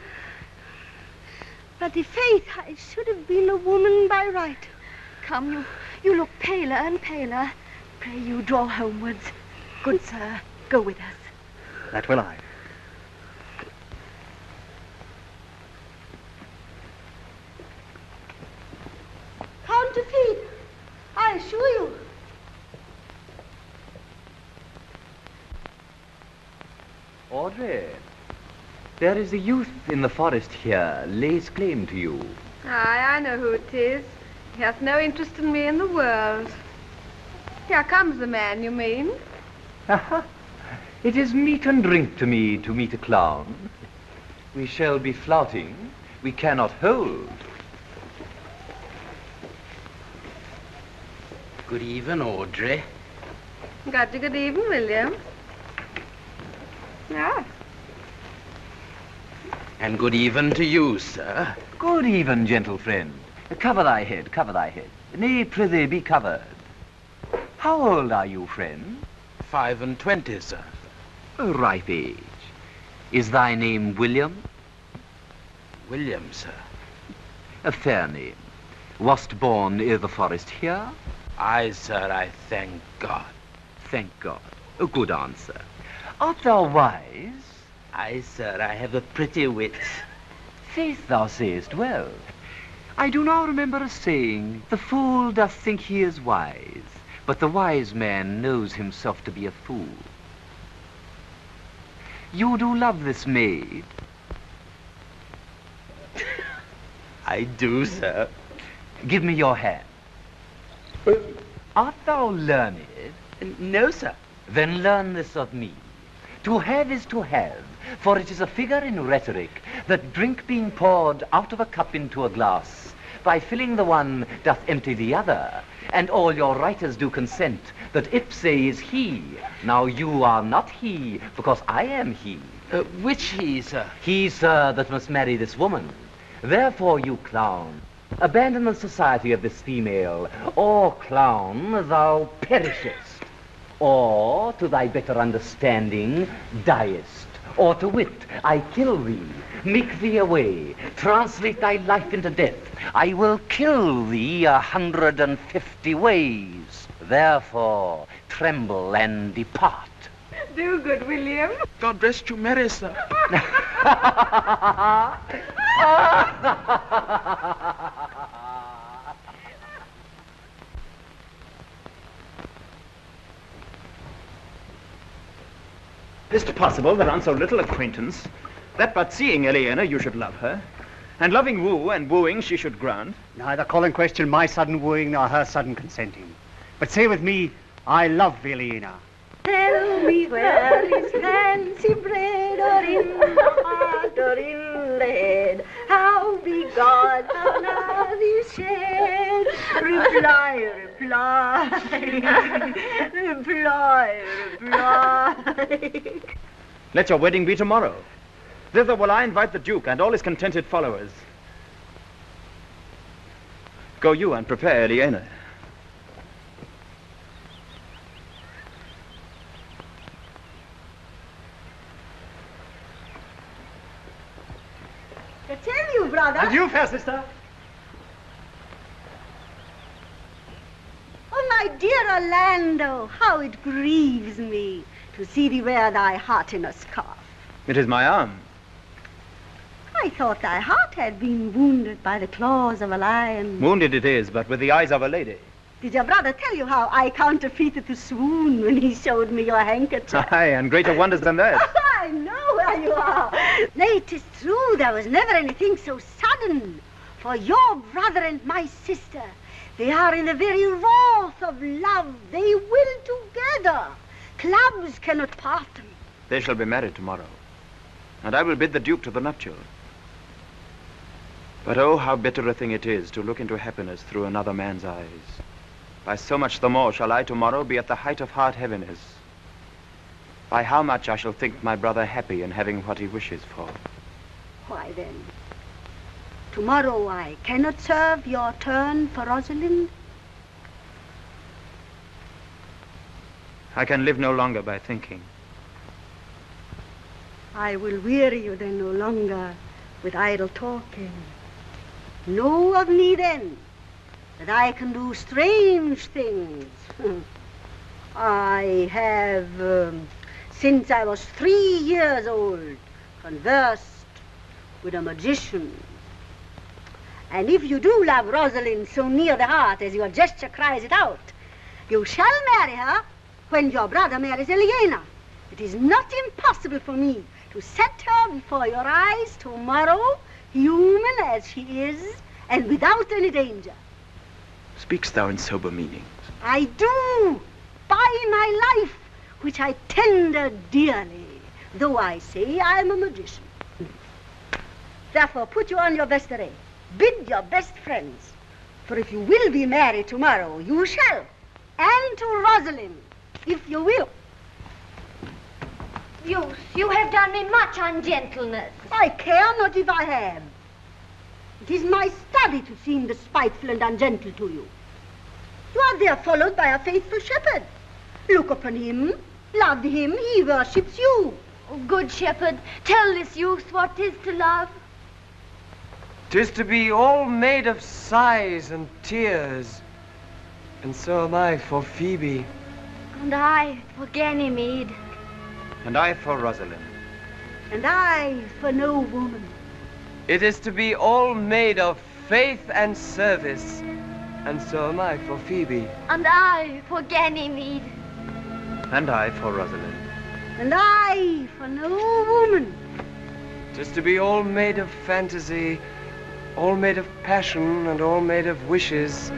But i' faith, I should have been a woman by right. Come, you look paler and paler. Pray you draw homewards. Good sir, go with us. That will I. Counterfeit, I assure you. Audrey, there is a youth in the forest here, lays claim to you. Aye, I know who it is. He hath no interest in me in the world. Here comes the man, you mean? Aha. It is meat and drink to me to meet a clown. We shall be flouting. We cannot hold. Good even, Audrey. Got to good even, William. Ah. And good even to you, sir. Good even, gentle friend. Cover thy head, cover thy head. Nay, prithee, be covered. How old are you, friend? 25, sir. A ripe age. Is thy name William? William, sir. A fair name. Wast born i' the forest here? Aye, sir, I thank God. Thank God. A good answer. Art thou wise? Aye, sir, I have a pretty wit. Faith, thou sayest well. I do now remember a saying, the fool doth think he is wise, but the wise man knows himself to be a fool. You do love this maid? I do, sir. Give me your hand. Art thou learned? No, sir. Then learn this of me. To have is to have, for it is a figure in rhetoric that drink being poured out of a cup into a glass, by filling the one doth empty the other, and all your writers do consent that ipse is he. Now you are not he, because I am he. Which he, sir? He, sir, that must marry this woman. Therefore, you clown, abandon the society of this female, or, clown, thou perishest. Or, to thy better understanding, diest. Or, to wit, I kill thee, make thee away, translate thy life into death. I will kill thee 150 ways. Therefore, tremble and depart. Do good, William. God rest you merry, sir. Is it possible that on so little acquaintance, that but seeing Eleanor you should love her, and loving woo and wooing she should grant? Neither call in question my sudden wooing nor her sudden consenting. But say with me, I love Eleanor. Tell me where is fancy bred, or in the heart, or in the head? How be God, how love is shed? Reply, reply, reply, reply. Let your wedding be tomorrow. Thither will I invite the Duke and all his contented followers. Go you and prepare Eleanor. I tell you, brother. And you, fair sister. Oh, my dear Orlando, how it grieves me to see thee wear thy heart in a scarf. It is my arm. I thought thy heart had been wounded by the claws of a lion. Wounded it is, but with the eyes of a lady. Did your brother tell you how I counterfeited to swoon when he showed me your handkerchief? Aye, and greater wonders than that. I know where you are. Nay, 'tis true, there was never anything so sudden. For your brother and my sister, they are in the very wrath of love. They will together. Clubs cannot part them. They shall be married tomorrow, and I will bid the Duke to the nuptial. But oh, how bitter a thing it is to look into happiness through another man's eyes. By so much the more shall I tomorrow be at the height of heart heaviness. By how much I shall think my brother happy in having what he wishes for. Why then, tomorrow I cannot serve your turn for Rosalind. I can live no longer by thinking. I will weary you then no longer with idle talking. Know of me then that I can do strange things. I have, since I was 3 years old, conversed with a magician. And if you do love Rosalind so near the heart as your gesture cries it out, you shall marry her when your brother marries Eleanor. It is not impossible for me to set her before your eyes tomorrow, human as she is, and without any danger. Speakst thou in sober meanings? I do, by my life, which I tender dearly, though I say I'm a magician. Therefore, put you on your best array. Bid your best friends, for if you will be married tomorrow, you shall, and to Rosalind, if you will. Youth, you have done me much ungentleness. I care not if I have. It is my study to seem despiteful and ungentle to you. You are there followed by a faithful shepherd. Look upon him, love him, he worships you. Oh, good shepherd, tell this youth what 'tis to love. 'Tis to be all made of sighs and tears. And so am I for Phoebe. And I for Ganymede. And I for Rosalind. and I for no woman. It is to be all made of faith and service, and so am I for Phoebe. And I for Ganymede. And I for Rosalind. And I for no woman. It is to be all made of fantasy, all made of passion, and all made of wishes,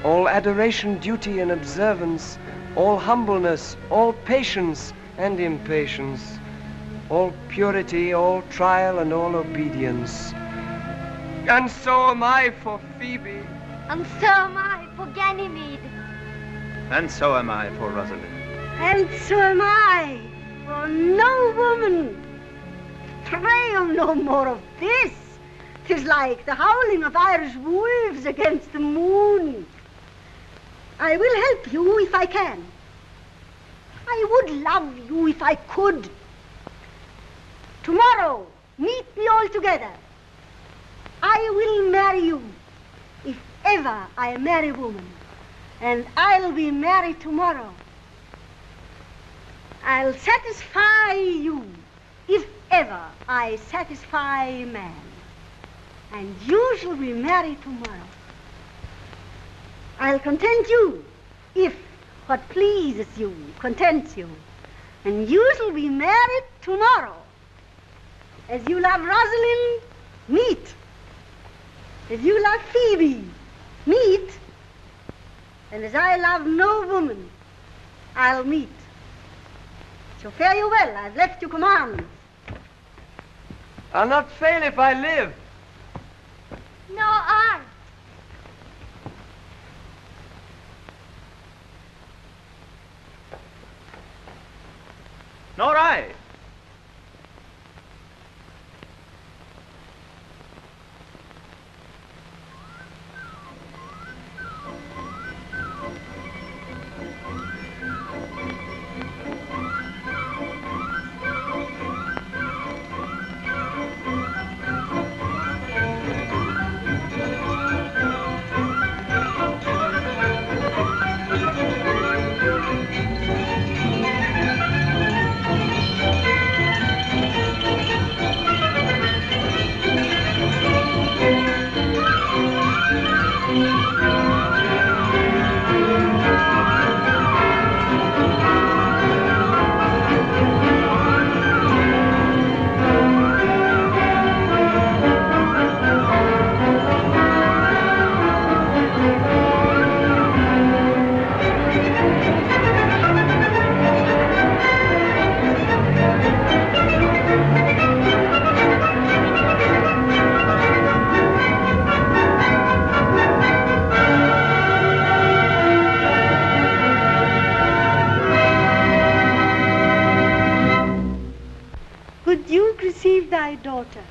all adoration, duty, and observance, all humbleness, all patience and impatience, all purity, all trial, and all obedience. And so am I for Phoebe. And so am I for Ganymede. And so am I for Rosalind. And so am I for no woman. Pray no more of this. 'Tis like the howling of Irish wolves against the moon. I will help you if I can. I would love you if I could. Tomorrow, meet me all together. I will marry you, if ever I marry woman, and I'll be married tomorrow. I'll satisfy you, if ever I satisfy man, and you shall be married tomorrow. I'll content you, if what pleases you contents you, and you shall be married tomorrow. As you love Rosalind, meet. As you love Phoebe, meet. And as I love no woman, I'll meet. So fare you well, I've left you commands. I'll not fail if I live. No, I. Nor I. Thy daughter.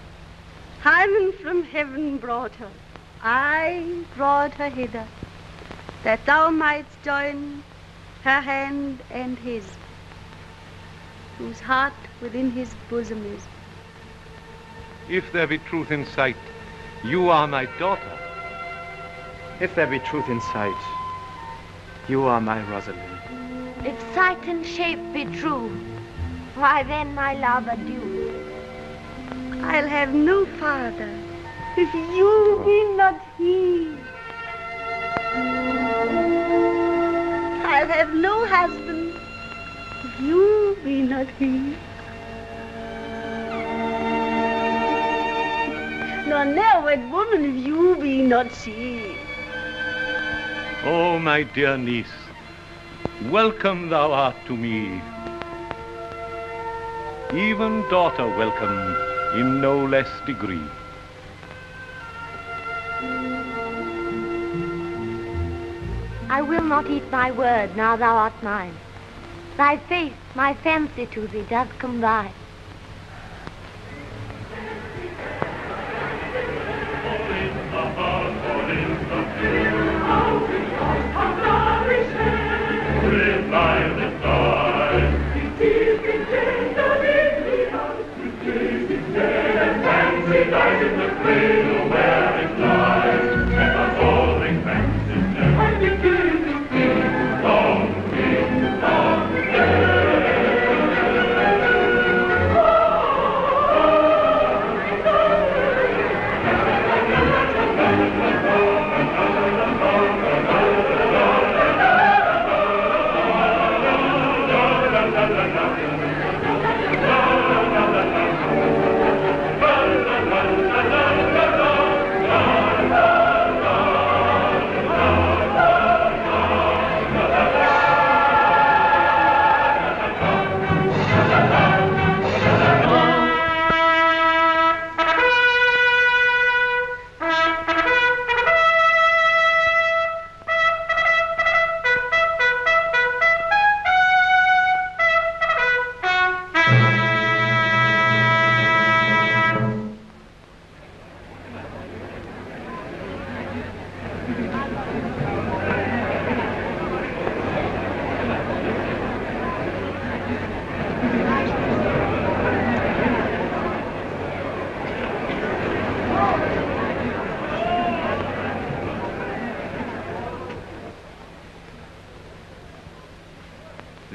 Hymen from heaven brought her. I brought her hither, that thou mightst join her hand and his, whose heart within his bosom is. If there be truth in sight, you are my daughter. If there be truth in sight, you are my Rosalind. If sight and shape be true, why then, my love, adieu. I'll have no father if you be not he. I'll have no husband if you be not he. Nor ne'er wed woman if you be not she. Oh, my dear niece, welcome thou art to me. Even daughter welcome in no less degree. I will not eat my word, now thou art mine. Thy faith, my fancy to thee doth combine.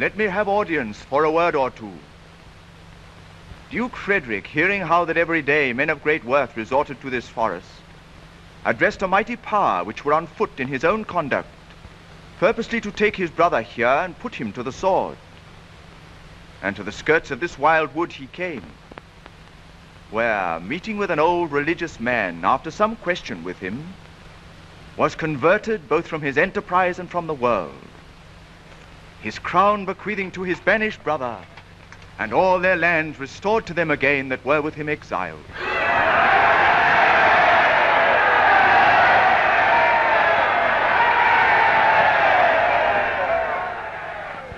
let me have audience for a word or two. Duke Frederick, hearing how that every day men of great worth resorted to this forest, addressed a mighty power which were on foot in his own conduct, purposely to take his brother here and put him to the sword. And to the skirts of this wild wood he came, where, meeting with an old religious man, after some question with him, was converted both from his enterprise and from the world, his crown bequeathing to his banished brother, and all their lands restored to them again that were with him exiled.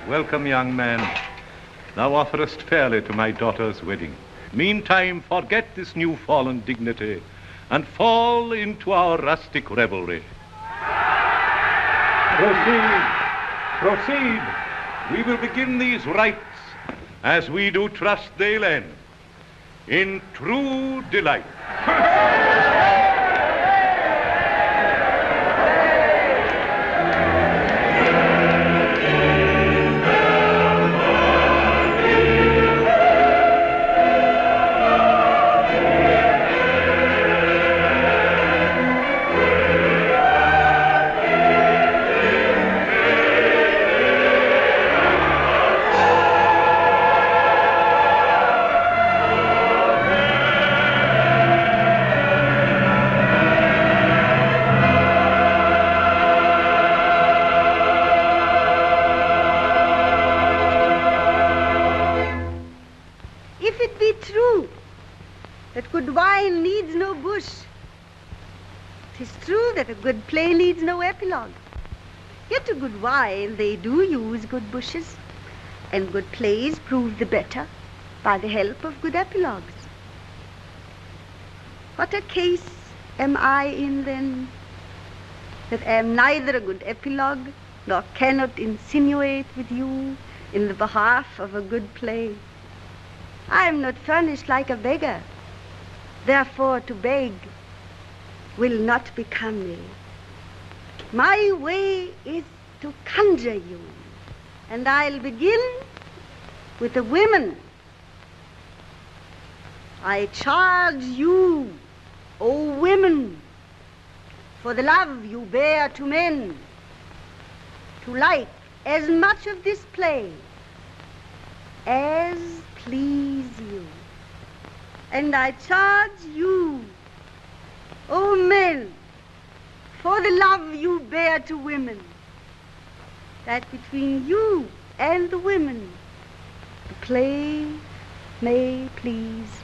Welcome, young man. Thou offerest fairly to my daughter's wedding. Meantime, forget this new fallen dignity and fall into our rustic revelry. Proceed, proceed. We will begin these rites as we do trust they'll end, in true delight. A good play needs no epilogue. Yet to good wine they do use good bushes, and good plays prove the better by the help of good epilogues. What a case am I in then, that am neither a good epilogue nor cannot insinuate with you in the behalf of a good play. I am not furnished like a beggar, therefore to beg will not become me. My way is to conjure you, and I'll begin with the women. I charge you, O women, for the love you bear to men, to like as much of this play as please you. And I charge you, O men, for the love you bear to women, that between you and the women the play may please